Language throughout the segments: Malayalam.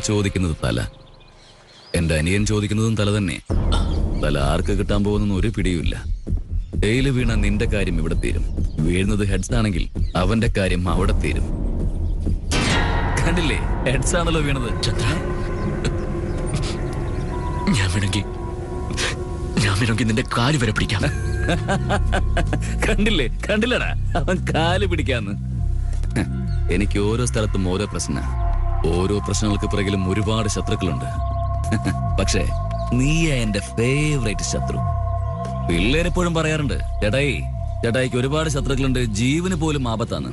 ചോദിക്കുന്നത് തല, എന്റെ അനിയൻ ചോദിക്കുന്നതും തല തന്നെ. തല ആർക്ക് കിട്ടാൻ പോകുന്ന ഒരു പിടിയുമില്ല. ഡെയിലി വീണ നിന്റെ കാര്യം ഇവിടെ തീരും. വീഴുന്നത് ഹെഡ്സ് ആണെങ്കിൽ അവന്റെ കാര്യം അവിടെ തീരും. കണ്ടില്ലേ, ഹെഡ്സ് ആണല്ലോ വീണത്. ചന്ദ്ര, ഞാൻ വേണമെങ്കിൽ നിന്റെ കാല് വരെ പിടിക്കാം. കണ്ടില്ലടാ അവൻ കാല് പിടിക്കാന്ന്. എനിക്ക് ഓരോ സ്ഥലത്തും ഓരോ പ്രശ്ന. ഓരോ പ്രശ്നങ്ങൾക്ക് പിറകിലും ഒരുപാട് ശത്രുക്കളുണ്ട്. പക്ഷേ നീയാ എന്റെ ഫേവറേറ്റ് ശത്രു. പിള്ളേരെപ്പോഴും പറയാറുണ്ട്, ചേട്ടായിക്ക് ഒരുപാട് ശത്രുക്കളുണ്ട്, ജീവന് പോലും ആപത്താണ്.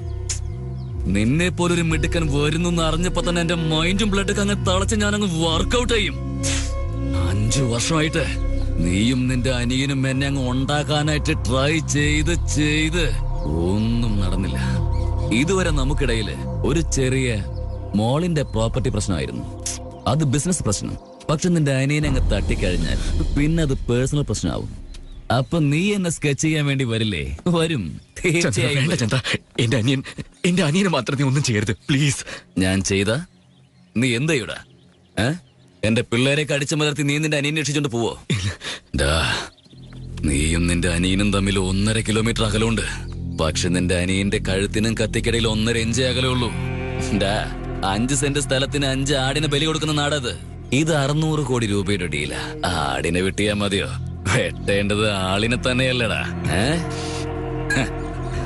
നിന്നെ പോലൊരു മിടുക്കൻ വരുന്നു അറിഞ്ഞപ്പോ തന്നെ എന്റെ മൈൻഡും ബ്ലഡൊക്കെ അങ്ങ് തളച്ച് ഞാനങ്ങ് വർക്കൗട്ട് ചെയ്യും. 5 വർഷമായിട്ട് നീയും നിന്റെ അനിയനും എന്നെ അങ്ങ് ഉണ്ടാക്കാനായിട്ട് ട്രൈ ചെയ്ത് ഒന്നും നടന്നില്ല. ഇതുവരെ നമുക്കിടയില് ഒരു ചെറിയ മോളിന്റെ പ്രോപ്പർട്ടി പ്രശ്നമായിരുന്നു. അത് ബിസിനസ് പ്രശ്നം. പക്ഷെ നിന്റെ അനിയനെ അങ്ങ് തട്ടിക്കഴിഞ്ഞാൽ പിന്നെ അത് പേഴ്സണൽ പ്രശ്നമാവും. അപ്പൊ നീ എന്നെ സ്കെച്ച് ചെയ്യാൻ വേണ്ടി വരില്ലേ? വരും, തീർച്ചയായും. എന്റെ അനിയനെ മാത്രം നീ ഒന്നും ചെയ്യരുത് പ്ലീസ്. ഞാൻ ചെയ്ത നീ എന്താ എന്റെ പിള്ളേരെ കടിച്ചു മലർത്തി നീ നിന്റെ അനിയനെ രക്ഷിച്ചോണ്ട് പോവോ? നീയും നിന്റെ അനിയനും തമ്മിൽ 1.5 കിലോമീറ്റർ അകലമുണ്ട്. പക്ഷെ നിന്റെ അനിയന്റെ കഴുത്തിനും കത്തിക്കിടയിൽ 1.5 ഇഞ്ച് അകലേ ഉള്ളൂ. 5 സെന്റ് സ്ഥലത്തിന് 5 ആടിനെ ബലി കൊടുക്കുന്ന നാടത്. ഇത് 600 കോടി രൂപയുടെ ഡീല. ആടിനെ വെട്ടിയാ മതിയോ? വെട്ടേണ്ടത് ആളിനെ തന്നെയല്ലടാ.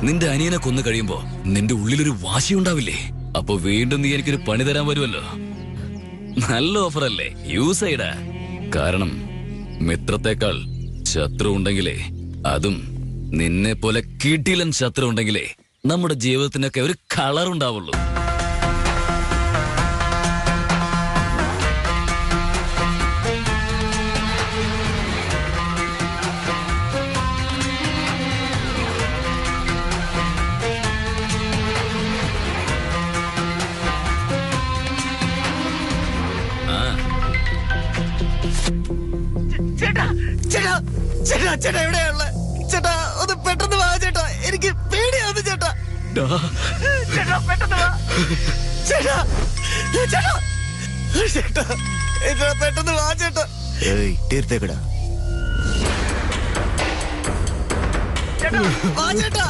നിന്റെ അനിയനെ കൊന്നു കഴിയുമ്പോ നിന്റെ ഉള്ളിലൊരു വാശി ഉണ്ടാവില്ലേ? അപ്പൊ വീണ്ടും നീ എനിക്കൊരു പണി തരാൻ വരുമല്ലോ. നല്ല ഓഫറല്ലേ? യൂസ് ചെയ്യടാ. കാരണം മിത്രത്തെക്കാൾ ശത്രു ഉണ്ടെങ്കിലേ, അതും നിന്നെ പോലെ കിടിലൻ ശത്രു ഉണ്ടെങ്കിലേ നമ്മുടെ ജീവിതത്തിനൊക്കെ ഒരു കളർ ഉണ്ടാവുള്ളൂ. ചേട്ടാ എവിടെയുള്ള ചേട്ടാ? ഒന്ന് പെട്ടെന്ന് വാ ചേട്ടാ, എനിക്ക് പേടിയാവുന്നു ചേട്ടാ. ചേട്ടാ പെട്ടെന്ന് വാ ചേട്ടാ. ചേട്ടാ ചേട്ടാ ചേട്ടാ പെട്ടെന്ന് വാ ചേട്ടാ. തീർത്തേക്കടാ വാ ചേട്ടാ.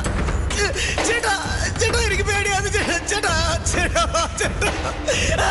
ചേട്ടാ ചേട്ടാ എനിക്ക് പേടിയാവുന്നു ചേട്ടാ. ചേട്ടാ ചേട്ടാ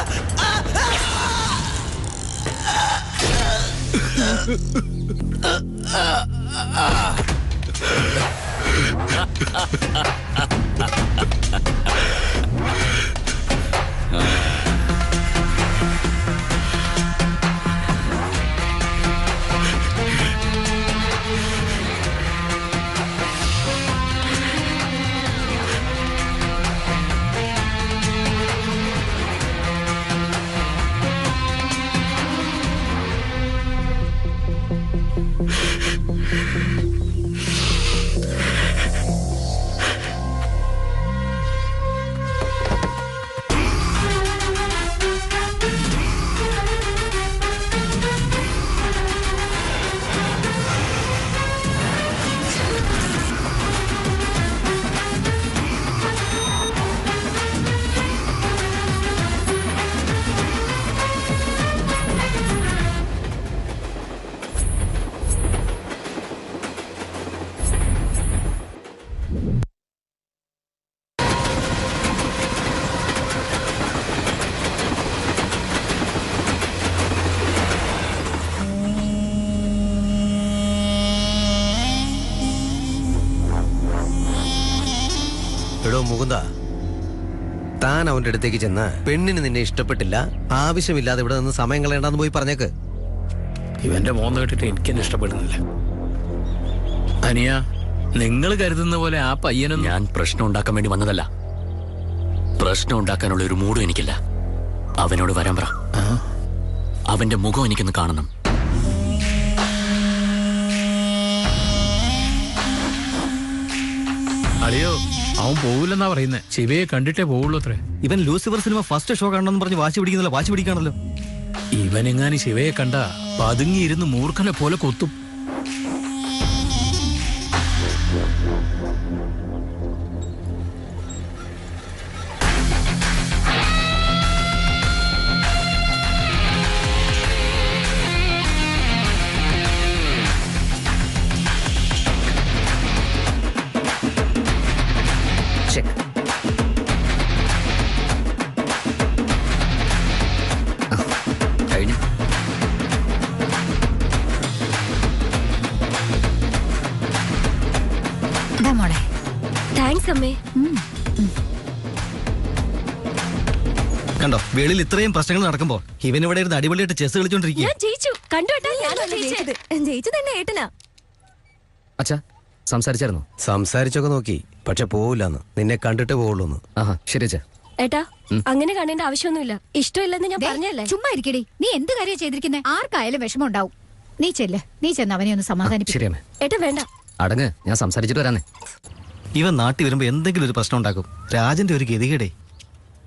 മുകുന്ദ, താൻ അവന്റെ അടുത്തേക്ക് ചെന്ന് പെണ്ണിന് നിന്നെ ഇഷ്ടപ്പെട്ടില്ല, ആവശ്യമില്ലാതെ ഇവിടെ നിന്ന് സമയം കളയണ്ടെന്ന് പോയി പറഞ്ഞേക്ക്. ഇവന്റെ മോന്ന് കേട്ടിട്ട് എനിക്കെന്നെ ഇഷ്ടപ്പെടുന്നില്ല. അനിയ, നിങ്ങൾ കരുതുന്ന പോലെ ആ പയ്യനും... ഞാൻ പ്രശ്നം ഉണ്ടാക്കാൻ വേണ്ടി വന്നതല്ല. പ്രശ്നം ഉണ്ടാക്കാനുള്ള ഒരു മൂഡും എനിക്കില്ല. അവനോട് വരാൻ പറ. അവന്റെ മുഖം എനിക്കൊന്ന് കാണണം. അളിയോ, അവൻ പോവില്ലെന്നാ പറയുന്നേ. ശിവയെ കണ്ടിട്ടേ പോവുള്ളൂ അത്രേ. ഇവൻ ലൂസിഫർ സിനിമ ഫസ്റ്റ് ഷോ കാണണമെന്ന് പറഞ്ഞ് വാശി പിടിക്കാണല്ലോ. ഇവനെങ്ങാനും ശിവയെ കണ്ട പതുങ്ങിയിരുന്ന് മൂർഖനെ പോലെ കൊത്തും. മോളെ. താങ്ക്സ് അമ്മേ. കണ്ടോ, വെളിയിൽ ഇത്രയും പ്രശ്നങ്ങൾ നടക്കുമ്പോൾ ഇവനിവിടെ ഇരുന്ന് അടിപൊളിയായിട്ട് ചെസ് കളിച്ചോണ്ടിരിക്കുക. ഞാൻ ജയിച്ചു. കണ്ടോട്ടാ, ഞാനല്ല ജയിച്ചത്. ജയിച്ചത് തന്നെ ഏട്ടനാ. അച്ഛാ സംസാരിച്ചായിരുന്നു? സംസാരിച്ചൊക്കെ നോക്കി, പക്ഷെ പോവില്ലെന്ന്. നിന്നെ കണ്ടിട്ട് പോവുള്ളൂന്ന്. ആഹാ ശരി അച്ഛാ. ഏട്ടാ, അങ്ങനെ കാണേണ്ട ആവശ്യമൊന്നുമില്ല. ഇഷ്ടമില്ലെന്ന് ഞാൻ പറഞ്ഞല്ലേ. ചുമ്മാ ഇരിക്കടി. നീ എന്ത് കാര്യം ചെയ്തിരിക്കുന്നേ? ആർക്കായാലും വിഷമം ഉണ്ടാവും. നീ ചെന്ന് അവനെ ഒന്ന് സമാധാനിപ്പിക്കും. ശരിയമ്മേ. ഏട്ടാ വേണ്ട. അടങ്ങ്, ഞാൻ സംസാരിച്ചിട്ട് വരാന്നേ. ഇവൻ നാട്ടിൽ വരുമ്പോ എന്തെങ്കിലും ഒരു പ്രശ്നം ഉണ്ടാക്കും. രാജന്റെ ഒരു ഗതികേടേ.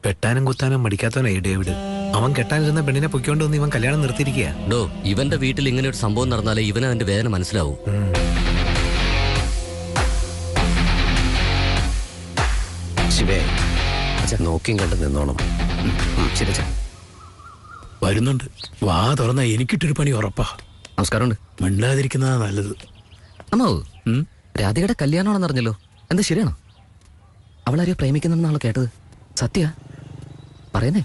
വെട്ടാനും കുത്താനും മടിക്കാത്തവനാ ഈ ഡേവിഡ്. അവൻ കെട്ടാനിരുന്ന പെണ്ണിനെ പൊയ്ക്കൊണ്ട് വന്ന് ഇവൻ കല്യാണം നിർത്തിയിരിക്കുക. ഡോ, ഇവന്റെ വീട്ടിൽ ഇങ്ങനെ ഒരു സംഭവം നടന്നാലേ ഇവന് അതിന്റെ വേദന മനസ്സിലാവും. ശിവേ, നോക്കിയും കണ്ട് നിന്നോണം. ശരി അച്ഛാ. വരുന്നുണ്ട്. വാ തുറന്ന എനിക്കിട്ടൊരു പണി ഉറപ്പാ. നമസ്കാരമുണ്ട്. മിണ്ടാതിരിക്കുന്നതാ നല്ലത്. അമ്മാവ്, രാധികയുടെ കല്യാണമാണെന്ന് അറിഞ്ഞല്ലോ. എന്താ ശരിയാണോ? അവളാരെയോ പ്രേമിക്കുന്നെന്നാണല്ലോ കേട്ടത്. സത്യ പറയുന്നേ?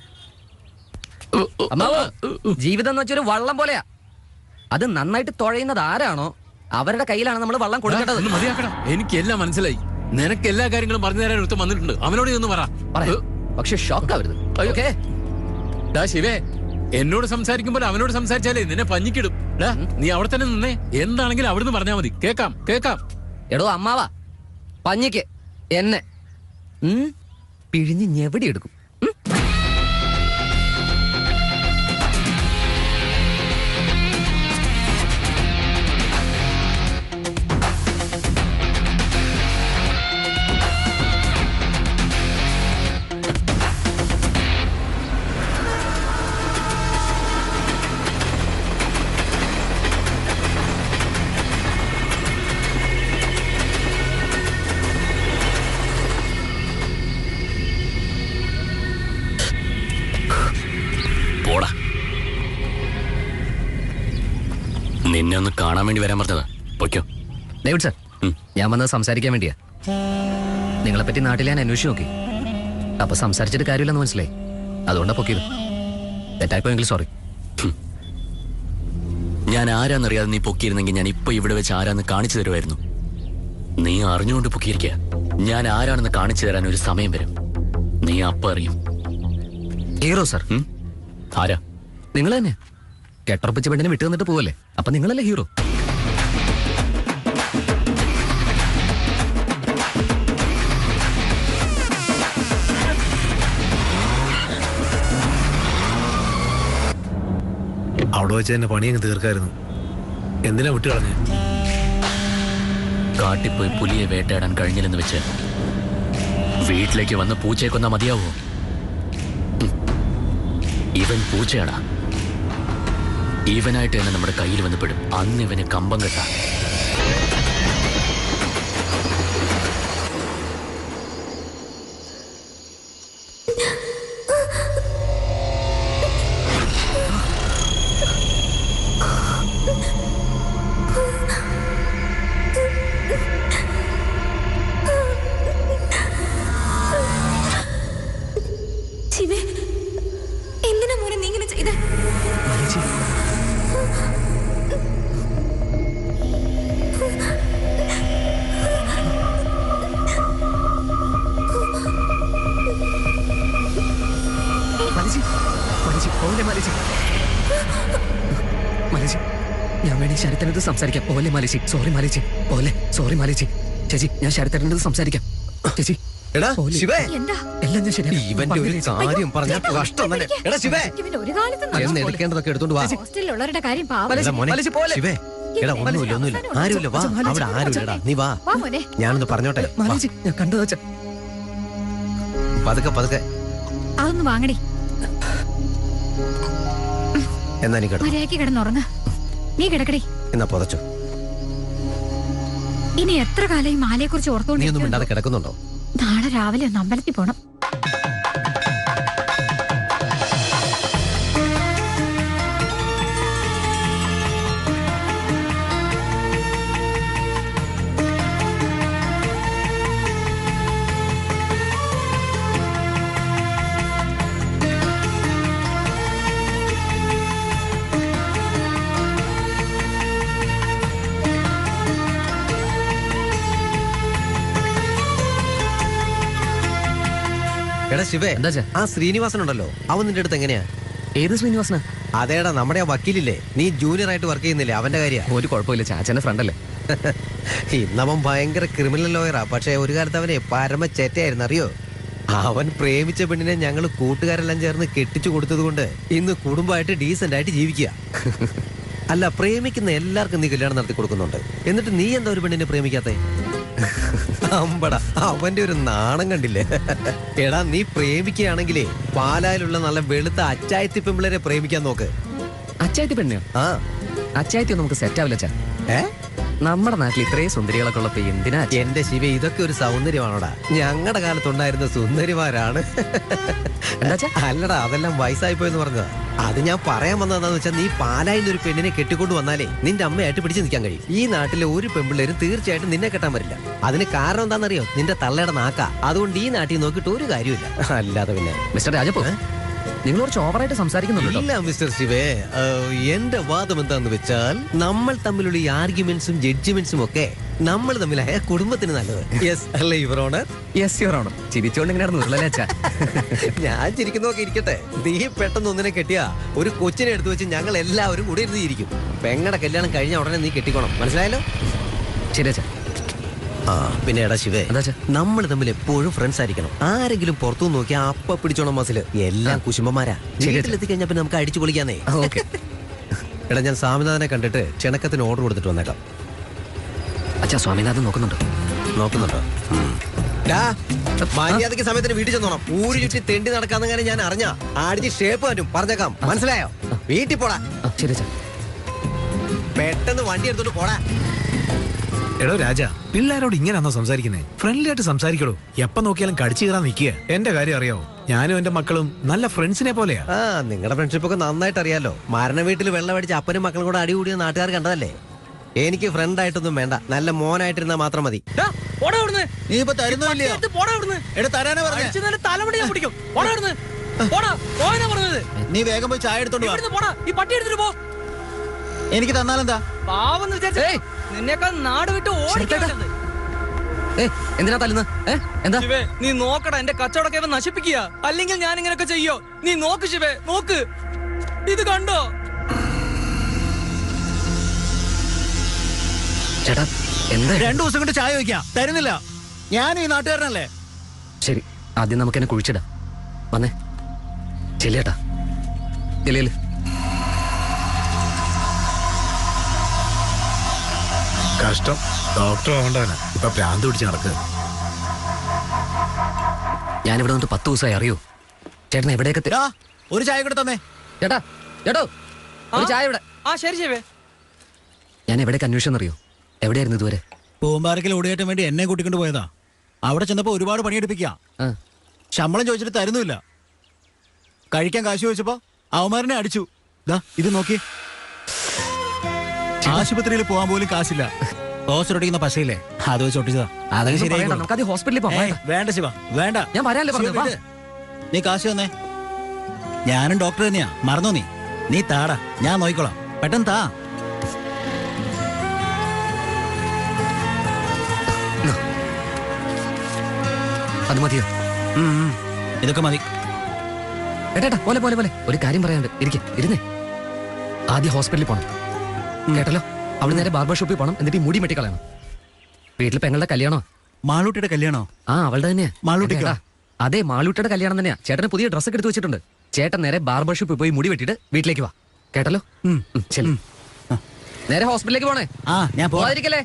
അമ്മാവ്, ജീവിതം എന്ന് വെച്ചൊരു വള്ളം പോലെയാ. അത് നന്നായിട്ട് തുഴയുന്നത് ആരാണോ അവരുടെ കയ്യിലാണ് നമ്മൾ വള്ളം കൊടുക്കേണ്ടത്. മതിയാക്കണം. എനിക്ക് എല്ലാം മനസ്സിലായി. നിനക്ക് എല്ലാ കാര്യങ്ങളും പറഞ്ഞു തരാൻ ഒരുത്തം വന്നിട്ടുണ്ട്. അവനോട് ഒന്ന് പറയാം, പക്ഷെ ഷോക്ക് ആവരുത്. ഓക്കേ? ശിവേ, എന്നോട് സംസാരിക്കുമ്പോൾ അവനോട് സംസാരിച്ചാലേ നിന്നെ പഞ്ഞിക്കിടും. നീ അവിടെ തന്നെ നിന്നേ. എന്താണെങ്കിലും അവിടുന്ന് പറഞ്ഞാൽ മതി. കേക്കാം. എടോ അമ്മാവാ, പഞ്ഞിക്ക് എന്നെ പിഴിഞ്ഞ് ഞെവിടി എടുക്കും. നിന്നെ ഒന്ന് കാണാൻ വേണ്ടി വരാൻ പറഞ്ഞതാ. പൊയ്ക്കോ. ഡേവിഡ് സാർ, ഞാൻ വന്നത് സംസാരിക്കാൻ വേണ്ടിയാ. നിങ്ങളെപ്പറ്റി നാട്ടിൽ ഞാൻ അന്വേഷിച്ച് നോക്കി. അപ്പൊ സംസാരിച്ചിട്ട് കാര്യമില്ലെന്ന് മനസ്സിലായി. അതുകൊണ്ടാ പൊക്കിയത്. തെറ്റായിപ്പോയെങ്കിൽ സോറി. ഞാൻ ആരാന്നറിയാതെ നീ പൊക്കിയിരുന്നെങ്കിൽ ഞാൻ ഇപ്പൊ ഇവിടെ വെച്ച് ആരാന്ന് കാണിച്ചു തരുമായിരുന്നു. നീ അറിഞ്ഞുകൊണ്ട് പൊക്കിയിരിക്കുക. ഞാൻ ആരാണെന്ന് കാണിച്ചു തരാൻ ഒരു സമയം വരും. നീ അപ്പ അറിയും. Hero sir. ആരാ? നിങ്ങൾ തന്നെ. കെട്ടുറപ്പിച്ച പെണ്ണിനെ വിട്ടു തന്നിട്ട് പോവല്ലേ? അപ്പൊ നിങ്ങളല്ലേ ഹീറോ? അവിടെ വെച്ച് തന്നെ പണി അങ്ങ് തീർക്കായിരുന്നു. എന്തിനാ വിട്ടു കളഞ്ഞ്? കാട്ടിപ്പോയി പുലിയെ വേട്ടയാടാൻ കഴിഞ്ഞില്ലെന്ന് വെച്ച് വീട്ടിലേക്ക് വന്ന് പൂച്ചയെ കൊന്നാ മതിയാവോ? ഇവൻ പൂച്ചയാടാ. ഇവനായിട്ട് തന്നെ നമ്മുടെ കയ്യിൽ വന്ന് പെടും. അന്ന് ഇവന് കമ്പം കെട്ടാ. ശിവേ, എന്തിനാ മോനെ നീ ഇങ്ങനെ ചെയ്തേ? ഞാൻ വേണേ ശരത്തേനത് സംസാരിക്കാം. പോലെ മാലിച്ചി. സോറി മാലിച്ചി. പോലെ സോറി മാലിച്ചി. ചേച്ചി, ഞാൻ ശരത്തേനത് സംസാരിക്കാം. ചേച്ചി എടാ ശിവേ, എന്താ എല്ലാം ഞാൻ ശരിയാ. ഇവന്റെ ഒരു കാര്യം പറഞ്ഞാൽ കഷ്ടം തന്നെ. എടാ ശിവേ, ഇവൻ ഒരു കാലത്ത് എന്ന് എടുക്കേണ്ടതൊക്കെ എടുത്തോണ്ട് വാ. ഹോസ്റ്റലിലുള്ളവരുടെ കാര്യം പാവം. എടാ മോനെ, ശിവേ, എടാ ഒന്നുമില്ല. ആരുമില്ല, വാ. അവിടെ ആരുമില്ലടാ, നീ വാ. വാ മോനെ. ഞാനൊന്ന് പറഞ്ഞോട്ടെ. വാ. മാലിച്ചി, ഞാൻ കണ്ടു വെച്ച. പതുക്കെ. അതൊന്ന് വാങ്ങടി. എന്നാ നീ കിടന്നു. മര്യാദയ്ക്ക് കിടന്നുറങ്ങ. നീ കിടക്കടി. എന്നാ പുതച്ചോ. ഇനി എത്ര കാലം ഈ മാലയെ കുറിച്ച് നീ ഒന്നും ഓർത്തോണ്ട് മിണ്ടാതെ കിടക്കുന്നുണ്ടോ? നാളെ രാവിലെ ഒന്ന് അമ്പലത്തിൽ പോണം. എടാ ശിവേ, എന്താ ചേ? ആ ശ്രീനിവാസൻ ഉണ്ടല്ലോ, അവൻ നിന്റെ അടുത്ത് എങ്ങനെയാ? ഏത് ശ്രീനിവാസന? അതേടാ, നമ്മുടെ ആ വക്കീലില്ലേ, നീ ജൂനിയർ ആയിട്ട് വർക്ക് ചെയ്യുന്നില്ലേ, അവന്റെ കാര്യ. ഒരു കുഴപ്പമില്ല, ചാച്ചന്റെ ഫ്രണ്ട് അല്ലേ. ഇന്നവൻ ഭയങ്കര ക്രിമിനൽ ലോയറാ. പക്ഷെ ഒരു കാലത്ത് അവനെ പരമ ചേറ്റയായിരുന്നു, അറിയോ? അവൻ പ്രേമിച്ച പെണ്ണിനെ ഞങ്ങൾ കൂട്ടുകാരെല്ലാം ചേർന്ന് കെട്ടിച്ചു കൊടുത്തത് കൊണ്ട് ഇന്ന് കുടുംബമായിട്ട് ഡീസന്റ് ആയിട്ട് ജീവിക്കുക. അല്ല, പ്രേമിക്കുന്ന എല്ലാവർക്കും നീ കല്യാണം നടത്തി കൊടുക്കുന്നുണ്ട്, എന്നിട്ട് നീ എന്താ ഒരു പെണ്ണിനെ പ്രേമിക്കാത്തേ? അമ്പടാ, അവന്റെ ഒരു നാണം കണ്ടില്ലേ? എടാ, നീ പ്രേമിക്കുകയാണെങ്കിലേ പാലായിലുള്ള നല്ല വെളുത്ത അച്ചായത്തി പെമ്പിളരെ പ്രേമിക്കാൻ നോക്ക്. അച്ചായത്തി പെണ്ണയോ? ആ, അച്ചായത്തി നമുക്ക് സെറ്റ് ആവില്ല ചാ. ഏ നമ്മുടെ നാട്ടിൽ ഇത്രയും സുന്ദരികളൊക്കെ ഉള്ളപ്പോ എന്തിനാ അച്ഛാ? എന്റെ ശിവ, ഇതൊക്കെ ഒരു സൗന്ദര്യമാണോടാ? ഞങ്ങളുടെ കാലത്തുണ്ടായിരുന്ന സുന്ദരിമാരാണ്. എന്താച്ചാ? അല്ലടാ, അതെല്ലാം വയസ്സായി പോയെന്ന് പറഞ്ഞതാ. അത് ഞാൻ പറയാൻ വന്നതെന്ന് വെച്ചാൽ, നീ പാലായിന്ന് ഒരു പെണ്ണിനെ കെട്ടിക്കൊണ്ട് വന്നാലേ നിന്റെ അമ്മയായിട്ട് പിടിച്ചു നിൽക്കാൻ കഴിയും. ഈ നാട്ടിലെ ഒരു പെൺപിള്ളേരും തീർച്ചയായിട്ടും നിന്നെ കെട്ടാൻ വരില്ല. അതിന് കാരണം എന്താണെന്നറിയോ? നിന്റെ തള്ളയുടെ നാക്ക. അതുകൊണ്ട് ഈ നാട്ടിൽ നോക്കിയിട്ട് ഒരു കാര്യമില്ല. അല്ലാതെ പിന്നെ മിസ്റ്റർ രാജപ്പോ, നിങ്ങൾ കുറച്ച് ഓവറായിട്ട് സംസാരിക്കുന്നുണ്ടോ? ഇല്ല മിസ്റ്റർ ശിവേ, എന്റെ വാദം എന്താന്ന് വെച്ചാൽ, നമ്മൾ തമ്മിലുള്ള ഈ ആർഗ്യുമെന്റ്സും ജഡ്ജ്മെന്റ്സും ഒക്കെ നമ്മൾ തമ്മിലായ കുടുംബത്തിന് നല്ലത്. യെസ് അല്ലേ your honour? Yes your honour. ചിരിച്ചോണ്ട് ഇങ്ങനെ നടന്നു അച്ഛാ. ഞാൻ ചിരിക്കുന്നതൊക്കെ ഇരിക്കട്ടെ, നീ പെട്ടെന്ന് ഒന്നിനെ കെട്ടിയാ ഒരു കൊച്ചിനെ എടുത്തു വെച്ച് ഞങ്ങൾ എല്ലാവരും കൂടെ ഇരുന്ന് ഇരിക്കും. പെങ്ങടെ കല്യാണം കഴിഞ്ഞ ഉടനെ നീ കെട്ടിക്കോണം, മനസ്സിലായല്ലോ? ശരി അച്ഛാ. ആ പിന്നെ എടാ ശിവേ, എന്താ? നമ്മൾ തമ്മിൽ എപ്പോഴും ഫ്രണ്ട്സ് ആയിരിക്കണം. ആരെങ്കിലും പുറത്തു നോക്കിയാ അപ്പ പിടിച്ചോണം മസില്. എല്ലാം കുശുമ്പന്മാരാ. വീട്ടിലെത്തി കഴിഞ്ഞാ പിന്നെ നമുക്ക് അടിച്ചു പൊളിക്കാന്നേ. ഓക്കെ. എടാ, ഞാൻ സ്വാമിനാഥനെ കണ്ടിട്ട് ക്ഷണക്കത്തിന് ഓർഡർ കൊടുത്തിട്ട് വന്നേക്കാം. അച്ഛാ, സ്വാമിനാഥൻ നോക്കുന്നുണ്ടോ? നോക്കുന്നുണ്ടോ? മര്യാദയ്ക്ക് സമയത്തിന് വീട്ടിൽ ചെന്നോണം. ഊരി ചുറ്റി തെണ്ടി നടക്കാന്നെങ്ങനെ ഞാൻ അറിഞ്ഞാ ആടിച്ച് ഷേപ്പ് പറ്റും, പറഞ്ഞേക്കാം. മനസ്സിലായോ? വീട്ടിൽ പോടാ. ശരി അച്ഛാ. പെട്ടെന്ന് വണ്ടി എടുത്തോണ്ട് പോടാ. എടോ രാജ, പിള്ളേരോട് ഇങ്ങനെയാണോ സംസാരിക്കുന്നേ? ഫ്രണ്ട്ലി ആയിട്ട് സംസാരിക്കടോ. എപ്പ നോക്കിയാലും കടിച്ചു കയറാൻ നിൽക്കുക. എന്റെ കാര്യം അറിയാവോ, ഞാനും എന്റെ മക്കളും നല്ല ഫ്രണ്ട്സിനെ പോലെയാ. ആ, നിങ്ങളുടെ ഫ്രണ്ട്ഷിപ്പ് ഒക്കെ നന്നായിട്ട് അറിയാലോ. മരണ വീട്ടിൽ വെള്ളം അടിച്ച് അപ്പനും മക്കളും കൂടെ അടി കൂടിയ നാട്ടുകാർ കണ്ടതല്ലേ. എനിക്ക് ഫ്രണ്ട് ആയിട്ടൊന്നും വേണ്ട, നല്ല മോനായിട്ടിരുന്നാ മാത്രം മതി. നീ ഇപ്പൊ തരുന്നില്ലയോ? നീ വേഗം പോയി ചായ എടുത്തോണ്ട് വാ. എനിക്ക് തന്നാലെന്താ? നിന്നേക്കാൾ നാട് വിട്ട് ഓടിക്കരുത്. എന്തിനാ തല്ലുന്ന? എന്താ? ശിവേ, നീ നോക്കടാ, എന്റെ കച്ചവടമൊക്കെ ഇവൻ നശിപ്പിക്കുക. അല്ലെങ്കിൽ ഞാൻ ഇങ്ങനെയൊക്കെ ചെയ്യോ? നീ നോക്ക് ശിവേ, നോക്ക്. ഇത് കണ്ടോ? ചേട്ടാ, എന്താ? 2 ദിവസം കൊണ്ട് ചായ വയ്ക്കാം, തരുന്നില്ല. ഞാൻ ഈ നാട്ടുകാരനല്ലേ. ശരി, ആദ്യം നമുക്ക് എന്നെ കുഴിച്ചിടാം. വന്നേ ചെല്ലേട്ടാ. ചെല്ലിയല്. കഷ്ടം, ഡോക്ടർ ആവണ്ടവന് ഇപ്പൊ ഭ്രാന്ത് പിടിച്ച് നടക്കുക. ഞാനിവിടെ വന്നിട്ട് 10 ദിവസമായി, അറിയോ? ചേട്ടൻ എവിടെയൊക്കെ ഒരു ചായ കൂടെ തന്നെ. ചേട്ടാ, ചേട്ടോ, ഒരു ചായ ഇവിടെ. ആ ശരി ശിവേ. ഞാൻ എവിടെയൊക്കെ അന്വേഷിച്ചെന്ന് അറിയോ? എവിടെയായിരുന്നു ഇതുവരെ? പൂമ്പാറയ്ക്കൽ ഓടിയേറ്റം വേണ്ടി എന്നെ കൂട്ടിക്കൊണ്ട് പോയതാ. അവിടെ ചെന്നപ്പോ ഒരുപാട് പണിയെടുപ്പിക്കാം. ശമ്പളം ചോദിച്ചിട്ട് തരുന്നില്ല. കഴിക്കാൻ കാശ് ചോദിച്ചപ്പോ അവന്മാരനെ അടിച്ചു. ഇത് നോക്കി, ആശുപത്രിയിൽ പോകാൻ പോലും കാശില്ല. ഓടിക്കുന്ന പശയില്ലേ, അത് വെച്ച് ഒട്ടിച്ചതാ. അതൊക്കെ ശരിയായി. നമുക്ക് ഹോസ്പിറ്റലിൽ പോകാം. വേണ്ട ശിവ, വേണ്ട. ഞാൻ വരാനല്ലേ പറഞ്ഞു. നീ കാശ് തന്നേ. ഞാനും ഡോക്ടർ തന്നെയാ, മറന്നോ നീ? നീ താടാ, ഞാൻ നോക്കിക്കോളാം. പെട്ടെന്ന് താ. അത് മതിയോ? ഇതൊക്കെ മതി. ഏട്ടാ, പോലെ പോലെ പോലെ ഒരു കാര്യം പറയാനുണ്ട്. ഇരുന്നേ. ആദ്യം ഹോസ്പിറ്റലിൽ പോണം, കേട്ടല്ലോ? അവിടെ നേരെ ബാർബർ ഷോപ്പിൽ പോണം, എന്നിട്ട് ഈ മുടി വെട്ടിക്കളയണം. വീട്ടിൽ പെങ്ങളുടെ കല്യാണോ? മാളൂട്ടിയുടെ കല്യാണോ? ആ, അവളുടെ തന്നെയാ. മാളൂട്ടിക്കാ? അതെ, മാളൂട്ടിയുടെ കല്യാണം തന്നെയാ. ചേട്ടന് പുതിയ ഡ്രസ്സൊക്കെ എടുത്ത് വെച്ചിട്ടുണ്ട്. ചേട്ടൻ നേരെ ബാർബർ ഷോപ്പിൽ പോയി മുടി വെട്ടിട്ട് വീട്ടിലേക്ക് വാ, കേട്ടല്ലോ? ശരി, നേരെ ഹോസ്പിറ്റലിലേക്ക് പോണേ. ഞാൻ പോകാതിരിക്കല്ലേ.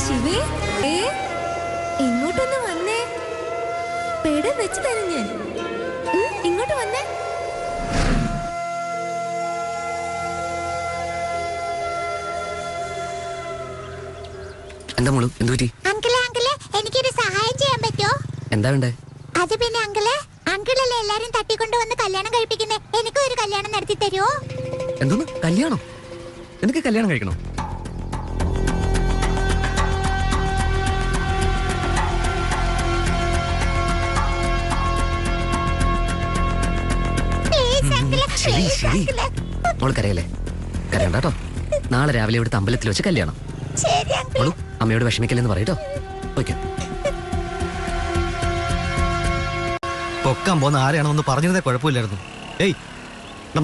ശിവേ, ഇങ്ങോട്ടൊന്ന് പേട വെച്ച് തരാം ഞാൻ. ഇങ്ങോട്ട് വന്നേ. എന്താ മോളു എന്തു പറ്റി? അങ്കിളെ അങ്കിളെ എനിക്കൊരു സഹായം ചെയ്യാൻ പറ്റുമോ? എന്താ വേണ്ടേ? അത് പിന്നെ അങ്കിളെ അങ്കിളല്ലേ എല്ലാരും തട്ടിക്കൊണ്ട് വന്ന് കല്യാണം കഴിപ്പിക്കുന്നേ. എനിക്കും ഒരു കല്യാണം നടത്തി തരുമോ? എന്തോന്ന് കല്യാണം? നിനക്ക് കല്യാണം കഴിക്കണോ? ശരി ശരി മോള് കരയല്ലേ? കരയണ്ട കേട്ടോ. നാളെ രാവിലെ ഇവിടുത്തെ അമ്പലത്തിൽ വെച്ച് കല്യാണം. മോളു അമ്മയോട് വിഷമിക്കല്ലെന്ന് പറയട്ടോ. ഓക്കെ. പൊക്കാൻ പോകുന്ന ആരെയാണെന്ന് പറഞ്ഞിരുന്നേ കുഴപ്പമില്ലായിരുന്നു. ഏയ്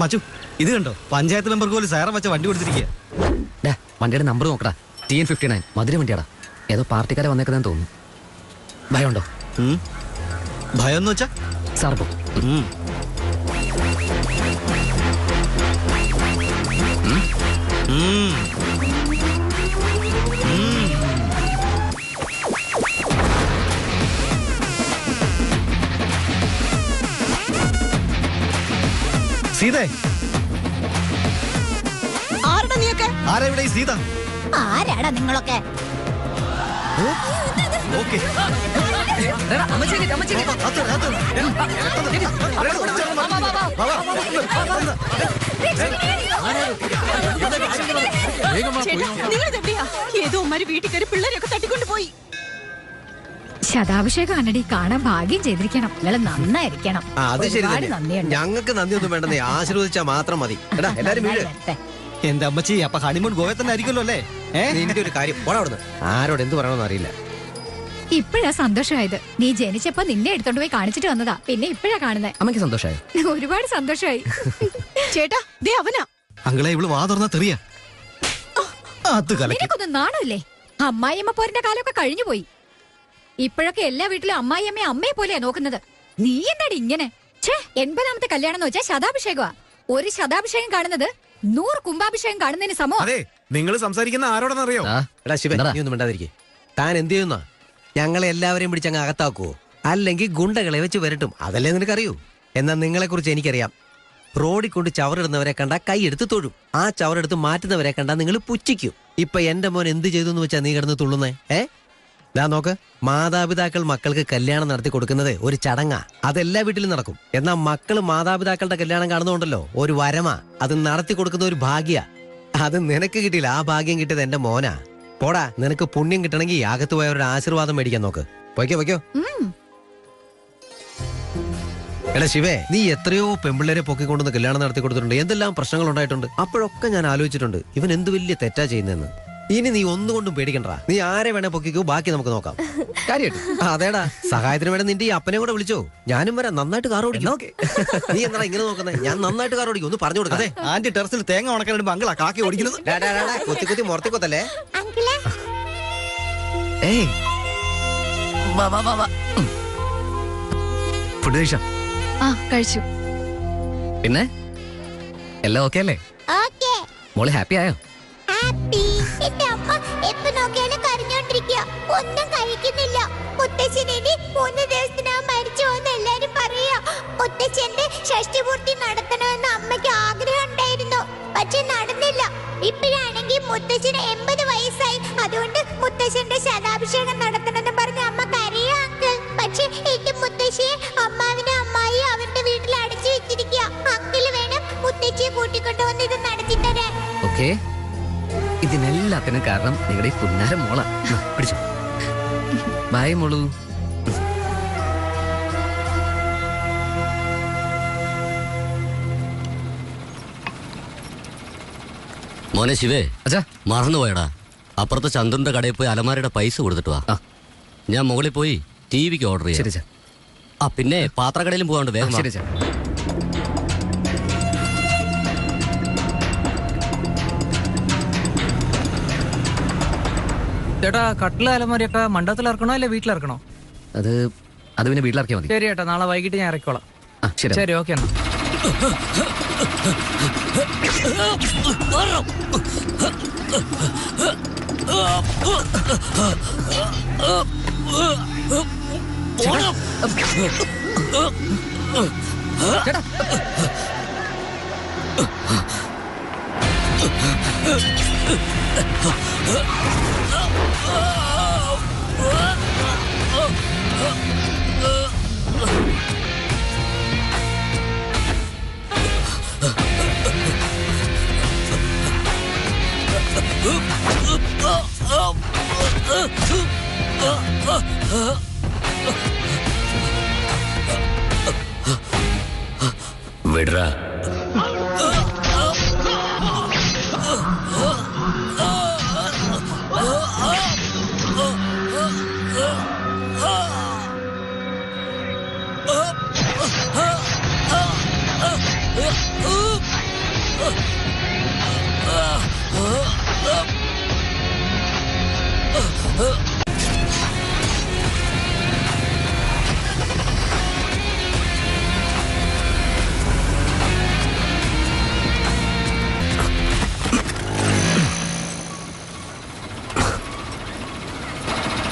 മച്ചു, ഇത് കണ്ടോ? പഞ്ചായത്ത് മെമ്പർക്ക് പോലും സൈറം വെച്ച വണ്ടി കൊടുത്തിരിക്കുക. വണ്ടിയുടെ നമ്പർ നോക്കടാ. TN59 മധുര വണ്ടിയാടാ. ഏതോ പാർട്ടിക്കാരെ വന്നേക്കുന്നതെന്ന് തോന്നുന്നു. ഭയമുണ്ടോ? ഭയം എന്ന് വെച്ചാ സാർപ്പോ സീതേ, ആരുടെ നീയൊക്കെ? ആരാ ഇവിടെ ഈ സീത? ആരാടാ നിങ്ങളൊക്കെ? ഓക്കെ ഏതോ വീട്ടിൽ കയറി പിള്ളേരൊക്കെ തട്ടിക്കൊണ്ട് പോയി. ശതാഭിഷേകം ആണടി, കാണാൻ ഭാഗ്യം ചെയ്തിരിക്കണം. നിങ്ങൾ നന്നായിരിക്കണം. അത് ശരി ഒരുപാട് തന്നെ. നന്ദിയുണ്ട്. ഞങ്ങൾക്ക് നന്ദിയൊന്നും വേണ്ടെന്നേ, ആശീർവദിച്ചാ മാത്രം മതി. എടാ എല്ലാരും വീട്. എന്റെ അമ്മച്ചി, അപ്പൊ ഹണിമൂൺ ഗോവയിൽ തന്നെ ആയിരിക്കുമല്ലോ അല്ലേ? നിന്റെ ഒരു കാര്യം പോടാ അവിടുന്ന്. ആരോട് എന്ത് പറയണമെന്ന് അറിയില്ല. ഇപ്പഴാ സന്തോഷമായത്. നീ ജനിച്ചപ്പോ നിന്നെ എടുത്തോണ്ട് പോയി കാണിച്ചിട്ട് വന്നതാ. പിന്നെ ഇപ്പഴാ കാണുന്നേ. അമ്മയ്ക്ക് സന്തോഷായോ? ഒരുപാട് സന്തോഷമായി. ചേട്ടാ ദേ അവനാ. അങ്ങളെ ഇവള് വാ തുറന്നാ തെറിയ. നിനക്കൊന്നും നാണമില്ലേ? അമ്മായിയമ്മ പോരിന്റെ കാലമൊക്കെ കഴിഞ്ഞു പോയി. ഇപ്പോഴൊക്കെ എല്ലാ വീട്ടിലും അമ്മായിയമ്മയെ അമ്മയെ പോലെയാ നോക്കുന്നത്. നീ എന്താടി ഇങ്ങനെ? 80ാമത്തെ കല്യാണം എന്ന് വെച്ചാൽ ശതാഭിഷേകമാ. ഒരു ശതാഭിഷേകം കാണുന്നത് 100 കുംഭാഭിഷേകം കാണുന്നതിന് സമം. അതെ, നിങ്ങൾ സംസാരിക്കുന്ന ആരോടെന്നറിയോ? എടാ ശിവൻ, നീ ഒന്നും മിണ്ടാതിരിക്കേ. താൻ എന്ത് ചെയ്യുന്ന? ഞങ്ങളെ എല്ലാവരെയും പിടിച്ചങ്ങ് അകത്താക്കുവോ? അല്ലെങ്കിൽ ഗുണ്ടകളെ വെച്ച് വരട്ടും. അതല്ലേ നിനക്കറിയൂ? എന്നാൽ നിങ്ങളെ കുറിച്ച് എനിക്കറിയാം. റോഡിൽ കൊണ്ട് ചവറിടുന്നവരെ കണ്ട കൈയെടുത്ത് തൊഴും. ആ ചവറെടുത്ത് മാറ്റുന്നവരെ കണ്ട നിങ്ങൾ പുച്ഛിക്കും. ഇപ്പൊ എന്റെ മോൻ എന്ത് ചെയ്തു എന്ന് വെച്ചാ നീ കിടന്ന് തുള്ളുന്നേ? ദാ നോക്ക്, മാതാപിതാക്കൾ മക്കൾക്ക് കല്യാണം നടത്തി കൊടുക്കുന്നത് ഒരു ചടങ്ങാ. അതെല്ലാ വീട്ടിലും നടക്കും. എന്നാൽ മക്കള് മാതാപിതാക്കളുടെ കല്യാണം കാണുന്നുണ്ടല്ലോ, ഒരു വരമാ. അത് നടത്തി കൊടുക്കുന്ന ഒരു ഭാഗ്യ. അത് നിനക്ക് കിട്ടിയില്ല. ആ ഭാഗ്യം കിട്ടിയത് എന്റെ മോനാ. പോടാ, നിനക്ക് പുണ്യം കിട്ടണമെങ്കിൽ അകത്ത് പോയവരുടെ ആശീർവാദം മേടിക്കാൻ നോക്ക്. പൊയ്ക്കോ പൊയ്ക്കോ. എടാ ശിവേ, നീ എത്രയോ പെമ്പിള്ളേരെ പൊക്കിക്കൊണ്ടുവന്ന് കല്യാണം നടത്തി കൊടുത്തിട്ടുണ്ട്. എന്തെല്ലാം പ്രശ്നങ്ങൾ ഉണ്ടായിട്ടുണ്ട്. അപ്പോഴൊക്കെ ഞാൻ ആലോചിച്ചിട്ടുണ്ട്, ഇവൻ എന്ത് വലിയ തെറ്റാ ചെയ്യുന്നതെന്ന്. ഇനി നീ ഒന്നുകൊണ്ടും പേടിക്കണ്ട. നീ ആരെ വേണേ പൊക്കിക്കോ, ബാക്കി നമുക്ക് നോക്കാം. അതേടാ, സഹായത്തിന് വേണേ നിന്റെ ഈ അപ്പനെ കൂടെ വിളിച്ചോ. ഞാനും വരാം. നന്നായിട്ട് കാർ ഓടിക്കും. നീ എന്താ ഇങ്ങനെ നോക്കുന്നേ? ഞാൻ നന്നായിട്ട് കാർ ഓടിക്കും. ഒന്ന് പറഞ്ഞു കൊടുക്കാതെ. ആന്റി ടെറസിൽ തേങ്ങ ഉണക്കാനിടുമ്പോ അങ്കിളാ കാക്കി ഓടിക്കുന്നത്. കുത്തി കുത്തി മുറത്തിക്കൊത്തല്ലേ? ഫുഡ് കഴിച്ചോ? കഴിച്ചു. പിന്നെ എല്ലാം ഓക്കെ അല്ലേ? മോള് ഹാപ്പി ആയോ? എന്റെ അമ്മ എപ്പോ നോക്കിയാലും കരഞ്ഞോണ്ടിരിക്കുക. ഒന്നും കഴിക്കുന്നില്ല. മുത്തശ്ശനെ 3 ദിവസത്തിനകം മരിച്ചു എന്ന് എല്ലാരും പറയാ. മുത്തശ്ശന്റെ ഷഷ്ടിപൂർത്തി നടത്തണമെന്ന് അമ്മയ്ക്ക് ആഗ്രഹം ഉണ്ടായിരുന്നു. പക്ഷെ നടന്നില്ല. ഇപ്പോഴാണെങ്കിൽ മുത്തശ്ശന് 80 വയസ്സായി. അതുകൊണ്ട് മുത്തശ്ശന്റെ ശതാഭിഷേകം നടത്തണമെന്ന് പറഞ്ഞ് അമ്മ കരയാ അങ്കിൾ. പക്ഷെ എന്റെ മുത്തശ്ശിയെ അമ്മാവിനെ അമ്മായി അവരുടെ വീട്ടിൽ അടച്ചു വെച്ചിരിക്കുക. അങ്കിള് വേണം മുത്തശ്ശിയെ കൂട്ടിക്കൊണ്ടുവന്ന് ഇത് നടത്തി തരാൻ. ഓക്കെ, ഇതിനെല്ലാത്തിനും കാരണം നിങ്ങളുടെ ഈ പുന്നാരം മോളാ. പിടിച്ചു. ബൈ മോളു. മോനെ ശിവേ, അച്ഛാ മറന്നുപോയടാ. അപ്പുറത്തെ ചന്ദ്രന്റെ കടയിൽ പോയി അലമാരയുടെ പൈസ കൊടുത്തിട്ട് വാ. ഞാൻ മുകളിൽ പോയി ടിവിക്ക് ഓർഡർ ചെയ്യാം. പിന്നെ പാത്രക്കടയിലും പോകാണ്ട് വേഗം. ശരി. ചേട്ടാ, കട്ടില അലമാരിയൊക്കെ മണ്ഡലത്തിലിറക്കണോ അല്ലെ വീട്ടിലിറക്കണോ? അത് പിന്നെ വീട്ടിലിറക്കിയാൽ മതി. ശരി ചേട്ടാ, നാളെ വൈകിട്ട് ഞാൻ ഇറക്കോളാം. ശരി ഓക്കെ എന്നാ. വിടറാ.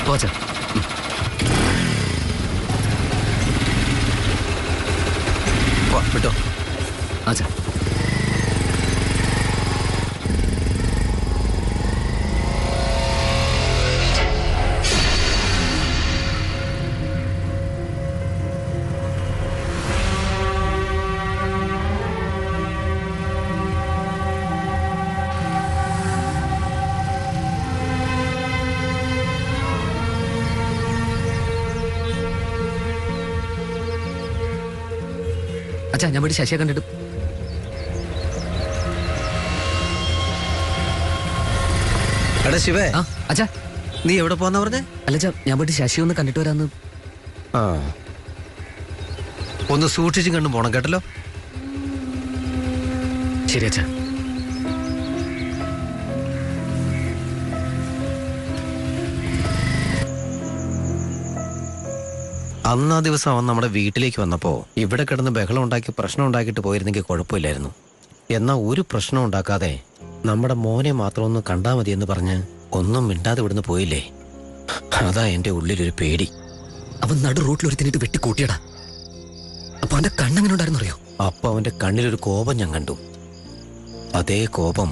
പോച്ച വിട്ടോ ആച്ചാ. അച്ഛാ ഞാൻ പോയിട്ട് ശശിയെ കണ്ടിട്ട്. എടാ ശിവേ, അച്ഛാ നീ എവിടെ പോന്ന പറഞ്ഞേ? അല്ല അച്ഛാ, ഞാൻ പോയിട്ട് ശശി ഒന്ന് കണ്ടിട്ട് വരാന്ന്. ആ, ഒന്ന് സൂക്ഷിച്ചും കണ്ടും പോണം കേട്ടല്ലോ. ശരി അച്ഛാ. അന്നാ ദിവസം അവൻ നമ്മുടെ വീട്ടിലേക്ക് വന്നപ്പോ ഇവിടെ കിടന്ന് ബഹളം ഉണ്ടാക്കി പ്രശ്നം ഉണ്ടാക്കിയിട്ട് പോയിരുന്നെങ്കിൽ കുഴപ്പമില്ലായിരുന്നു. എന്നാ ഒരു പ്രശ്നം ഉണ്ടാക്കാതെ നമ്മുടെ മോനെ മാത്രം ഒന്ന് കണ്ടാ മതി എന്ന് പറഞ്ഞ് ഒന്നും മിണ്ടാതെ ഇവിടുന്ന് പോയില്ലേ. അതാ എന്റെ ഉള്ളിലൊരു പേടി. അവൻ നടു റൂട്ടിൽ ഒരു തിന്നിട്ട് വെട്ടിക്കൂട്ടിയടാ. അപ്പൊ അവന്റെ കണ്ണെങ്ങനെ ഉണ്ടായിരുന്നു അറിയോ? അപ്പൊ അവന്റെ കണ്ണിലൊരു കോപം ഞാൻ കണ്ടു. അതേ കോപം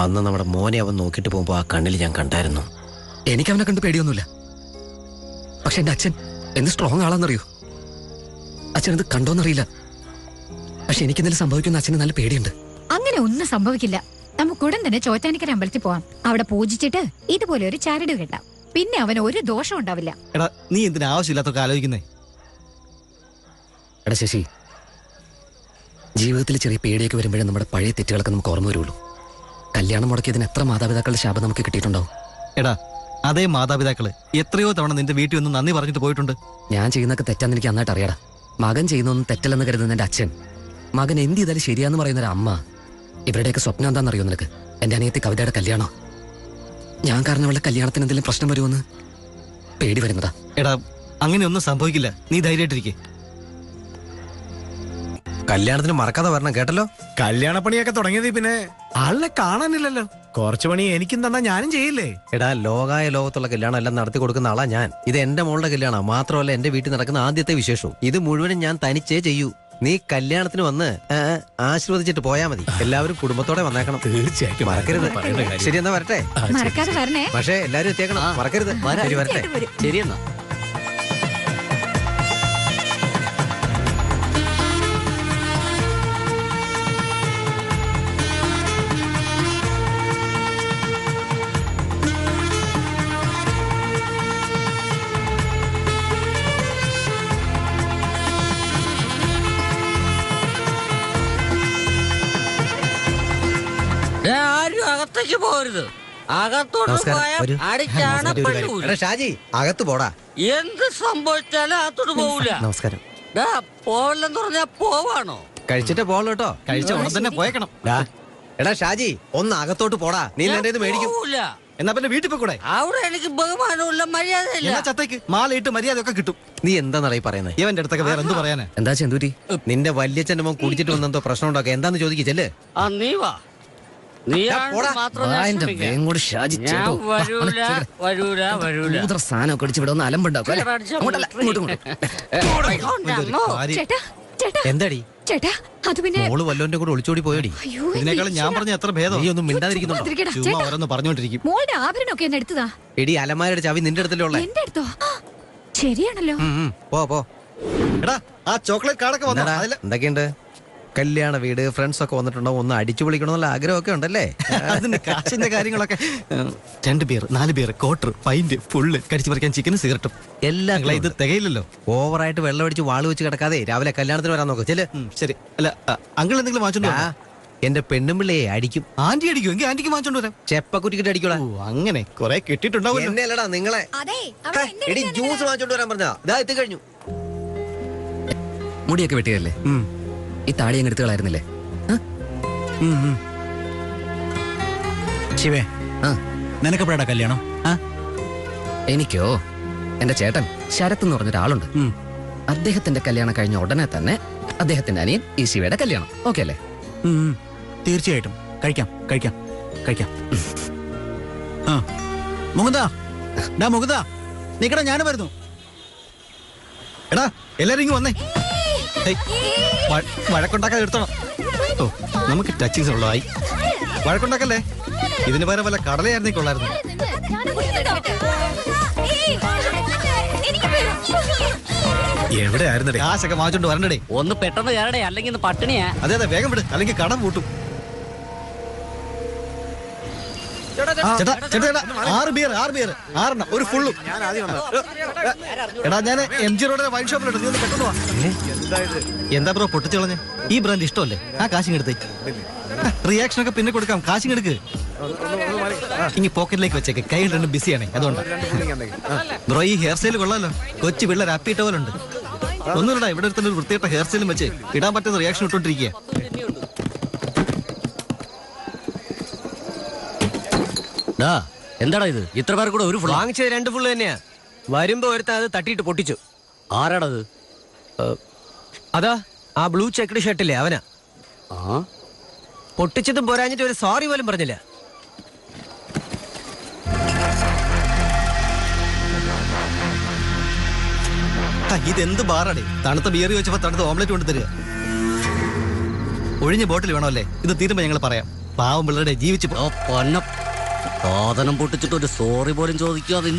അന്ന് നമ്മുടെ മോനെ അവൻ നോക്കിയിട്ട് പോകുമ്പോ ആ കണ്ണിൽ ഞാൻ കണ്ടായിരുന്നു. എനിക്ക് അവനെ കണ്ട് പേടിയൊന്നുമില്ല. പക്ഷെ എന്റെ അച്ഛൻ എന്ത് സ്ട്രോങ് ആളാന്നറിയോ? അച്ഛൻ ഇത് കണ്ടോന്നറിയില്ല. പക്ഷെ എനിക്കെന്തെങ്കിലും സംഭവിക്കുന്ന അച്ഛന് നല്ല പേടിയുണ്ട്. അങ്ങനെ ഒന്നും സംഭവിക്കില്ല. നമുക്ക് ഉടൻ തന്നെ ചോറ്റാനിക്കര അമ്പലത്തിൽ പോവാം. അവിടെ പൂജിച്ചിട്ട് ഇതുപോലെ ഒരു ചരട് കെട്ടാം. പിന്നെ അവന് ഒരു ദോഷം ഉണ്ടാവില്ല. എടാ നീ എന്തിനാ ആവശ്യമില്ലാത്തൊക്കെ ആലോചിക്കുന്നേ? എടാ ശശി, ജീവിതത്തിൽ ചെറിയ പേടിയൊക്കെ വരുമ്പോഴേ നമ്മുടെ പഴയ തെറ്റുകളൊക്കെ നമുക്ക് ഓർമ്മ വരുള്ളൂ. കല്യാണം മുടക്കിയതിന് എത്ര മാതാപിതാക്കളുടെ ശാപം നമുക്ക് കിട്ടിയിട്ടുണ്ടാവും. എടാ അതേ മാതാപിതാക്കള് എത്രയോ തവണ നിന്റെ വീട്ടിൽ ഒന്ന് നന്ദി പറഞ്ഞിട്ട് പോയിട്ടുണ്ട്. ഞാൻ ചെയ്യുന്നൊക്കെ തെറ്റാന്ന് എനിക്ക് നന്നായിട്ട് അറിയാടാ. മകൻ ചെയ്യുന്നൊന്നും തെറ്റല്ലെന്ന് കരുതുന്ന എന്റെ അച്ഛൻ, മകൻ എന്ത് ചെയ്താലും ശരിയാന്ന് പറയുന്ന ഒരു അമ്മ, ഇവരുടെയൊക്കെ സ്വപ്നം എന്താണെന്നറിയോ നിനക്ക്? എന്റെ അനിയത്തി കവിതയുടെ കല്യാണോ? ഞാൻ കാരണം അവളുടെ കല്യാണത്തിന് എന്തെങ്കിലും പ്രശ്നം വരുമെന്ന് പേടി വരുന്നതാ. എടാ അങ്ങനെയൊന്നും സംഭവിക്കില്ല, നീ ധൈര്യമായിട്ടിരിക്കെ. കല്യാണത്തിന് മറക്കാതെ വരണം കേട്ടല്ലോ. കല്യാണപ്പണിയൊക്കെ തുടങ്ങിയത് പിന്നെ ആളിനെ കാണാനില്ലല്ലോ. കുറച്ചു പണി എനിക്കും തന്നാ ഞാനും ചെയ്യില്ലേ. എടാ ലോകായ ലോകത്തുള്ള കല്യാണം എല്ലാം നടത്തി കൊടുക്കുന്ന ആളാ ഞാൻ. ഇത് എന്റെ മോളുടെ കല്യാണം മാത്രമല്ല, എന്റെ വീട്ടിൽ നടക്കുന്ന ആദ്യത്തെ വിശേഷവും. ഇത് മുഴുവനും ഞാൻ തനിച്ചേ ചെയ്യൂ. നീ കല്യാണത്തിന് വന്ന് ആശീർവദിച്ചിട്ട് പോയാ മതി. എല്ലാവരും കുടുംബത്തോടെ വന്നേക്കണം. തീർച്ചയായിട്ടും മറക്കരുത്. ശരി എന്നാ വരട്ടെ. മറക്കാതെ വരണേ. പക്ഷേ എല്ലാരും എത്തിയേക്കണം, മറക്കരുത്. ശരി വരട്ടെ. ശരി എന്നാ. ആരും അകത്തേക്ക് പോരുത്. അകത്തോട്ട് പോയാൽ അടിച്ചാണ് പെണ്ണൂര്. എടാ ഷാജി, അകത്ത് പോടാ. എന്ത് സംഭവിച്ചാലും അകത്തോട്ട് പോവില്ല. നമസ്കാരം. പോവില്ലെന്ന് പറഞ്ഞാ പോവാണോ? കഴിച്ചിട്ടേ പോകല്ലോ കേട്ടോ. കഴിച്ച ഉടൻ തന്നെ പോയേക്കണം. എടാ ഷാജി, ഒന്ന് അകത്തോട്ട് പോടാ. നീ എന്റെ മേടിക്കും. പോവില്ല. എന്നാ പിന്നെ വീട്ടിൽ പോയിക്കൂടെ? അവിടെ എനിക്ക് ബഹുമാനമില്ല, മര്യാദയില്ല. എന്നാ ചത്തേക്ക് മാലയിട്ട് മര്യാദയൊക്കെ കിട്ടും. നീ എന്താ പറയുന്നത്? ഇവന്റെ അടുത്തൊക്കെ വേറെ എന്ത് പറയാനാ? എന്താ ചെന്തൂരി? നിന്റെ വല്യച്ഛന്റെ മോൻ കുടിച്ചിട്ട് വന്നെന്തോ പ്രശ്നം ഉണ്ടാക്കുക. എന്താന്ന് ചോദിക്കല്ലേ? നീ വാ. നീ മാത്രം സാധനമൊക്കെ അടിച്ച് ഇവിടെ ഒന്ന് അലമ്പുണ്ടാക്കും അല്ലേ? അങ്ങോട്ടല്ല, ഇങ്ങോട്ടും എന്താടി ചേട്ടാ അത് പിന്നെ മോള് വല്ലോന്റെ കൂടെ ഒളിച്ചോടി പോയടി. അയ്യോ, ഇതിനേക്കാളും ഞാൻ പറഞ്ഞ എത്ര ഭേദം. നീ ഒന്നും മിണ്ടാതിരിക്കുന്നുണ്ടോ? ഒത്തിരിക്കടാ, ചുമ്മാ ചേട്ടാ. ഓരോന്ന് പറഞ്ഞോണ്ടിരിക്കും. മോളുടെ ആഭരണമൊക്കെ ഒന്ന് എടുത്തതാ. എടി അലമാരയുടെ ചാവി നിന്റെ അടുത്തല്ലേ ഉള്ളേ? എന്റെ അടുത്തോ? ശരിയാണല്ലോ. പോ എടാ ആ ചോക്ലേറ്റ് കാർഡൊക്കെ വന്നോ? അതില് എന്തൊക്കെയുണ്ട്? കല്യാണ വീട്, ഫ്രണ്ട്സ് ഒക്കെ വന്നിട്ടുണ്ടോ? ഒന്ന് അടിച്ചു പൊളിക്കണമെന്നുള്ള ആഗ്രഹമൊക്കെ ഉണ്ടല്ലേ? അതിന്റെ കാശിന്റെ കാര്യങ്ങളൊക്കെ 2 beer 4 beer quarter pint full കടിച്ചു പറിക്കാൻ ചിക്കനും സിഗരറ്റും എല്ലാം ഇത് തികയില്ലല്ലോ. ഓവറായിട്ട് വെള്ളം അടിച്ച് വാള് വെച്ച് കിടക്കാതെ രാവിലെ കല്യാണത്തിന് വരാൻ നോക്കൂ. ചെല്. ശരി. അല്ല അങ്കിൾ എന്തെങ്കിലും വാങ്ങിച്ചോണ്ടോ? എന്റെ പെണ്ണുമ്പിള്ളയെ അടിക്കും. ആന്റി അടിക്കും എങ്കിൽ ആന്റിക്ക് വാങ്ങിച്ചോണ്ട് വരാം. ചെപ്പക്കുറ്റിക്കിട്ട് അടിക്കൂടാ. അങ്ങനെ കുറെ കിട്ടിയിട്ടുണ്ടാവും. എന്നെയല്ലടാ നിങ്ങളെ. എടി ജ്യൂസ് വാങ്ങിച്ചോണ്ട് വരാൻ പറഞ്ഞാ ഇതാ എത്തി കഴിഞ്ഞു. മുടിയൊക്കെ വെട്ടിയല്ലേ? ഈ താടി അങ്ങ് എടുത്ത് കളായിരുന്നില്ലേ? ശിവേ, നിനക്കെപ്പോഴാ കല്യാണം? എനിക്കോ എന്റെ ചേട്ടൻ ശരത്ത് എന്ന് പറഞ്ഞൊരാളുണ്ട്. അദ്ദേഹത്തിന്റെ കല്യാണം കഴിഞ്ഞ ഉടനെ തന്നെ അദ്ദേഹത്തിന്റെ അനിയൻ ഈ ശിവയുടെ കല്യാണം. ഓക്കെ അല്ലേ? തീർച്ചയായിട്ടും. കഴിക്കാം കഴിക്കാം കഴിക്കാം. മുകുന്ദാ, മുകുന്ദാ നിക്കടാ, ഞാനും വരുന്നു. എടാ എല്ലാരും ഇങ്ങ് വന്നേ. വഴക്കുണ്ടാക്കാതെ എടുത്തോണം. ഓ നമുക്ക് ടച്ചിങ്സ് ഉള്ളതായി. വഴക്കുണ്ടാക്കല്ലേ. ഇതിന് പകരം വല്ല കടലയായിരുന്നേ കൊള്ളായിരുന്നു. എവിടെ ആയിരുന്നു? കാശൊക്കെ വാങ്ങിച്ചോണ്ട് വരണ്ടേ? ഒന്ന് പെട്ടെന്ന് കയറടേ, അല്ലെങ്കിൽ ഇന്ന് പട്ടിണിയാ. അതെ അതെ വേഗം വിട്, അല്ലെങ്കിൽ കടം പൂട്ടും. ചേട്ടാ 6 ബിയർ 6 ഒരു ഫുള്ളും. എടാ ഞാൻ MG റോഡിലെ വൈൻ ഷോപ്പിലുണ്ട്, നീ ഒന്ന് പെട്ടെന്ന് വാ. എന്താ ബ്രോ പൊട്ടിച്ചു കളഞ്ഞേ? ഈ ബ്രാൻഡ് ഇഷ്ടമല്ലേ? ആ കാശിങ് എടുത്തേ. റിയാക്ഷൻ ഒക്കെ പിന്നെ കൊടുക്കാം, കാശിങ് എടുക്ക്. ഇനി പോക്കറ്റിലേക്ക് വെച്ചേക്ക്, കൈ രണ്ടും ബിസിയാണേ, അതുകൊണ്ട്. ബ്രോ ഈ ഹെയർ സ്റ്റൈൽ കൊള്ളാലോ, കൊച്ചു പിള്ളേർ അപ്പിയിട്ട പോലെ ഉണ്ട്. ഒന്നുമില്ലടാ, ഇവിടെ ഒരു വൃത്തിയായിട്ട ഹെയർ സ്റ്റൈലും വെച്ച് ഇടാൻ പറ്റുന്ന റിയാക്ഷൻ ഇട്ടോണ്ടിരിക്കുക. എന്താടാ ഇത്? ഇത്ര പേർ കൂടെ ഒരു ഫുൾ വാങ്ങിച്ചത് 2 ഫുള്ള് തന്നെയാ. വരുമ്പോ ഒരുത്ത അത് തട്ടിയിട്ട് പൊട്ടിച്ചു. ആരാടത്? അതാ ആ ബ്ലൂ ചെക്ക്ഡ് ഷർട്ടില്ലേ അവനാ. പൊട്ടിച്ചതും പോരാഞ്ഞിട്ട് ഒരു സോറി പോലും പറഞ്ഞില്ല. ഇതെന്ത് ബാറാടേ? തണുത്ത ബിയർ വെച്ചപ്പോ തണുത്ത ഓംലെറ്റ് കൊണ്ട് തരിക. ഒഴിഞ്ഞ ബോട്ടിൽ വേണമല്ലേ? ഇത് തീരുമ്പോ ഞങ്ങൾ പറയാം. പാവം പിള്ളേരുടെ ജീവിച്ചു സാധനം പൊട്ടിച്ചിട്ട് ഒരു സോറി പോലും ചോദിക്കാതെ.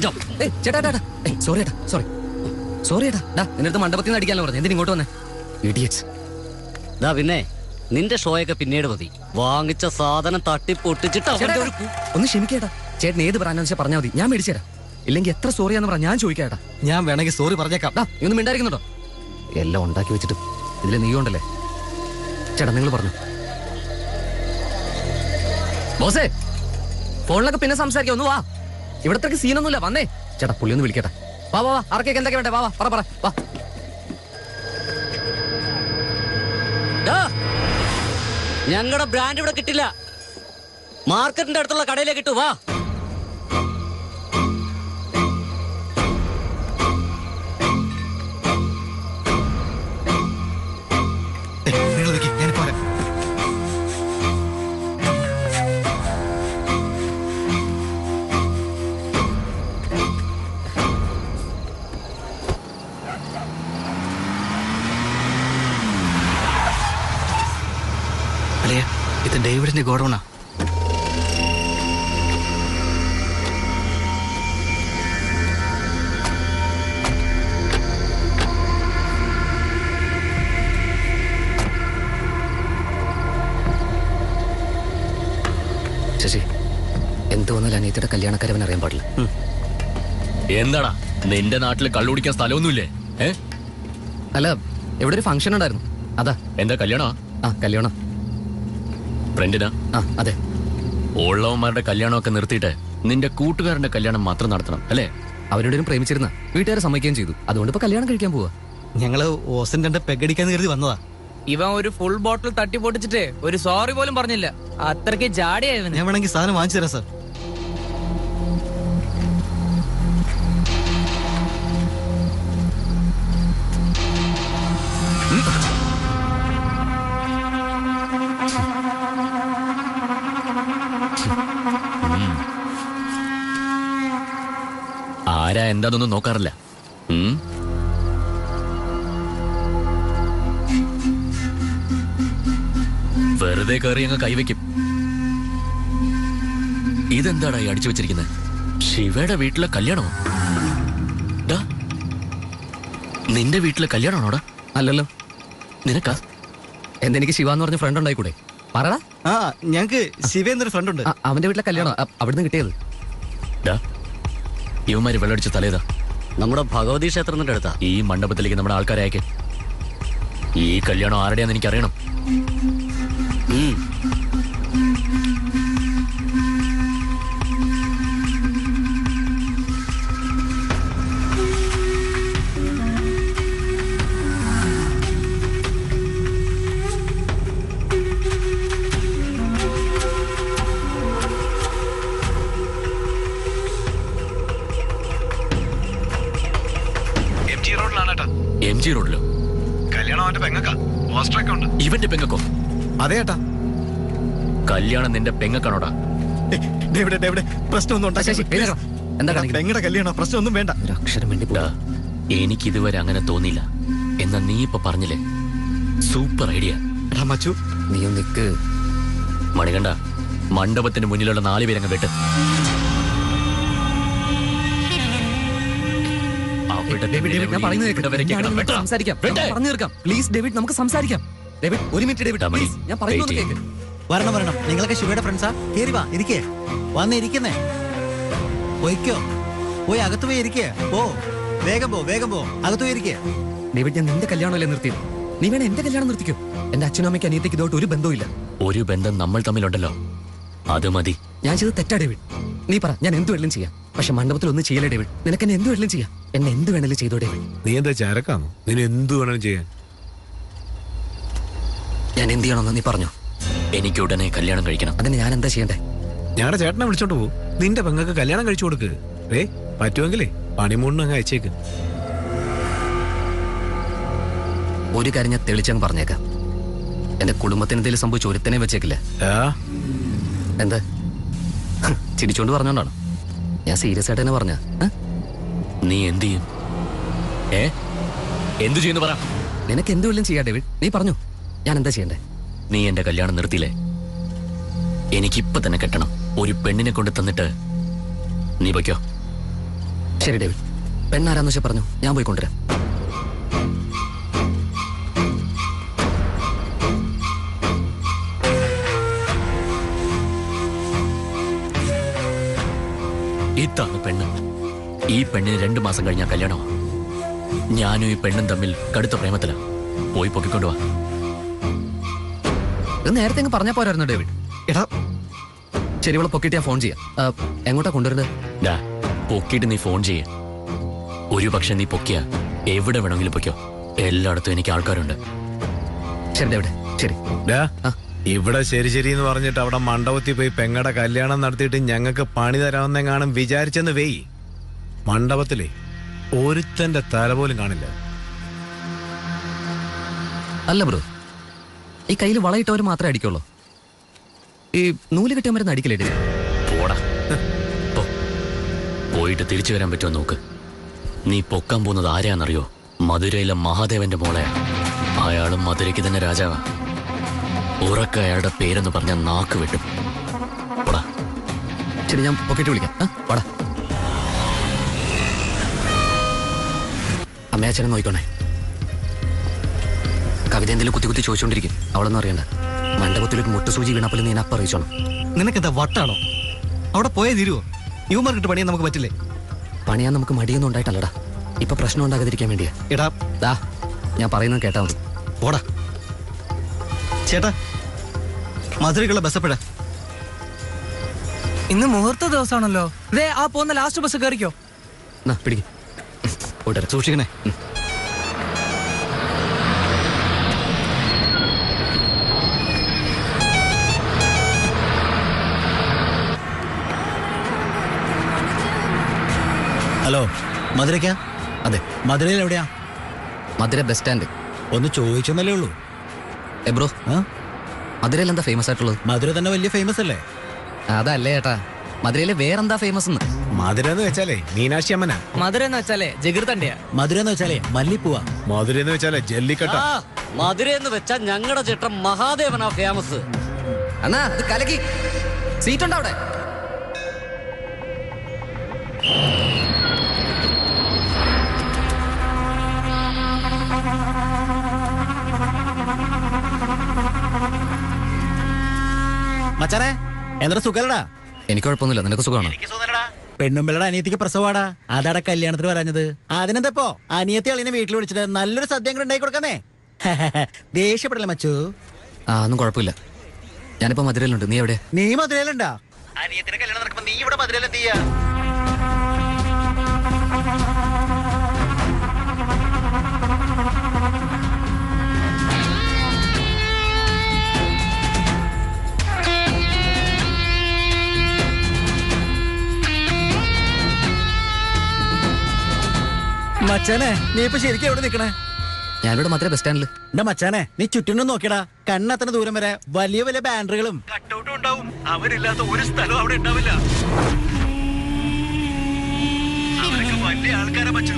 സോറി ഏട്ടാ, നിന്റെ മണ്ഡപത്തിൽ നിന്ന് അടിക്കാനല്ലോ പറഞ്ഞു. എന്തിനും ഇങ്ങോട്ട് വന്നേ? ഇഡിയറ്റ്സ്. പിന്നെ നിന്റെ ഷോയൊക്കെ പിന്നീട് മതി. വാങ്ങിച്ച സാധനം തട്ടി പൊട്ടിച്ചിട്ട് ഒന്ന് ക്ഷമിക്കേട്ടാ. ചേട്ടൻ ഏത് ബ്രാൻഡാന്ന് വെച്ചാൽ പറഞ്ഞാൽ മതി, ഞാൻ മേടിച്ചു തരാം. ഇല്ലെങ്കിൽ എത്ര സോറിയാന്ന് പറഞ്ഞാൽ ഞാൻ ചോദിക്കാട്ടാ. ഞാൻ വേണമെങ്കിൽ സോറി പറഞ്ഞേക്കാം. ഒന്നും മിണ്ടായിരിക്കുന്നുണ്ടോ? എല്ലാം ഉണ്ടാക്കി വെച്ചിട്ട് ഇതിൽ നീ ഉണ്ടല്ലേ. ചേട്ടാ നിങ്ങൾ പറഞ്ഞു. ബോസേ, ഫോണിലൊക്കെ പിന്നെ സംസാരിക്കാം. ഒന്ന് വാ, ഇവിടത്തേക്ക് സീനൊന്നുമില്ല. വന്നേ ചേട്ടാ, പുള്ളി ഒന്ന് വിളിക്കട്ടെ. വാ വാ വാ, ആർക്കൊക്കെ എന്തൊക്കെ വേണ്ടേ? വാ വാ, പറ വാ. ഞങ്ങളുടെ ബ്രാൻഡ് ഇവിടെ കിട്ടില്ല, മാർക്കറ്റിന്റെ അടുത്തുള്ള കടയിലേ കിട്ടൂ. വാ. ഇത് ഡേവിഡിന്റെ ഗോഡൌണാ. ശശി, എന്ത് വന്നാലും അനിയത്തിയുടെ കല്യാണക്കാരവൻ അറിയാൻ പാടില്ല. എന്താടാ നിന്റെ നാട്ടിൽ കള്ളുകുടിക്കാൻ സ്ഥലമൊന്നുമില്ലേ? അല്ല, ഇവിടെ ഒരു ഫംഗ്ഷൻ ഉണ്ടായിരുന്നു, അതാ. എന്താ കല്യാണോ? കല്യാണം. ഫ്രണ്ടിനാ? അതെ. ഉള്ളവന്മാരുടെ കല്യാണമൊക്കെ നിർത്തിയിട്ട് നിന്റെ കൂട്ടുകാരന്റെ കല്യാണം മാത്രം നടത്തണം അല്ലേ? അവരോടും പ്രേമിച്ചിരുന്ന വീട്ടുകാരെ സമ്മതിക്കുകയും ചെയ്തു. അതുകൊണ്ട് ഇപ്പൊ കല്യാണം കഴിക്കാൻ പോവാ. ഞങ്ങള് ഓസിന്റെ 2 പെഗടിക്കാന്ന് കരുതി വന്നതാ. ഇവൻ ഒരു ഫുൾ ബോട്ടിൽ തട്ടി പൊട്ടിച്ചിട്ട് ഒരു സോറി പോലും പറഞ്ഞില്ല. അത്രയ്ക്ക് ജാടിയായിരുന്നു. ഞാൻ വേണമെങ്കിൽ സാധനം വാങ്ങിച്ചു തരാം സാർ. ആരാ എന്താന്നൊന്നും നോക്കാറില്ല. വെറുതെ കയറി അങ്ങ് കൈവയ്ക്കും. ഇതെന്താടാ ഈ അടിച്ചു വെച്ചിരിക്കുന്നത്? ശിവയുടെ വീട്ടിലെ കല്യാണമോ? നിന്റെ വീട്ടിലെ കല്യാണമാണോടാ? അല്ലല്ലോ. നിനക്കാ? എന്തെനിക്ക് ശിവ എന്ന് പറഞ്ഞ ഫ്രണ്ട് ഉണ്ടായിക്കൂടെ? പറടാ. ആ ഞങ്ങക്ക് ശിവ എന്നൊരു ഫ്രണ്ട് ഉണ്ട്. അവന്റെ വീട്ടിലെ കല്യാണം അവിടുന്ന് കിട്ടിയത്. ഇവന്മാര് വെള്ളടിച്ച തലേതാ നമ്മുടെ ഭഗവതി ക്ഷേത്രത്തിന്റെ അടുത്താ. ഈ മണ്ഡപത്തിലേക്ക് നമ്മുടെ ആൾക്കാരെ അയക്ക്. ഈ കല്യാണം ആരുടെയാന്ന് എനിക്കറിയണം. MG റോഡിലോ? കല്യാണം അവന്റെ പെങ്ങക്കാ. പോസ്റ്ററൊക്കെ ഉണ്ട്. ഇവന്റെ പെങ്ങക്കോ? അതെ ഏട്ടാ. കല്യാണം നിന്റെ പെങ്ങക്കാണോടാ? പ്രശ്നമൊന്നും പെങ്ങളുടെ കല്യാണം പ്രശ്നമൊന്നും വേണ്ട. എനിക്ക് ഇതുവരെ അങ്ങനെ തോന്നിയില്ല. എന്നാ നീ ഇപ്പൊ പറഞ്ഞില്ലേ, സൂപ്പർ ഐഡിയ. മച്ചു നീ നിക്ക്. മണികണ്ട, മണ്ഡപത്തിന് മുന്നിലുള്ള 4 പേരങ്ങ് വെട്ട്. നമുക്ക് സംസാരിക്കാം. ഒരു മിനിറ്റ് ഡേവിഡ്, ഞാൻ പറയുന്നത് കേൾക്ക്. വരണം. നിങ്ങളൊക്കെ ശിവയുടെ ഫ്രണ്ട്സാ? കേറി വാ, ഇരിക്കേ. വന്നിരിക്കുന്നേ. പോയിക്കോ, പോയി അകത്ത് പോയി ഇരിക്കേ. വേഗം പോ അകത്ത് പോയി ഇരിക്കേ. ഡേവിഡ്, ഞാൻ നിന്റെ കല്യാണമല്ലേ നിർത്തിയത്? നീ വേണം എന്റെ കല്യാണം നിർത്തിക്കോ. എന്റെ അച്ഛനും അമ്മയ്ക്ക് അനിയത്തേക്ക് ഇതോട്ട് ഒരു ബന്ധവുമില്ല. ഒരു ബന്ധം നമ്മൾ തമ്മിലുണ്ടല്ലോ, അത് മതി. ഞാൻ ചെയ്ത് തെറ്റാ ഡേവിഡ്. നീ പറ, ഞാൻ എന്ത് വേണമെങ്കിലും ചെയ്യാം. പക്ഷെ മണ്ഡപത്തിൽ ഒന്നും ചെയ്യലേ ഡേവിഡ്. നിനക്ക് എന്നെ എന്ത് വേണമെങ്കിലും ചെയ്യാം. എന്നെ എന്ത് വേണമെങ്കിലും ചെയ്തോ ഡേവിഡ്. നീ എന്താ ചരക്കാണോ? നിന്നെ എന്ത് വേണമെങ്കിലും ചെയ്യാൻ. ഞാൻ എന്ത് ചെയ്യണമെന്ന് നീ പറഞ്ഞോ. എനിക്ക് ഉടനെ കല്യാണം കഴിക്കണം. അതിന് ഞാൻ എന്താ ചെയ്യണ്ടേ? ഞങ്ങളുടെ ചേട്ടനെ വിളിച്ചോണ്ട് പോകും. നിന്റെ പെങ്ങൾക്ക് കല്യാണം കഴിച്ചു കൊടുക്ക്. പറ്റുമെങ്കിലേ പണിമൂണിന് അങ്ങ് അയച്ചേക്ക്. ഒരു കാര്യം ഞാൻ തെളിച്ചങ്ങ് പറഞ്ഞേക്കാം. എന്റെ കുടുംബത്തിന് എന്തെങ്കിലും സംഭവിച്ചു ഒരുത്തനെ വെച്ചേക്കില്ല. എന്താ ചിരിച്ചോണ്ട് പറഞ്ഞോണ്ടാണ്? ഞാൻ സീരിയസ് ആയിട്ട് തന്നെ പറഞ്ഞ. നീ എന്ത് ചെയ്യും? എന്തു ചെയ്യുന്നു പറ. നിനക്ക് എന്ത് വല്ലതും ചെയ്യാം ഡേവിഡ്. നീ പറഞ്ഞു, ഞാൻ എന്താ ചെയ്യണ്ടേ? നീ എന്റെ കല്യാണം നിർത്തിയില്ലേ? എനിക്കിപ്പൊ തന്നെ കെട്ടണം. ഒരു പെണ്ണിനെ കൊണ്ട് തന്നിട്ട് നീ പോയിക്കോ. ശരി ഡേവിഡ്, പെണ്ണാരാന്ന് വെച്ചാൽ പറഞ്ഞു, ഞാൻ പോയി കൊണ്ടുവരാം. ഇതാണ് പെണ്ണ്. ഈ പെണ്ണിന് 2 മാസം കഴിഞ്ഞാൽ കല്യാണമാ. ഞാനും ഈ പെണ്ണും തമ്മിൽ കടുത്ത പ്രേമത്തിലാ. പോയി പൊക്കിക്കൊണ്ടുവാ. ഇത് നേരത്തെ അങ്ങ് പറഞ്ഞാൽ പോരായിരുന്നു ഡേവിഡ്. എടാ ശരി, ഇവളെ പൊക്കിട്ട് ഞാൻ ഫോൺ ചെയ്യാം. എങ്ങോട്ടാ കൊണ്ടുവരുന്നത്? പൊക്കിയിട്ട് നീ ഫോൺ ചെയ്യ. ഒരു പക്ഷെ നീ പൊക്കിയ എവിടെ വേണമെങ്കിലും പൊക്കോ. എല്ലായിടത്തും എനിക്ക് ആൾക്കാരുണ്ട്. ശരി ഡേവിഡ്, ശരി. ഇവിടെ ശരി എന്ന് പറഞ്ഞിട്ട് അവിടെ മണ്ഡപത്തിൽ പോയി പെങ്ങടെ കല്യാണം നടത്തിയിട്ട് ഞങ്ങൾക്ക് പണി തരാമെന്നെങ്ങാനും വിചാരിച്ചെന്ന് വെയ്. മണ്ഡപത്തിലെ ഒരുത്തന്റെ തല പോലും കാണില്ല. അല്ല ബ്രോ, ഈ കയ്യിൽ വളയിട്ടവർ മാത്രമേ അടിക്കുള്ളൂ. ഈ നൂല് കെട്ടിയ മരുന്ന് അടിക്കില്ലേ? പോടാ, പോയിട്ട് തിരിച്ചു വരാൻ പറ്റുമോ നോക്ക്. നീ പൊക്കാൻ പോകുന്നത് ആരെയാണെന്നറിയോ? മധുരയിലെ മഹാദേവന്റെ മോളെ. അയാളും മധുരയ്ക്ക് തന്നെ രാജാവാ. ഉറക്ക അയാളുടെ പേരെന്ന് പറഞ്ഞ നാക്ക് വെട്ടും. പോടാ. ശരി, ഞാൻ പൊക്കിട്ട് വിളിക്കാം. പോടാ. അമ്മയച്ഛനെ നോക്കിക്കോണേ. കവിത എന്തെങ്കിലും കുത്തി ചോദിച്ചോണ്ടിരിക്കും. അവളൊന്നും അറിയണ്ട. മണ്ഡപത്തിലേക്ക് മുട്ടുസൂചി വീണപ്പോൾ നീ അപ്പം അറിയിച്ചോണം. നിനക്കെന്താ വട്ടാണോ? അവിടെ പോയേ തീരുവോ? യുവമാർക്കിട്ട് പണിയാൻ നമുക്ക് പറ്റില്ലേ? പണിയാൻ നമുക്ക് മടിയൊന്നും ഉണ്ടായിട്ടല്ലടാ. ഇപ്പൊ പ്രശ്നം ഉണ്ടാകാതിരിക്കാൻ വേണ്ടിയാ. എടാ ഞാൻ പറയുന്നത് കേട്ടാ മതി. പോടാ. ചേട്ടാ, മധുരക്കുള്ള ബസ് എപ്പോഴാ? ഇന്ന് മുഹൂർത്ത ദിവസമാണല്ലോ. ആ പോകുന്ന ലാസ്റ്റ് ബസ് കയറിക്കോ. പിടിക്കും. സൂക്ഷിക്കണേ. ഹലോ, മധുരയ്ക്കാ? അതെ. മധുരയിൽ എവിടെയാ? മധുര ബസ് സ്റ്റാൻഡ്. ഒന്ന് ചോദിച്ചെന്നല്ലേ ഉള്ളൂ. ബ്രോ, മധുരയിൽ എന്താ ഫേമസ് ആയിട്ടുള്ളത്? മധുര തന്നെ വലിയ ഫേമസ് അല്ലേ? അതല്ലേ ചേട്ടാ, മധുരയിലെ വേറെന്താ ഫേമസ് എന്ന്? മധുര എന്ന് വെച്ചാലേ മീനാക്ഷി അമ്മനാ. മധുര എന്ന് വെച്ചാലേ ജഗീർത്തണ്ടയാ. മധുര എന്ന് വെച്ചാലേ മല്ലിപ്പൂവാ. മധുര എന്ന് വെച്ചാലേ ജല്ലിക്കട്ട. മധുര എന്ന് വെച്ചാൽ ഞങ്ങളുടെ ചിത്രം മഹാദേവനാ ഫേമസ്. അണ്ണാ അത് കലക്കി. സീറ്റ് ഉണ്ടോ അവിടെ? മച്ചാനെ എന്താ സുഖല്ലടാ? എനിക്ക് കുഴപ്പമൊന്നുമില്ല, നിനക്ക് സുഖമാണോ? പെണ്ണുമ്പിള്ളയുടെ അനിയത്തിക്ക് പ്രസവാടാ, അതാടാ കല്യാണത്തിന് പറഞ്ഞത്. അതിനെന്തപ്പോ അനിയത്തി അളിനെ വീട്ടിൽ വിളിച്ചിട്ട് നല്ലൊരു സദ്യ ഉണ്ടാക്കി കൊടുക്കുന്നേ. ദേഷ്യപ്പെടല്ലേ മച്ചു? ഒന്നും കുഴപ്പമില്ല, ഞാനിപ്പോ മധുരയിലുണ്ട്. നീ എവിടെ? നീ മധുരയിലുണ്ടാ? അനിയത്തിന്റെ കല്യാണം നടക്കുമ്പോ നീ ഇവിടെ മധുരയിൽ എന്ത് ചെയ്യാ? മച്ചാനെ നീ ഇപ്പൊ ശരിക്കും എവിടെ നിക്കണേ? ഞാനിവിടെ മധുര ബസ് സ്റ്റാൻഡില്. എന്റെ മച്ചാനെ നീ ചുറ്റിനും നോക്കിയടാ, കണ്ണത്ര ദൂരം വരെ വലിയ വലിയ ബാനറുകളും കട്ടൗട്ടും ഉണ്ടാവും. അവരില്ലാത്ത ഒരു സ്ഥലവും അവിടെ ഉണ്ടാവില്ല. അവരൊക്കെ വലിയ ആൾക്കാരെ മച്ചു.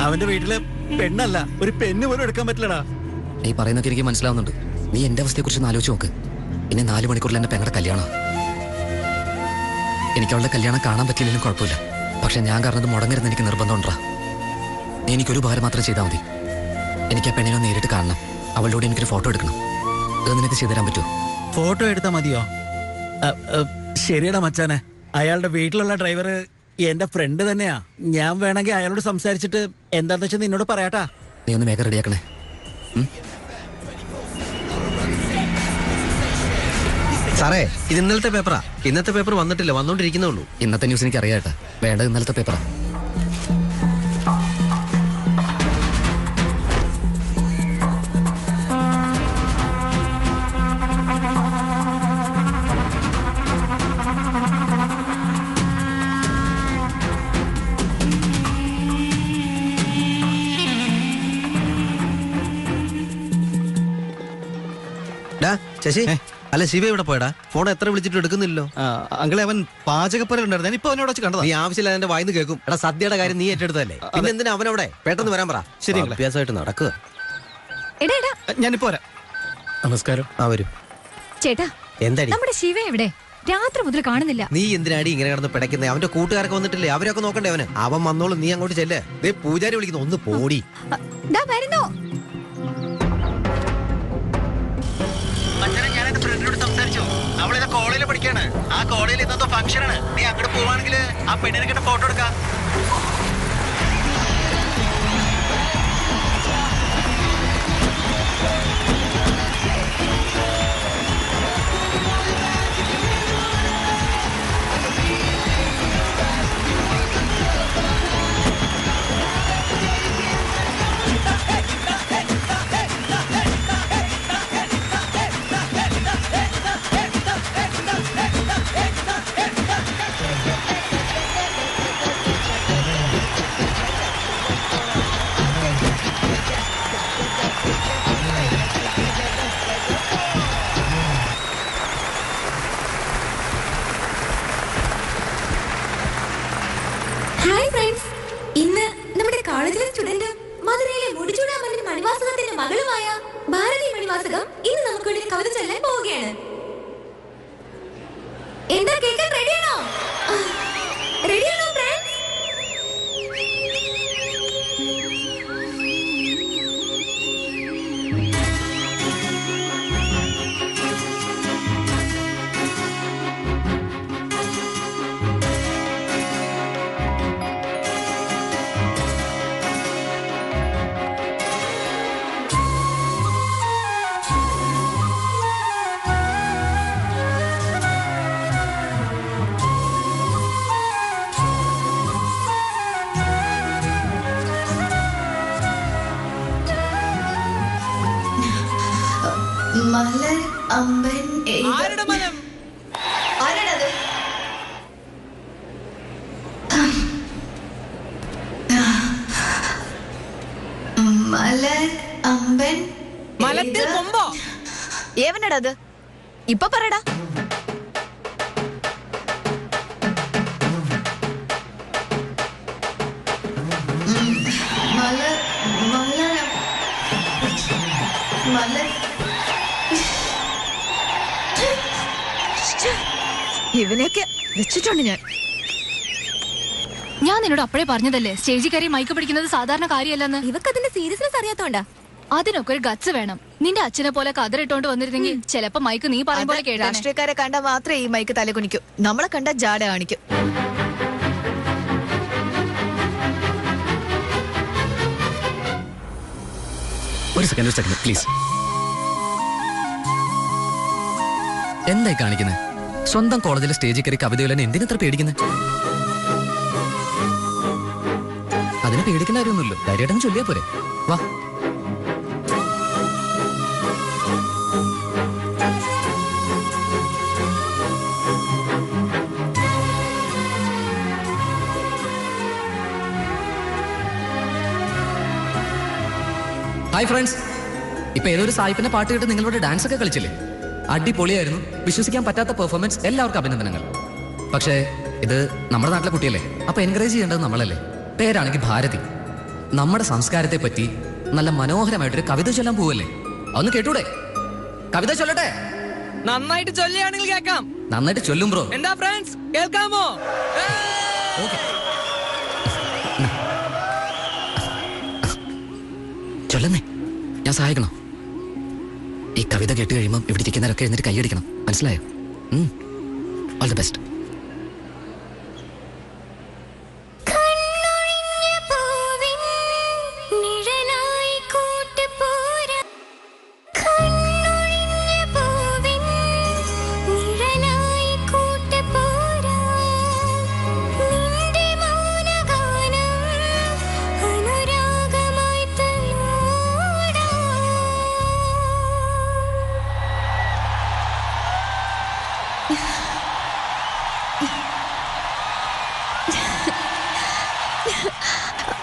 അവന്റെ വീട്ടില് പെണ്ണല്ല, ഒരു പെണ്ണ് പോലും എടുക്കാൻ പറ്റില്ലടാ. നീ പറയുന്നൊക്കെ എനിക്ക് മനസ്സിലാവുന്നുണ്ട്. നീ എന്റെ അവസ്ഥയെ കുറിച്ച് ആലോചിച്ച് നോക്ക്. പിന്നെ 4 മണിക്കൂറിൽ എന്റെ പെങ്ങളുടെ കല്യാണം. എനിക്ക് അവളുടെ കല്യാണം കാണാൻ പറ്റില്ലെങ്കിലും കുഴപ്പമില്ല. പക്ഷെ ഞാൻ കാരണം മുടങ്ങരുന്ന് എനിക്ക് നിർബന്ധമുണ്ടാ. നീ എനിക്കൊരു ഉപകാരം മാത്രം ചെയ്താൽ മതി. എനിക്ക് ആ പെണ്ണിനെ നേരിട്ട് കാണണം. അവളോട് എനിക്കൊരു ഫോട്ടോ എടുക്കണം. അത് നിനക്ക് ചെയ്തു തരാൻ പറ്റുമോ? ഫോട്ടോ എടുത്താൽ മതിയോ? ശരിയടാ മച്ചാനെ, അയാളുടെ വീട്ടിലുള്ള ഡ്രൈവർ എന്റെ ഫ്രണ്ട് തന്നെയാ. ഞാൻ വേണമെങ്കിൽ അയാളോട് സംസാരിച്ചിട്ട് എന്താന്ന് വെച്ചാൽ നിന്നോട് പറയാട്ടാ. നീ ഒന്ന് വേഗം റെഡിയാക്കണേ. സാറേ ഇത് ഇന്നലത്തെ പേപ്പറാ. ഇന്നത്തെ പേപ്പർ വന്നിട്ടില്ല, വന്നോണ്ടിരിക്കുന്നേ ഉള്ളൂ. ഇന്നത്തെ ന്യൂസ് എനിക്ക് അറിയാട്ടാ. വേണ്ടത് ഇന്നലത്തെ പേപ്പറാ. ശശി, അല്ല ശിവ ഇവിടെ പോയടാ? ഫോൺ എത്ര വിളിച്ചിട്ട് എടുക്കുന്നില്ലോ. അങ്ങളെ അവൻ പാചകപ്പരണ്ടായിരുന്നു. ഇപ്പൊ അവനോട് കണ്ടതാ. നീ ആവശ്യമില്ല എന്റെ വായിന്ന് കേൾക്കും. എടാ സദ്യയുടെ കാര്യം നീ ഏറ്റെടുത്തല്ലേ? പിന്നെ എന്തിനാ അവനവിടെ? പെട്ടെന്ന് വരാൻ പറ. ശരി, അഭ്യാസമായിട്ട് നടക്കുക. ഞാനിപ്പോ വരാം. നമസ്കാരം. വരും. ചേട്ടാ എന്താടി നമ്മുടെ ശിവ എവിടെ? രാത്രി മുതൽ കാണുന്നില്ല. നീ എന്തിനാടി ഇങ്ങനെ കിടന്ന് പിടയ്ക്കുന്നേ? അവന്റെ കൂട്ടുകാരൊക്കെ വന്നിട്ടില്ലേ? അവരൊക്കെ നോക്കണ്ടേ അവന്? അവൻ വന്നോളും, നീ അങ്ങോട്ട് ചെല്ലേ. ദേ പൂജാരി വിളിക്കുന്നു, ഒന്ന് പോടി. വരുന്നു. ഞാൻ ഫ്രണ്ടിനോട് സംസാരിച്ചു. അവളിത് കോളേജിൽ പഠിക്കാണ്. ആ കോളേജിൽ ഇന്നത്തെ ഫംഗ്ഷനാണ്. നീ അങ്ങോട്ട് പോവാണെങ്കിൽ ആ പെണ്ണിനെ കിட்ட ഫോട്ടോ എടുക്കാം. ഹായ് ഫ്രണ്ട്സ്, ഇന്ന് നമ്മുടെ കോളേജിലെ സ്റ്റുഡന്റ് മധുരയിലെ മുടിചൂടാമണ്ണിന് മണിവാസകത്തിന്റെ മകളുമായ ഭാരതി മണിവാസകം ഇന്ന് നമുക്ക് വേണ്ടി കവിത ചൊല്ലാൻ പോവുകയാണ്. എന്താ കേൾക്കാൻ റെഡിയാണോ? റെഡിയാണോ ഫ്രണ്ട്സ്? മലർ അമ്പൻ ആരാടത്? മലർ അമ്പൻ മലത്തിൽ കൊമ്പോ? ഏവനടാ അത്? ഇപ്പൊ പറയടാ. ഇവനെയൊക്കെ വെച്ചിട്ടുണ്ട് ഞാൻ നിന്നോട് അപ്പഴേ പറഞ്ഞതല്ലേ സ്റ്റേജിൽ കയറി മൈക്ക് പിടിക്കുന്നത് സാധാരണ കാര്യമല്ലെന്ന്. ഇവക്ക് അതിന്റെ സീരിയസ്നെസ് അറിയാത്തോണ്ടാ. അതിനൊക്കെ ഒരു ഗട്സ് വേണം. നിന്റെ അച്ഛനെ പോലെ കതറിട്ടോണ്ട് വന്നിരുന്നെങ്കിൽ ചിലപ്പോ മൈക്ക് നീ പറയും പോലെ കേട്ടാ. രാഷ്ട്രീയക്കാരെ കണ്ടാൽ മാത്രമേ ഈ മൈക്ക് തല കുനിക്കൂ. നമ്മളെ കണ്ട ജാട കാണിക്കും. ഒരു സെക്കൻഡ് പ്ലീസ്. എന്തായി കാണിക്കുന്നത്? സ്വന്തം കോളേജിലെ സ്റ്റേജിൽ കയറി കവിത ചൊല്ലാൻ എന്തിനത്ര പേടിക്കുന്നത്? അതിനെ പേടിക്കേണ്ട കാര്യമൊന്നുമില്ലോ. ധൈര്യമായിട്ടങ്ങ് ചൊല്ലിയാ പോരെ. വാ. ഹായ് ഫ്രണ്ട്സ്, ഇപ്പൊ ഏതൊരു സായിപ്പിന്റെ പാട്ട് കേട്ട് നിങ്ങളോട് ഡാൻസ് ഒക്കെ കളിച്ചില്ലേ? അടിപൊളിയായിരുന്നു. വിശ്വസിക്കാൻ പറ്റാത്ത പെർഫോമൻസ്. എല്ലാവർക്കും അഭിനന്ദനങ്ങൾ. പക്ഷേ ഇത് നമ്മുടെ നാട്ടിലെ കുട്ടിയല്ലേ, അപ്പൊ എൻകറേജ് ചെയ്യേണ്ടത് നമ്മളല്ലേ. പേരാണെങ്കിൽ ഭാരതി. നമ്മുടെ സംസ്കാരത്തെ പറ്റി നല്ല മനോഹരമായിട്ടൊരു കവിത ചൊല്ലാൻ പോവല്ലേ. അതൊന്ന് കേട്ടൂടെ? കവിത ചൊല്ലട്ടെ. നന്നായിട്ട് ചൊല്ലുകയാണെങ്കിൽ കേൾക്കാം. നന്നായിട്ട് ചൊല്ലും ബ്രോ. എന്താ ഫ്രണ്ട്സ്, കേൾക്കാമോ? ചൊല്ലുന്നേ, ഞാൻ സഹായിക്കണം. ഈ കവിത കേട്ട് കഴിയുമ്പോൾ ഇവിടെ ഇരിക്കുന്നവരൊക്കെ എഴുന്നേറ്റ് കൈയടിക്കണം. മനസ്സിലായോ? All the best.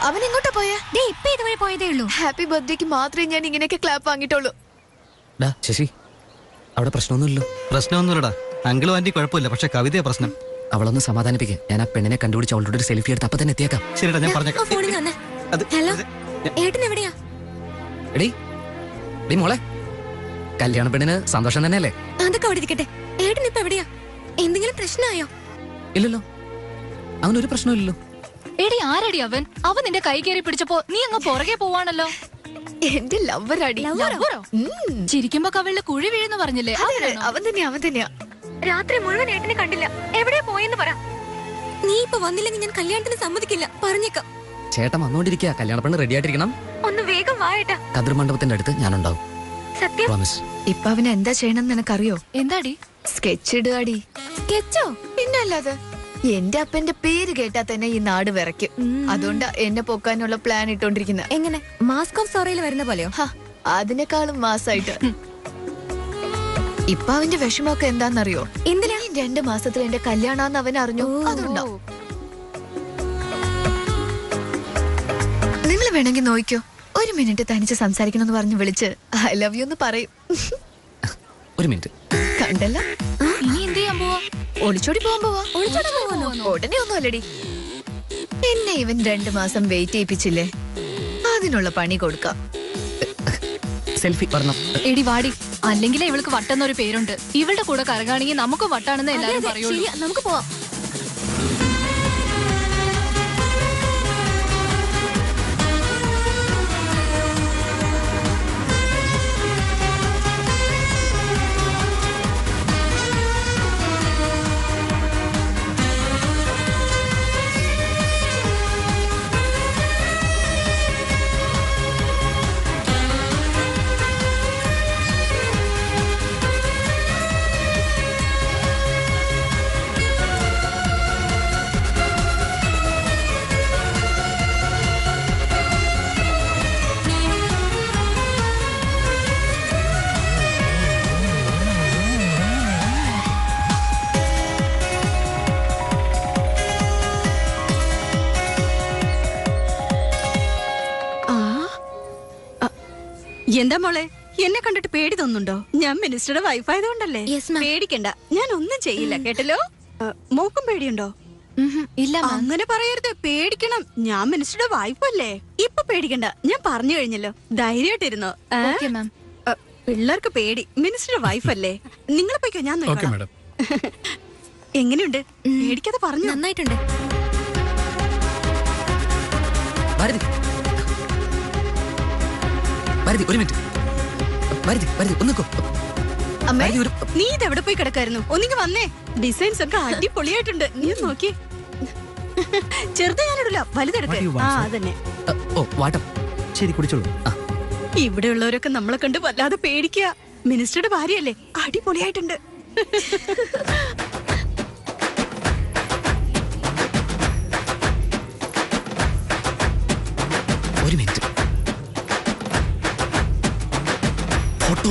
അവൻ എങ്ങോട്ടാ പോയാ? ഇപ്പൊ ഇതുവരെ പോയതേ ഉള്ളൂ. ഹാപ്പി ബർത്ത്ഡേക്ക് മാത്രമേ ഞാൻ ഇങ്ങനെയൊക്കെ ക്ലാപ്പ് വാങ്ങിയിട്ടുള്ളൂ. ശശി, അവിടെ പ്രശ്നമൊന്നുമില്ലല്ലോ? പ്രശ്നമൊന്നുമില്ലടാ. അങ്കിളും ആന്റി കുഴപ്പമില്ല, പക്ഷെ കവിതയെ പ്രശ്നം. അവളൊന്ന് സമാധാനിപ്പിക്കുക. ഞാൻ ആ പെണ്ണിനെ കണ്ടുപിടിച്ച് അവളുടെ ഒരു സെൽഫി എടുത്ത് അപ്പൊ തന്നെ എത്തിയേക്കാം. ശരിടാ, ഞാൻ പറഞ്ഞേക്കാം. ഹലോ, ഏട്ടൻ എവിടെയാ? എടീ മോളെ, കല്യാണ പെണ്ണിന് സന്തോഷം തന്നെയല്ലേ? അതൊക്കെ അവിടെ ഇരിക്കട്ടെ. ഏട്ടൻ ഇപ്പൊ എവിടെയാ? എന്തെങ്കിലും പ്രശ്നമായോ? ഇല്ലല്ലോ, അവനൊരു പ്രശ്നമില്ലല്ലോ. എടി ആരടി അവൻ? അവൻ നിന്റെ കൈ കയറി പിടിച്ചപ്പോ നീ അങ്ങ് പുറകെ പോവാണല്ലോ. എന്റെ ലവ്വറാടി. ചിരിക്കുമ്പോ കവിളില് കുഴി വീഴുന്നു പറഞ്ഞില്ലേ? അവൻ തന്നെയാ. രാത്രി മുഴുവൻ ഏട്ടനെ കണ്ടില്ല. എവിടെയാ പോയെന്ന് പറ. നീ ഇപ്പൊ വന്നില്ലെങ്കിൽ ഞാൻ കല്യാണത്തിന് സമ്മതിക്കില്ല, പറഞ്ഞേക്കാം. ചേട്ടൻ വന്നോണ്ടിരിക്കുക. കല്യാണ പെണ്ണ് റെഡി ആയിട്ടിരിക്കണം. ഒന്ന് വേഗം വായേട്ടാ. കതിർ മണ്ഡപത്തിന്റെ അടുത്ത് ഞാനുണ്ടാവും. സത്യം? പ്രോമിസ്. ഇപ്പൊ അവന് എന്താ ചെയ്യണം നിനക്കറിയോ? എന്താടി? സ്കെച്ച് ഇടുകാടി. സ്കെച്ചോ? പിന്നല്ലാതെ. എന്റെ അപ്പന്റെ പേര് കേട്ടാ തന്നെ ഈ നാട് വിറയ്ക്കും. അതുകൊണ്ടാ എന്നെ പൊക്കാനുള്ള പ്ലാൻ ഇട്ടോണ്ടിരിക്കുന്നത്. എങ്ങനെ? മാസ്ക് ഓഫ് സോറയിൽ വരുന്ന പോലെയോ? അതിനേക്കാളും മാസായിട്ട്. ഇപ്പൊ അവന്റെ വിഷമമൊക്കെ എന്താന്നറിയോ? എന്തിനാ? 2 മാസത്തിൽ എന്റെ കല്യാണാന്ന് അവൻ അറിഞ്ഞു. അതുണ്ടാവും. നിങ്ങൾ വേണമെങ്കിൽ നോക്കിക്കോ. 1 മിനിറ്റ് തനിച്ച് സംസാരിക്കണമെന്ന് പറഞ്ഞ് വിളിച്ച് ഐ ലവ് യു എന്ന് പറയും. 1 മിനിറ്റ്. കണ്ടല്ല? ഇനി എന്ത് ചെയ്യാൻ പോവാ? ഒളിച്ചോടി പോവാൻ പോവാ. ഉടനെ ഒന്നും അല്ലടി. എന്നെ ഇവൻ 2 മാസം വെയിറ്റ് ചെയ്യിപ്പിച്ചില്ലേ, അതിനുള്ള പണി കൊടുക്കാം. സെൽഫി പറഞ്ഞു. എടി വാടി, അല്ലെങ്കിലേ ഇവൾക്ക് വട്ടെന്നൊരു പേരുണ്ട്. ഇവളുടെ കൂടെ കറങ്ങാണെങ്കിൽ നമുക്ക് വട്ടാണെന്ന് എല്ലാരും പറയുള്ളൂ. നമുക്ക് പോവാം. എന്താ മോളെ, എന്നെ കണ്ടിട്ട് പേടി തോന്നുന്നുണ്ടോ? ഞാൻ മിനിസ്റ്ററുടെ വൈഫ് ആയതുകൊണ്ടല്ലേ. പേടിക്കണ്ട, ഞാൻ ഒന്നും ചെയ്യില്ല കേട്ടല്ലോ. മോക്കും പേടിയുണ്ടോ? ഇല്ല. അങ്ങനെ പറയരുത്, പേടിക്കണം. ഞാൻ മിനിസ്റ്ററുടെ വൈഫ് അല്ലേ. ഇപ്പൊ പേടിക്കണ്ട, ഞാൻ പറഞ്ഞു കഴിഞ്ഞല്ലോ. ധൈര്യമായിട്ടിരുന്നോ. പിള്ളേർക്ക് പേടി, മിനിസ്റ്ററുടെ വൈഫ് അല്ലേ. നിങ്ങൾ പോയിക്കോ, ഞാൻ എങ്ങനെയുണ്ട്? പേടിക്കാതെ പറഞ്ഞു. നന്നായിട്ടുണ്ട്. ഭാരതി ഭാരതി ഒരു മിനിറ്റ്. ഭാരതി ഭാരതി ഒന്ന് നിൽക്കൂ. അമ്മേ, നീ ഇതെവിടെ പോയി കിടക്കായിരുന്നു? ഒന്നിങ്ങ് വന്നേ. ഡിസൈൻസ് ഒക്കെ അടിപൊളിയായിട്ടുണ്ട്. നീ ഒന്ന് നോക്കിയേ. ചെറുത് ഞാനിടില്ല, വലുതെടുക്ക. ആ അതന്നെ. ഓ വാട്ടം. ശരി കുടിച്ചോളൂ. ഇവിടെയുള്ളവരൊക്കെ നമ്മളെ കണ്ട് വല്ലാതെ പേടിക്കുക. മിനിസ്റ്ററുടെ ഭാര്യയല്ലേ, അടിപൊളിയായിട്ടുണ്ട്. ഒരു മിനിറ്റ്. ഫോട്ടോ.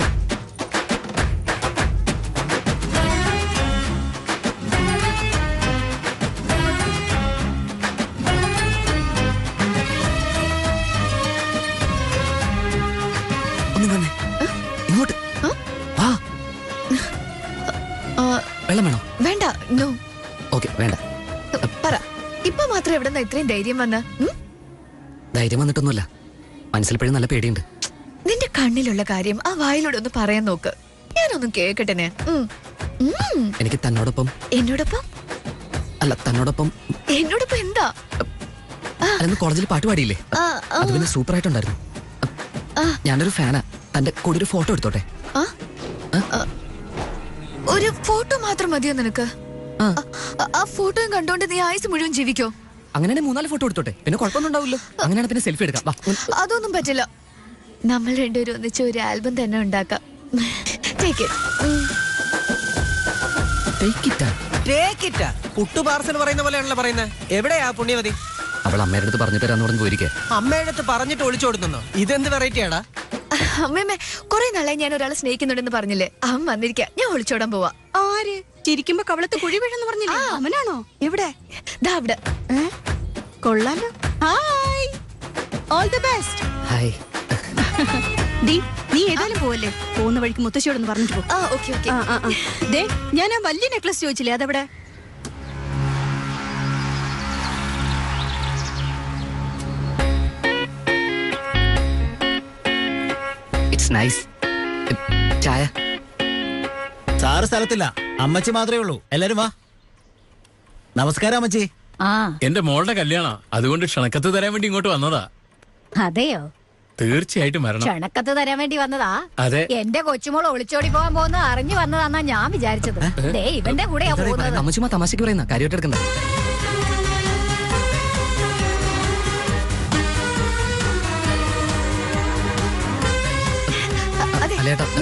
ഇങ്ങോട്ട് വാ. വെള്ളം വേണോ? വേണ്ട. നോ. ഓക്കെ വേണ്ട. പറ, ഇപ്പൊ മാത്രം എവിടെ ഇത്രയും ധൈര്യം വന്ന? ധൈര്യം വന്നിട്ടൊന്നുമില്ല, മനസ്സിൽപ്പോഴും നല്ല പേടിയുണ്ട്. നിന്റെ കണ്ണിലുള്ള കാര്യം ആ വായിലൂടെ ഒന്ന് പറയാൻ നോക്ക്. ഞാനൊന്നും കേക്കട്ടെ. എനിക്ക് തന്നോടൊപ്പം. എന്നോടൊപ്പം അല്ല, തന്നോടൊപ്പം. എന്നോടൊപ്പം എന്താ? അന്ന് കോളേജിൽ പാട്ട് പാടിയില്ലേ, അത് പിന്നെ സൂപ്പർ ആയിട്ടുണ്ടായിരുന്നു. ഞാനൊരു ഫാനാ. തന്റെ കൂടെ ഒരു ഫോട്ടോ എടുത്തോട്ടെ? ഒരു ഫോട്ടോ മാത്രം മതിയോ നിനക്ക്? ആ ഫോട്ടോയും കണ്ടോണ്ട് നീ ആയുസ് മുഴുവൻ ജീവിക്കോ? അങ്ങനെയാണെങ്കിൽ 3-4 ഫോട്ടോ എടുത്തോട്ടെ, പിന്നെ കുഴപ്പമൊന്നും ഉണ്ടാവില്ലോ. അങ്ങനെയാണ് പിന്നെ സെൽഫി എടുക്കാം. അതൊന്നും പറ്റില്ല. നമ്മൾ രണ്ടുപേരും ഒന്നിച്ച് ഒരു ആൽബം തന്നെ ഉണ്ടാക്കാം. പുട്ടു പാർസൽ പറയുന്ന പോലെയാണല്ലോ പറയുന്നത്. എവിടെയാ പുണ്യവതി? അവൾ അമ്മയുടെ അടുത്ത് പറഞ്ഞു തരാന്ന് പറഞ്ഞു പോയിരിക്കേ. അമ്മയുടെ അടുത്ത് പറഞ്ഞിട്ട് ഒളിച്ചോടുന്നോ? ഇതെന്ത് വെറൈറ്റിയാടാ? അമ്മേമ്മേ, കുറെ നാളായി ഞാൻ ഒരാളെ സ്നേഹിക്കുന്നുണ്ടെന്ന് പറഞ്ഞില്ലേ? അവൻ വന്നിരിക്കാ. ഞാൻ ഒളിച്ചോടാൻ പോവാ. ആര്? ചിരിക്കുമ്പോ കവളത്ത് കുഴി വീഴെന്ന് പറഞ്ഞില്ലേ? അവനാണോ? എവിടെ? ദാ അവിടെ. കൊള്ളാലോ. Hi, all the best. Hi. നീ ഏതായാലും പോവല്ലേ? പോകുന്ന വഴിക്ക് മുത്തശ്ശിയോടൊന്ന് പറഞ്ഞിട്ട് പോ. ദേ, ഞാൻ ആ വലിയ നെക്ലസ് ചോദിച്ചില്ലേ, അതെവിടെ? It's nice. ചായ? സാറ് സ്ഥലത്തില്ല, അമ്മച്ചി മാത്രമേ ഉള്ളൂ. എല്ലാരും വാ. നമസ്കാരം അമ്മച്ചി. എന്റെ മോളുടെ കല്യാണം, അതുകൊണ്ട് ക്ഷണക്കത്ത് തരാൻ വേണ്ടി ഇങ്ങോട്ട് വന്നതാ. അതെയോ? തീർച്ചയായിട്ടും വരണം. ക്ഷണക്കത്ത് തരാൻ വേണ്ടി വന്നതാ? അതെ. എന്റെ കൊച്ചുമോൾ ഒളിച്ചോടി പോകാൻ പോകുന്ന അറിഞ്ഞു വന്നതാന്നാ ഞാൻ വിചാരിച്ചത്. ദേ ഇവന്റെ കൂടെയാ പോകുന്നത്. അമ്മച്ചുമാ തമാശക്ക് പറയുന്ന കാര്യമായിട്ട് എടുക്കണ്ട.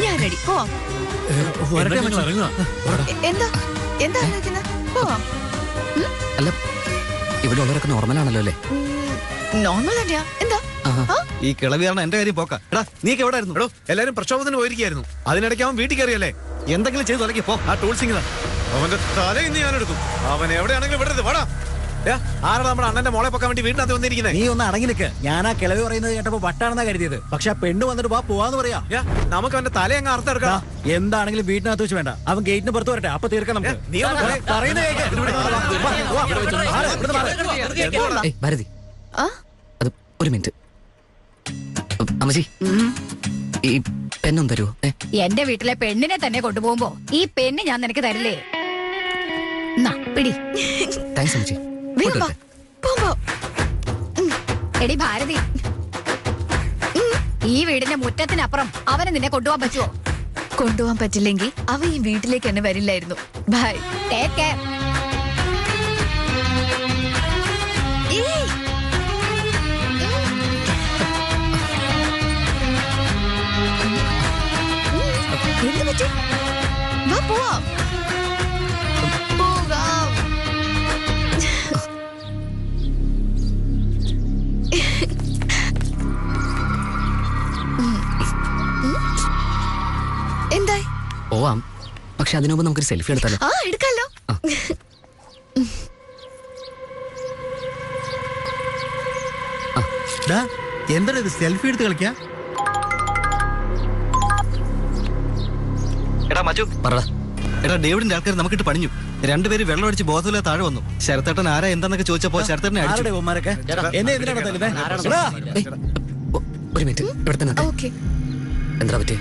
ഞാൻ റെഡി. പോവാം. എന്താ എന്താ പോവാം. അല്ല, ഇവിടെ ഉള്ളവരൊക്കെ നോർമലാണല്ലോ അല്ലേ? നോർമൽ തന്നെയാ. എന്താ ഈ കിളവി കാരണം എന്റെ കാര്യം പോക്കാം. എടാ, നീക്ക് എവിടെ ആയിരുന്നു? എല്ലാരും പ്രക്ഷോഭത്തിന് പോയിരിക്കായിരുന്നു. അതിനിടയ്ക്ക് അവൻ വീട്ടിൽ കയറിയല്ലേ? എന്തെങ്കിലും ചെയ്ത് തുടങ്ങി പോ. ആ ടൂൾസ് ഇങ്ങനെ അവന്റെ തല ഇന്ന് ഞാൻ എടുക്കും. അവൻ എവിടെയാണെങ്കിലും വിടരുത്. വാടാ. ആരാണ് നമ്മുടെ അണ്ണന്റെ മോളെ പൊക്കാൻ വേണ്ടി വീട്ടിനകത്ത് വന്നിരിക്കുന്നത്? നീ ഒന്ന് അടങ്ങി നിൽക്ക്. ഞാൻ ആ കിളവി പറയുന്നത് കേട്ടപ്പോ വട്ടാണെന്നാ കരുതിയത്. പക്ഷെ ആ പെണ്ണ് വന്നിട്ട് പോവാന്ന് പറയാ. നമുക്ക് അവന്റെ തല അങ്ങ് അർത്ഥം. എന്താണെങ്കിലും വീട്ടിനകത്ത് വെച്ച് വേണ്ട, അവൻ ഗേറ്റിന് പുറത്ത് വരട്ടെ, അപ്പൊ തീർക്കാം നമുക്ക്. ഭാരതി, അത് ഒരു മിനിറ്റ്. അമ്മച്ചി, ഈ പെണ്ണും തരുമോ? എന്റെ വീട്ടിലെ പെണ്ണിനെ തന്നെ കൊണ്ടുപോകുമ്പോ ഈ പെണ്ണ് ഞാൻ നിനക്ക് തരില്ലേ? പിടി. താങ്ക്സ് അമ്മച്ചി. എടി ഭാരതി, ഈ വീടിന്റെ മുറ്റത്തിനപ്പുറം അവനെ നിന്നെ കൊണ്ടുപോകാൻ പറ്റുമോ? കൊണ്ടുപോകാൻ പറ്റില്ലെങ്കിൽ അവ ഈ വീട്ടിലേക്ക് തന്നെ വരില്ലായിരുന്നു. ബൈ. Take care. എന്ത് പറ്റി? വാ പോവാം. പോകാം. എന്തായി? പോവാം, പക്ഷെ അതിനു മുമ്പ് നമുക്കൊരു സെൽഫി എടുത്താലോ? എടുക്കാലോ. എന്താ ഇത് സെൽഫി എടുത്ത് കളിക്കാ? എടാ മച്ചു, എടാ ഡേവിഡിന്റെ ആൾക്കാർ നമുക്കിട്ട് പണിഞ്ഞു. രണ്ടുപേര് വെള്ളം അടിച്ച് ബോധമില്ല താഴെ വന്നു. ശരത്തേട്ടൻ ആരാ എന്താന്നൊക്കെ ചോദിച്ചപ്പോ ശരത്തേട്ടനെ അടിച്ചു. ഒരു മിനിറ്റ്, ഇവിടെ തന്നെ എന്താ പറ്റേ?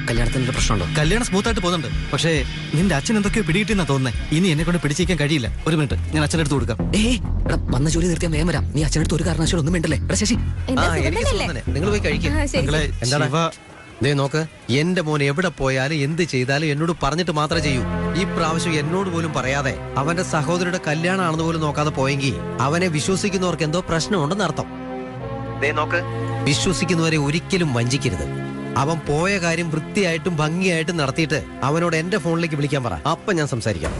കല്യാണത്തിന് പ്രശ്നമുണ്ടോ? കല്യാണം സ്മൂത്ത് ആയിട്ട് പോകുന്നുണ്ട്. പക്ഷേ നിന്റെ അച്ഛൻ എന്തൊക്കെയോ പിടികിട്ടിന്നാ തോന്നുന്നേ. ഇനി എന്നെ കൊണ്ട് പിടിച്ചിരിക്കാൻ കഴിയില്ല. ഒരു മിനിറ്റ്, ഞാൻ അച്ഛനെടുത്ത് കൊടുക്കാം. വന്ന ജോലി നിർത്തിയാൽ വേഗം വരാം. നീ അച്ഛനടുത്ത് ഒരു കാരണവശാലും ഒന്നും മിണ്ടല്ലേ? ശശി നിങ്ങൾ പോയി കഴിക്കും. ദേ നോക്ക്, എന്റെ മോൻ എവിടെ പോയാലും എന്ത് ചെയ്താലും എന്നോട് പറഞ്ഞിട്ട് മാത്രമേ ചെയ്യൂ. ഈ പ്രാവശ്യം എന്നോട് പോലും പറയാതെ അവന്റെ സഹോദരിയുടെ കല്യാണമാണെന്ന് പോലും നോക്കാതെ പോയെങ്കിൽ അവനെ വിശ്വസിക്കുന്നവർക്ക് എന്തോ പ്രശ്നമുണ്ടെന്ന് അർത്ഥം. ദേ നോക്ക്, വിശ്വസിക്കുന്നവരെ ഒരിക്കലും വഞ്ചിക്കരുത്. അവൻ പോയ കാര്യം വൃത്തിയായിട്ടും ഭംഗിയായിട്ടും നടത്തിയിട്ട് അവനോട് എന്റെ ഫോണിലേക്ക് വിളിക്കാൻ പറ. അപ്പൊ ഞാൻ സംസാരിക്കാം.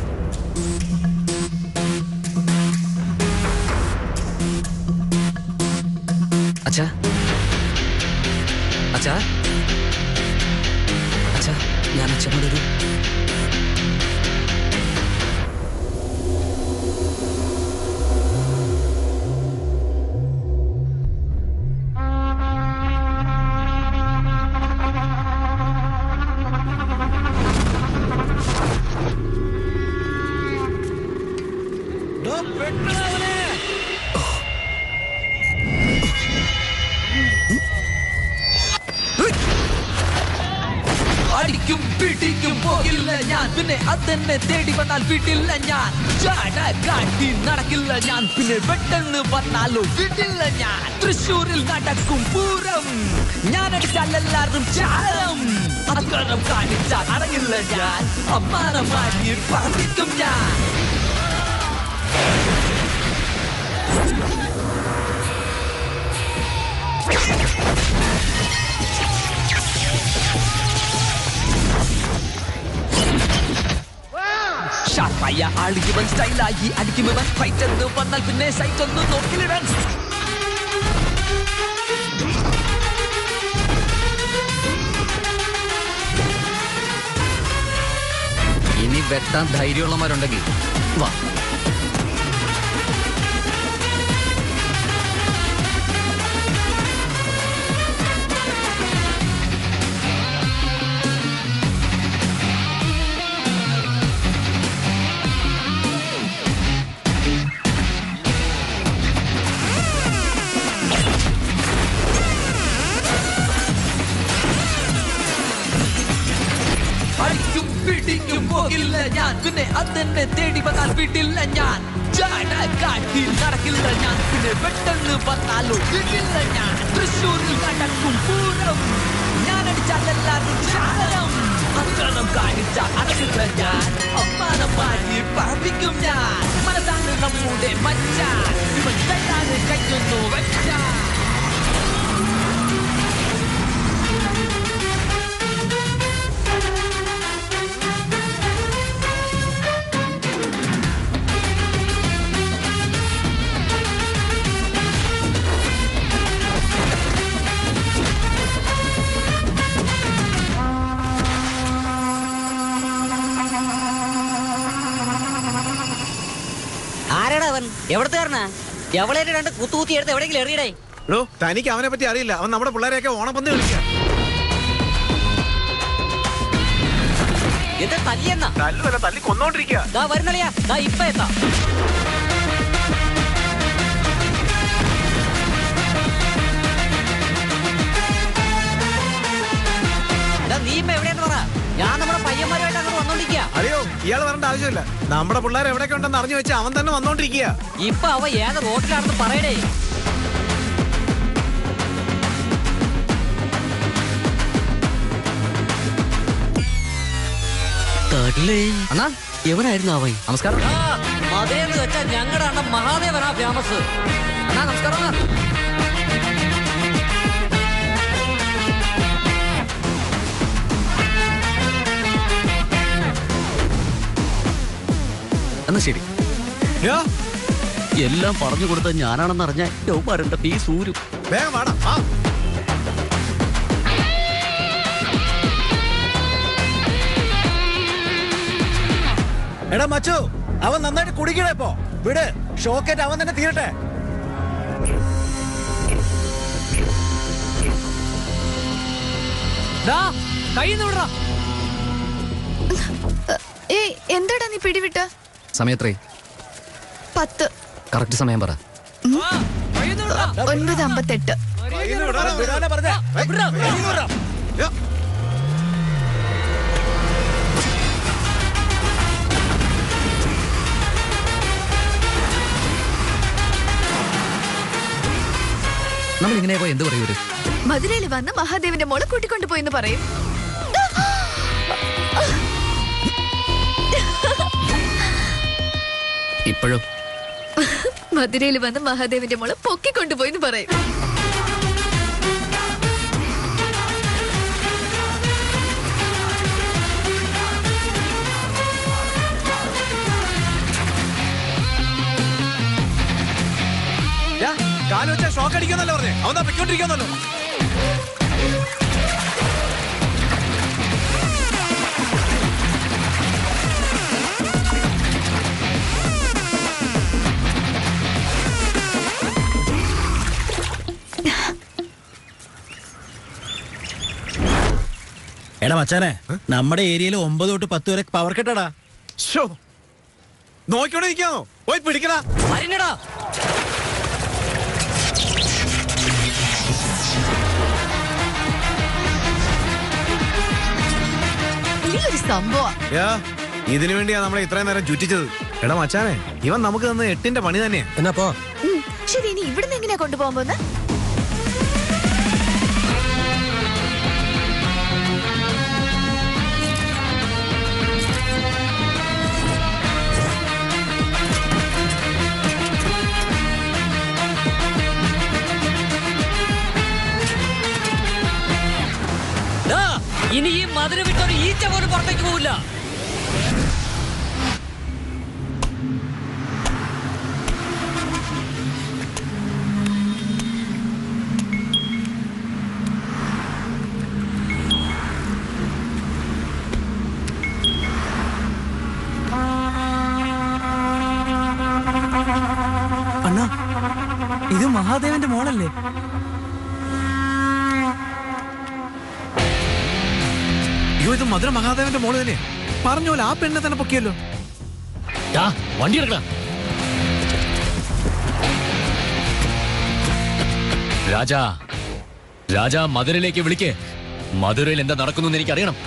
അച്ഛാ അച്ഛാ അച്ഛാ, ഞാൻ അച്ഛനോടൊരു അടിക്കും പിടിക്കും പോകില്ല ഞാൻ, പിന്നെ അതെന്നെ തേടി വന്നാൽ വീട്ടില്ല ഞാൻ. കാട്ടി നടക്കില്ല ഞാൻ, പിന്നെ പെട്ടെന്ന് വന്നാലോ വീട്ടില്ല ഞാൻ. തൃശ്ശൂരിൽ നടക്കും പൂരം, ഞാൻ അടിച്ചാൽ എല്ലാവരും ചാരം. അധികാരം കാണിച്ചാൽ അടങ്ങില്ല ഞാൻ, അമ്മാനമായി പറപ്പിക്കും ഞാൻ. ഷാർപ്പായ ആളിവൻ സ്റ്റൈലായി അടിക്കുമവൻ. ഫൈറ്റ് എന്ന് വന്നാൽ പിന്നെ സൈറ്റ് ഒന്ന് നോക്കിലിടാൻ. ഇനി വെട്ടാൻ ധൈര്യമുള്ളവരുണ്ടെങ്കിൽ വാ. പിടിക്കും പോകില്ല ഞാൻ, പിന്നെ അതെന്നെ തേടി വന്നാൽ വീട്ടില്ല ഞാൻ. കാട്ടി നടക്കില്ല ഞാൻ, പിന്നെ പെട്ടെന്ന് വന്നാലോ വീട്ടില്ല ഞാൻ. തൃശ്ശൂരിൽ നടക്കും പൂരം, ഞാൻ അടിച്ചാൽ എല്ലാവരും ചാരം. അധികാരം കാണിച്ചാൽ അടങ്ങില്ല ഞാൻ, അമ്മാനമായി പറപ്പിക്കും ഞാൻ. മനസ്സാണ് നമ്മുടെ മച്ചാൻ, ഇവൻ കയ്യാണ് കയ്യൊന്നു വച്ചാൻ. എവിടത്തുകാരനാ? എവളേറ്റ് രണ്ട് കുത്തുകുത്തി എടുത്ത് എവിടെയെങ്കിലും എറിയടേ. തനിക്ക് അവനെ പറ്റി അറിയില്ല. അവൻ നമ്മുടെ പിള്ളേരെയൊക്കെ ഓണപ്പന്ത് കളിക്കാം. എന്താ തല്ലിയെന്നാ? തല്ലുവല്ല, തല്ലി കൊന്നോണ്ടിരിക്കുക. വരുന്നളിയാ, ഇപ്പൊ എത്താം. നീ ഇപ്പൊ എവിടെയെന്ന് പറ. ഞാൻ നമ്മുടെ പയ്യന്മാരുമായിട്ട് അങ്ങോട്ട് വന്നോണ്ടിരിക്കുക. അയ്യോ, ഇയാൾ വരേണ്ട ആവശ്യമില്ല. നമ്മുടെ പിള്ളേർ എവിടെയൊക്കെ ഉണ്ടെന്ന് അറിഞ്ഞു വെച്ചാൽ അവൻ തന്നെ വന്നോണ്ടിരിക്കുക. ഇപ്പൊ അവ ഏത് റോട്ടിലാണെന്ന് പറയടേ. അണ്ണാ, എവനായിരുന്നു അവൻ? നമസ്കാരം. മധുരെന്ന് വെച്ചാൽ ഞങ്ങളുടെ അണ്ണൻ മഹാദേവനാ ഫേമസ്. അണ്ണാ നമസ്കാരം. എന്നാ ശരി. എല്ലാം പറഞ്ഞു കൊടുത്ത ഞാനാണെന്ന് അറിഞ്ഞ യൗമാരന്റെ പീസ് ഊരും. വേഗം വാടാ. എടാ മച്ചു, അവൻ നന്നായിട്ട് കുടിക്കണേ. ഇപ്പോ വിട്, ഷോക്കേറ്റ് അവൻ തന്നെ തീരട്ടെ. എന്താടാ നീ പിടിവിട്ട? സമയത്രേ? 10. കറക്റ്റ് സമയം പറ. 9:58. നമ്മൾ ഇങ്ങനെ പോയി എന്ത് പറയൂര്? മധുരയിൽ വന്ന് മഹാദേവന്റെ മോളെ കൂട്ടിക്കൊണ്ടുപോയെന്ന് പറയും. ഇപ്പോഴോ? മധുരയിൽ വന്ന് മഹാദേവന്റെ മോളെ പൊക്കിക്കൊണ്ടുപോയെന്ന് പറയും. കാല് വെച്ചാ ഷോക്ക് അടിക്കാന്നല്ലോ പറഞ്ഞേ. അവൻ പൊയ്ക്കൊണ്ടിരിക്കാന്നല്ലോ. എടാ മച്ചാനെ, നമ്മുടെ ഏരിയയിൽ 9 തൊട്ട് 10 വരെ പവർ കെട്ടാടാ. നോക്കിയോടെ നിൽക്കാന്നോ? പോയി പിടിക്കടാ. ഇതിനു വേണ്ടിയാ നമ്മളെ ഇത്രയും നേരം ചുറ്റിച്ചത്. എടാ മച്ചാനെ, ഇവൻ നമുക്ക് തന്ന 8ന്റെ പണി തന്നെയാ. എന്നാ പോ. ശരി, ഇനി ഇവിടുന്ന് എങ്ങനെയാ കൊണ്ടുപോകാൻ പോകുന്നത്? ഇനി ഈ മധുര വിട്ടൊരു ഈച്ച പോലും പുറത്തേക്ക് പോവില്ല. അണ്ണാ, ഇത് മഹാദേവന്റെ മോളല്ലേ? അയ്യോ, ഇത് മധുര മഹാദേവന്റെ മോള് തന്നെ. പറഞ്ഞോലെ ആ പെണ്ണെ തന്നെ പൊക്കിയല്ലോ. വണ്ടി എടുക്കണം. രാജാ മധുരയിലേക്ക് വിളിക്കേ. മധുരയിൽ എന്താ നടക്കുന്നു എനിക്കറിയണം.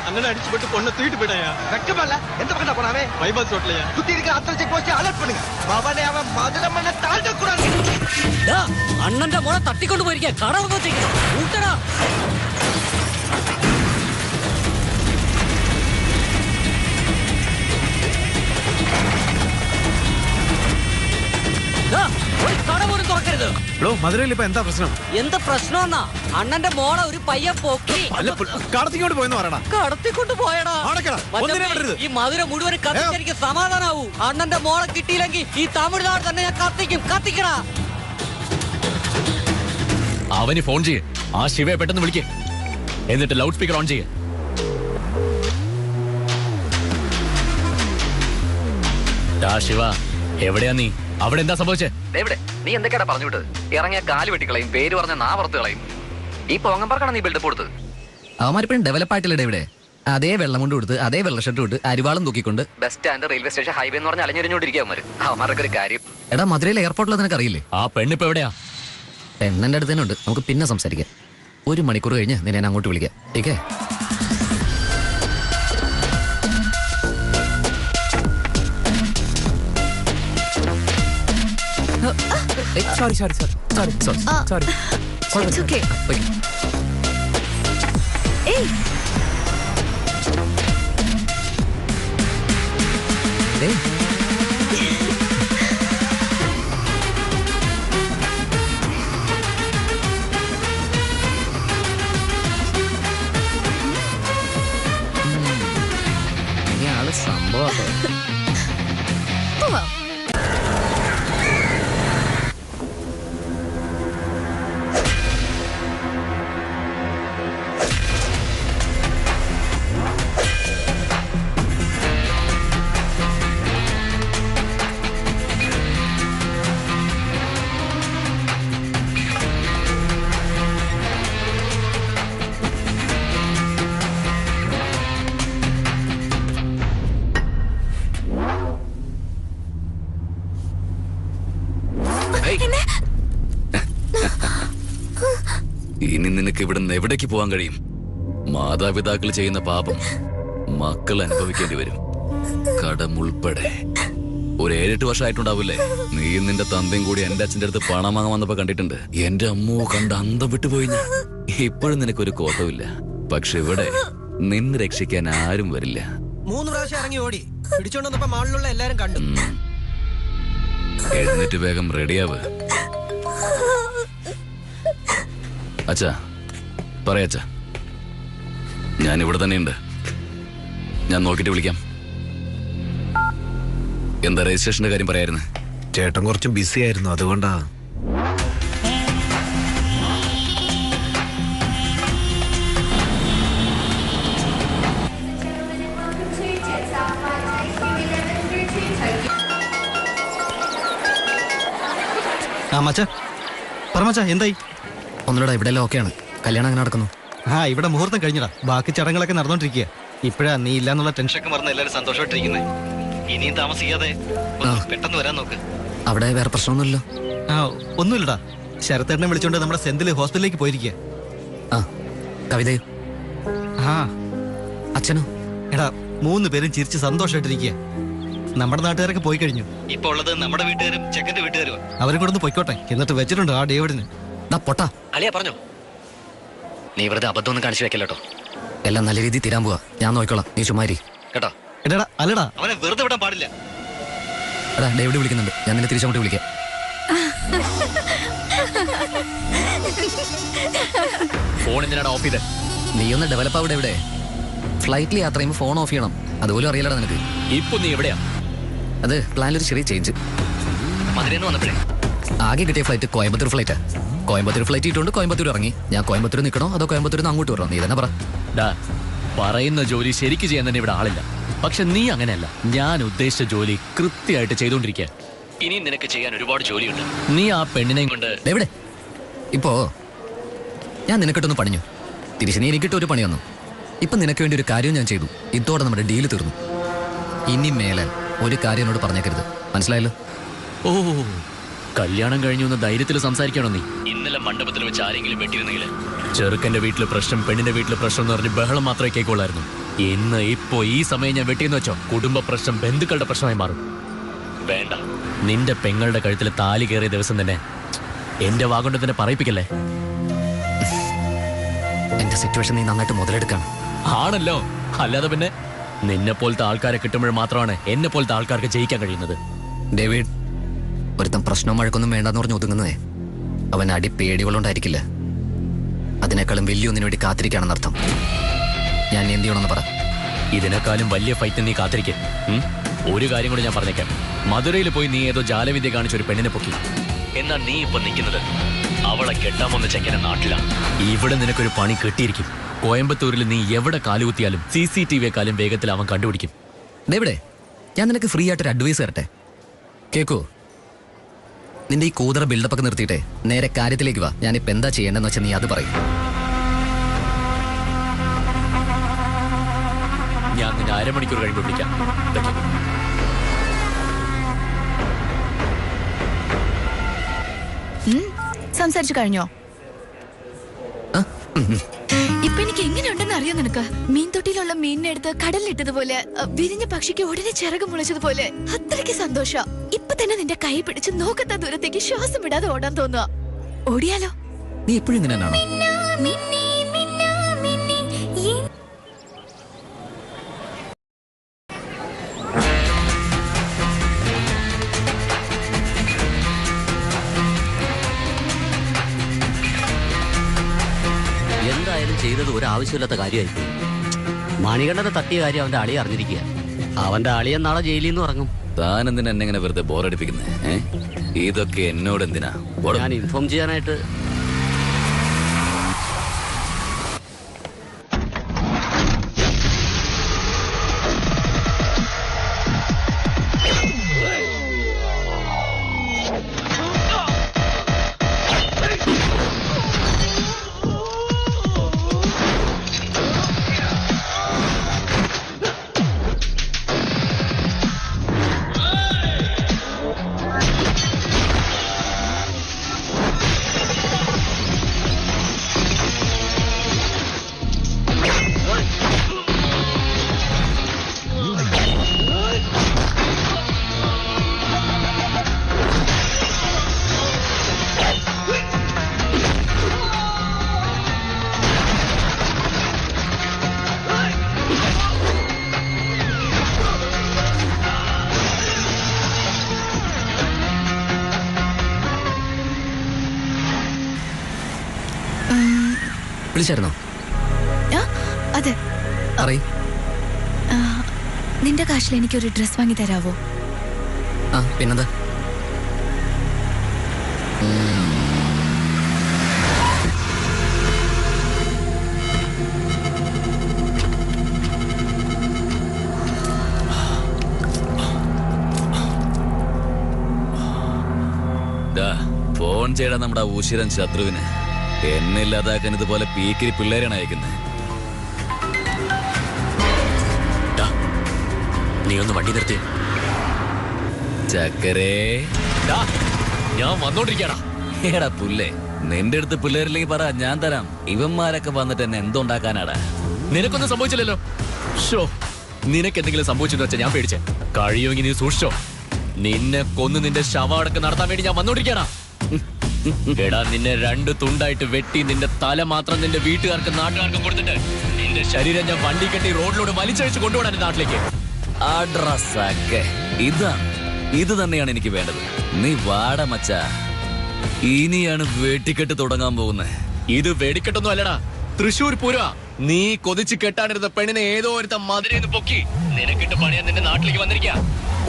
அண்ணன் அடிச்சுட்டு பொண்ணை தூக்கிட்டு போயிட்டாயா? வெக்கமல்ல, எந்த பக்கம் போனாவே? பைபாஸ் ரோட்லயா? சுத்தி இருக்க அத்தனை செக் போஸ்ட் அலர்ட் பண்ணுங்க. அவனை அவன் மதுரை மண்ணை தாண்ட கூடாது. അണ്ണന്റെ മോളെ തട്ടിക്കൊണ്ടു പോയിരിക്കുക. കടന്നു കൂട്ടടാ. കട പോലും തുറക്കരുത്. മധുരയിൽ ഇപ്പൊ എന്താ പ്രശ്നം? എന്താ പ്രശ്നം? അണ്ണന്റെ മോളെ ഒരു പയ്യൻ പോക്കി കടത്തിക്കൊണ്ട് പോയെന്ന് പറയടാ. കടത്തിക്കൊണ്ട് പോയടാ. ഈ മധുര മുഴുവൻ കത്തിക്ക് സമാധാനാവൂ. അണ്ണന്റെ മോളെ കിട്ടിയില്ലെങ്കിൽ ഈ തമിഴ്നാട് തന്നെ ഞാൻ കത്തിക്കടാ. അവന് ഫോൺ ചെയ്യേ. ആ ശിവയെ പെട്ടെന്ന് വിളിക്കേ. എന്നിട്ട് ലൗഡ് സ്പീക്കർ ഓൺ ചെയ്യേ. ശിവ, എവിടെയാ നീ? അവിടെ എന്താ സംഭവിച്ചേ? എവിടെ? നീ എന്തൊക്കെയാ പറഞ്ഞു വിട്ടത്? ഇറങ്ങിയ കാല് വെട്ടിക്കളയും, പേര് പറഞ്ഞ നാവറത്ത് കളയും. ഈ പോങ്ങമ്പറക്കാണ് നീ ബിൽഡപ്പ് കൊടുത്തത്. അവന്മാരിപ്പോഴും ഡെവലപ്പ് ആയിട്ടില്ലേ ഇവിടെ? അതേ വെള്ളം കൊണ്ട് കൊടുത്ത്, അതേ വെള്ള ഷർട്ട് കൊടുത്ത്, അരിവാളും തൂക്കിക്കൊണ്ട് bus stand, railway station, highway എന്ന് പറഞ്ഞ് അലഞ്ഞിരിഞ്ഞോണ്ടിരിക്കുക അവന്മാരൊക്കെ ഒരു കാര്യം. എടാ, മധുരയിൽ എയർപോർട്ടിൽ നിനക്ക് അറിയില്ലേ? ആ പെണ്ണിപ്പോ എവിടെയാ? പെണ്ണിന്റെ അടുത്ത് തന്നെ ഉണ്ട്. നമുക്ക് പിന്നെ സംസാരിക്കാം. 1 മണിക്കൂർ കഴിഞ്ഞ് നിന്നെ ഞാൻ അങ്ങോട്ട് വിളിക്കാം. ടീക്കേ? Sorry. It's okay. Hey. Hey. ഇയാള് സംഭവം. ഇനി നിനക്ക് ഇവിടുന്ന് എവിടേക്ക് പോകാൻ കഴിയും? മാതാപിതാക്കൾ ചെയ്യുന്ന പാപം മക്കൾ അനുഭവിക്കേണ്ടി വരും, കടമുൾപ്പെടെ. ഒരു 7-8 വർഷമായിട്ടുണ്ടാവില്ലേ? നീയും നിന്റെ തന്തയും കൂടി എന്റെ അച്ഛന്റെ അടുത്ത് പണം വാങ്ങാൻ വന്നപ്പോ കണ്ടിട്ടുണ്ട്. എന്റെ അമ്മോ കണ്ട് അന്തം വിട്ടുപോയി ഞാൻ. ഇപ്പോഴും നിനക്കൊരു കോട്ടമില്ല. പക്ഷെ ഇവിടെ നിന്ന് രക്ഷിക്കാൻ ആരും വരില്ല. 3 പ്രാവശ്യം ഇറങ്ങി ഓടി പിടിച്ചോണ്ടപ്പോ മാളിലുള്ള എല്ലാരും കണ്ടു. എഴുന്നേറ്റ് വേഗം റെഡിയാവ്. അച്ഛാ പറയാച്ചാ, ഞാൻ ഇവിടെ തന്നെയുണ്ട്. ഞാൻ നോക്കിട്ട് വിളിക്കാം. എന്താ രജിസ്ട്രേഷന്റെ കാര്യം പറയായിരുന്നു? ചേട്ടൻ കുറച്ച് ബിസി ആയിരുന്നു, അതുകൊണ്ടാ. ആ മച്ചാ, പറ മച്ചാ, എന്തായി? ഒന്നുകൂടെ ഇവിടെ എല്ലാം ഓക്കെയാണ്. കല്യാണം അങ്ങനെ നടക്കുന്നു. ആ ഇവിടെ മുഹൂർത്തം കഴിഞ്ഞടാ. ബാക്കി ചടങ്ങുകളൊക്കെ നടന്നോണ്ടിരിക്കുക. ഇപ്പഴാ നീ ഇല്ലാന്നുള്ള ടെൻഷനൊക്കെ മറന്ന് എല്ലാവരും സന്തോഷമായിട്ടിരിക്കുന്നേ. ഇനിയും താമസിക്കാതെ പെട്ടെന്ന് വരാൻ നോക്ക്. അവിടെ വേറെ പ്രശ്നമൊന്നുമില്ലല്ലോ? ആ ഒന്നുമില്ലടാ. ശരത്തേട്ടനെ വിളിച്ചോണ്ട് നമ്മുടെ സെന്തില് ഹോസ്പിറ്റലിലേക്ക് പോയിരിക്കുക. ആ കവിതയോ? ആ അച്ഛനോ? എടാ 3 പേരും ചിരിച്ച് സന്തോഷമായിട്ടിരിക്കുക. നമ്മുടെ നാട്ടുകാരൊക്കെ പോയി കഴിഞ്ഞു. ഇപ്പൊ ഉള്ളത് നമ്മുടെ വീട്ടുകാരും ചെക്കന്റെ വീട്ടുകാരും. അവരും കൂടെ ഒന്ന് പൊയ്ക്കോട്ടെ. എന്നിട്ട് വെച്ചിട്ടുണ്ട് ആ ഡേവിഡിന്. പൊട്ടാ അളിയാ പറഞ്ഞോ. നീ വെറുതെ അബദ്ധമൊന്നും കാണിച്ചു വെക്കല്ലോ. എല്ലാം നല്ല രീതിയിൽ തീരാൻ പോവാ. ഞാൻ നോക്കിക്കോളാം, നീ ചുമ്മാരി കേട്ടോ. എടാ അല്ലടാ, അവനെ വെറുതെ വിടാൻ പാടില്ല. എടാ ഡേവിഡ് വിളിക്കുന്നുണ്ട്, ഞാൻ നിന്നെ തിരിച്ചങ്ങോട്ട് വിളിക്കാം. ഫോൺ എന്തിനാണ് ഓഫ് ചെയ്തത്? നീ ഒന്ന് ഡെവലപ്പ് ആവിടെ. ഇവിടെ ഫ്ലൈറ്റിൽ യാത്ര ചെയ്യുമ്പോൾ ഫോൺ ഓഫ് ചെയ്യണം. അതുപോലും അറിയില്ലടാ നിനക്ക്. ഇപ്പൊ നീ എവിടെയാ? അത് പ്ലാനിലൊരു ചെറിയ ചേഞ്ച്. മധുരയിൽ വന്നപ്പോഴേ ആകെ കിട്ടിയ ഫ്ലൈറ്റ് കോയമ്പത്തൂർ ഫ്ലൈറ്റാ. കോയമ്പത്തൂർ ഫ്ലൈറ്റ് ഇട്ടുകൊണ്ട് കോയമ്പത്തൂർ ഇറങ്ങി. ഞാൻ കോയമ്പത്തൂർ നിൽക്കണോ അതോ കോയമ്പത്തൂരിൽ നിന്ന് അങ്ങോട്ട് വരണോ? നീ തന്നെ പറ. പറയുന്ന ജോലി ശരിക്ക് ചെയ്യാൻ തന്നെ ഇവിടെ ആളില്ല. പക്ഷെ നീ അങ്ങനെയല്ല. ഞാൻ ഉദ്ദേശിച്ച ജോലി കൃത്യമായിട്ട് ചെയ്തോണ്ടിരിക്കുക. ഇനി നിനക്ക് ചെയ്യാൻ ഒരുപാട് ജോലിയുണ്ട്. നീ ആ പെണ്ണിനെയും കൊണ്ട് എവിടെ? ഇപ്പോ ഞാൻ നിനക്കിട്ടൊന്ന് പണിഞ്ഞു, തിരിച്ച് നീ എനിക്കിട്ട് ഒരു പണി വന്നു. ഇപ്പൊ നിനക്ക് വേണ്ടി ഒരു കാര്യം ഞാൻ ചെയ്തു. ഇതോടെ നമ്മുടെ ഡീല് തീർന്നു. ഇനി മേലെ ഒരു കാര്യം എന്നോട് പറഞ്ഞേക്കരുത്, മനസ്സിലായല്ലോ? ഓ, കല്യാണം കഴിഞ്ഞു എന്ന ധൈര്യത്തിൽ സംസാരിക്കണോ നീ? ഇന്നലെ മണ്ഡപത്തിൽ വെച്ച് ആരെങ്കിലും വെട്ടിയിരുന്നെങ്കിൽ ചെറുക്കന്റെ വീട്ടില് പ്രശ്നം, പെണ്ണിന്റെ വീട്ടില് പ്രശ്നം എന്ന് പറഞ്ഞ് ബഹളം മാത്രമേ കേൾക്കുള്ളായിരുന്നു. ഇന്ന് ഇപ്പോ ഈ സമയം ഞാൻ വെട്ടിയെന്ന് വെച്ചോ, കുടുംബ പ്രശ്നം ബന്ധുക്കളുടെ പ്രശ്നമായി മാറും. വേണ്ട, നിന്റെ പെങ്ങളുടെ കഴുത്തിൽ താലി കയറിയ ദിവസം തന്നെ എന്റെ വാഗൊണ്ട് തന്നെ പറയിപ്പിക്കല്ലേ. എന്റെ സിറ്റുവേഷൻ നീ നന്നായിട്ട് മുതലെടുക്കണം. ആണല്ലോ, അല്ലാതെ പിന്നെ നിന്നെ പോലത്തെ ആൾക്കാരെ കിട്ടുമ്പോൾ മാത്രമാണ് എന്നെ പോലത്തെ ആൾക്കാർക്ക് ജയിക്കാൻ കഴിയുന്നത്. ഡേവിഡ്, ഒരുത്തം പ്രശ്നവും വഴക്കൊന്നും വേണ്ടെന്ന് പറഞ്ഞ് ഒതുങ്ങുന്നതേ അവൻ അടി പേടികളുണ്ടായിരിക്കില്ല. അതിനേക്കാളും വലിയൊന്നിനു വേണ്ടി കാത്തിരിക്കുകയാണെന്നർത്ഥം. ഞാൻ എന്ത് ചെയ്യണമെന്ന് പറ. ഇതിനേക്കാളും വലിയ ഫൈറ്റ് നീ കാത്തിരിക്കും. ഒരു കാര്യം കൂടി ഞാൻ പറഞ്ഞേക്കാം. മധുരയിൽ പോയി നീ ഏതോ ജാലവിദ്യ കാണിച്ച ഒരു പെണ്ണിനെ പൊക്കി. എന്നാൽ നീ ഇപ്പൊ നിൽക്കുന്നത് അവളെ കെട്ടാമെന്ന് ചെക്കനെ നാട്ടിലാണ്. ഇവിടെ നിനക്കൊരു പണി കിട്ടിയിരിക്കും. കോയമ്പത്തൂരിൽ നീ എവിടെ കാലുകുത്തിയാലും CCTVയെക്കാളും വേഗത്തിൽ അവൻ കണ്ടുപിടിക്കും. ഡേവിഡേ, ഞാൻ നിനക്ക് ഫ്രീ ആയിട്ടൊരു അഡ്വൈസ് തരട്ടെ, കേക്കോ? നിന്റെ ഈ കൂതറ ബിൽഡപ്പൊക്കെ നിർത്തിയിട്ടെ നേരെ കാര്യത്തിലേക്ക് വാ. ഞാനിപ്പോ എന്താ ചെയ്യേണ്ടെന്ന് വെച്ചാൽ നീ അത് പറയും. ഞാൻ നിന്നെ അരമണിക്കൂർ കഴിയുമ്പോൾ വിളിക്കാം. സംസാരിച്ചു കഴിഞ്ഞോ? ഇപ്പൊ എനിക്ക് എങ്ങനെയുണ്ടെന്ന് അറിയോ നിനക്ക്? മീൻതൊട്ടിയിലുള്ള മീനിനെ എടുത്ത് കടലിലിട്ടതുപോലെ, വിരിഞ്ഞ പക്ഷിക്ക് ഉടനെ ചിറക് മുളച്ചതുപോലെ അത്രയ്ക്ക് സന്തോഷം. ഇപ്പൊ തന്നെ നിന്റെ കൈ പിടിച്ച് നോക്കത്ത ദൂരത്തേക്ക് ശ്വാസം വിടാതെ ഓടാൻ തോന്നുക. ഓടിയാലോ? നീ എപ്പോഴും ഇങ്ങനെ തന്നെയാണോ? എന്തായാലും ചെയ്തത് ഒരു ആവശ്യമില്ലാത്ത കാര്യമായിപ്പോയി. മണികണ്ഠനെ തട്ടിയ കാര്യം അവന്റെ അളിയെ അറിഞ്ഞിരിക്കുക. അവന്റെ അളിയൻ നാളെ ജയിലിൽ നിന്ന് ഇറങ്ങും. താൻ എന്തിനാ എന്നെ ഇങ്ങനെ വെറുതെ ബോറടിപ്പിക്കുന്നേ? ഇതൊക്കെ എന്നോട് എന്തിനാ? ഞാൻ ഇൻഫോം ചെയ്യാനായിട്ട്. വിളിച്ചായിരുന്നോ? അതെ. അറിയ നിന്റെ കാശിൽ എനിക്കൊരു ഡ്രസ് വാങ്ങി തരാവോ? ആ പിന്നെന്താ? ഫോൺ ചെയ്യടാ നമ്മുടെ ഊശിരൻ ശത്രുവിന്. എന്നെ ഇല്ലാതാക്കാൻ ഇതുപോലെ പീക്കിരി പിള്ളേരാണ് അയക്കുന്നത്. നീ ഒന്ന് വണ്ടി നിർത്തി. ചക്കരേ, ഞാൻ വന്നോണ്ടിരിക്കടാ. ഏടാ പുല്ലേ, നിന്റെ അടുത്ത് പിള്ളേരില്ലെങ്കിൽ പറ, ഞാൻ തരാം. ഇവന്മാരൊക്കെ വന്നിട്ട് എന്നെ എന്തുണ്ടാക്കാനാടാ? നിനക്കൊന്നും സംഭവിച്ചില്ലല്ലോ. ഷോ, നിനക്ക് എന്തെങ്കിലും സംഭവിച്ചെന്ന് വെച്ചാൽ ഞാൻ പേടിച്ചേ. കഴിയുമെങ്കിൽ നീ സൂക്ഷിച്ചോ. നിന്നെ കൊന്ന് നിന്റെ ശവടക്കം നടത്താൻ വേണ്ടി ഞാൻ വന്നോണ്ടിരിക്കടാ. എടാ, നിന്നെ 2 തുണ്ടായിട്ട് വെട്ടി നിന്റെ തല മാത്രം നിന്റെ വീട്ടുകാർക്കും നാട്ടുകാർക്കും കൊടുത്തിട്ട് നിന്റെ ശരീരം ഞാൻ വണ്ടി കെട്ടി റോഡിലൂടെ വലിച്ചഴിച്ച് കൊണ്ടുപോകാൻ നാട്ടിലേക്ക്. ഇത് തന്നെയാണ് എനിക്ക് വേണ്ടത്. നീ വാട മച്ചാ, ഇനിയാണ് വെടിക്കെട്ട് തുടങ്ങാൻ പോകുന്നത്. ഇത് വെടിക്കെട്ടൊന്നും അല്ലടാ, തൃശ്ശൂർ പൂരവാ. നീ കൊതിച്ച് കെട്ടാനിരുന്ന പെണ്ണിനെ ഏതോ ഒരുത്ത മധുരയിൽ പൊക്കി നിനക്കിട്ട് പണിയാൻ നിന്റെ നാട്ടിലേക്ക് വന്നിരിക്കുക.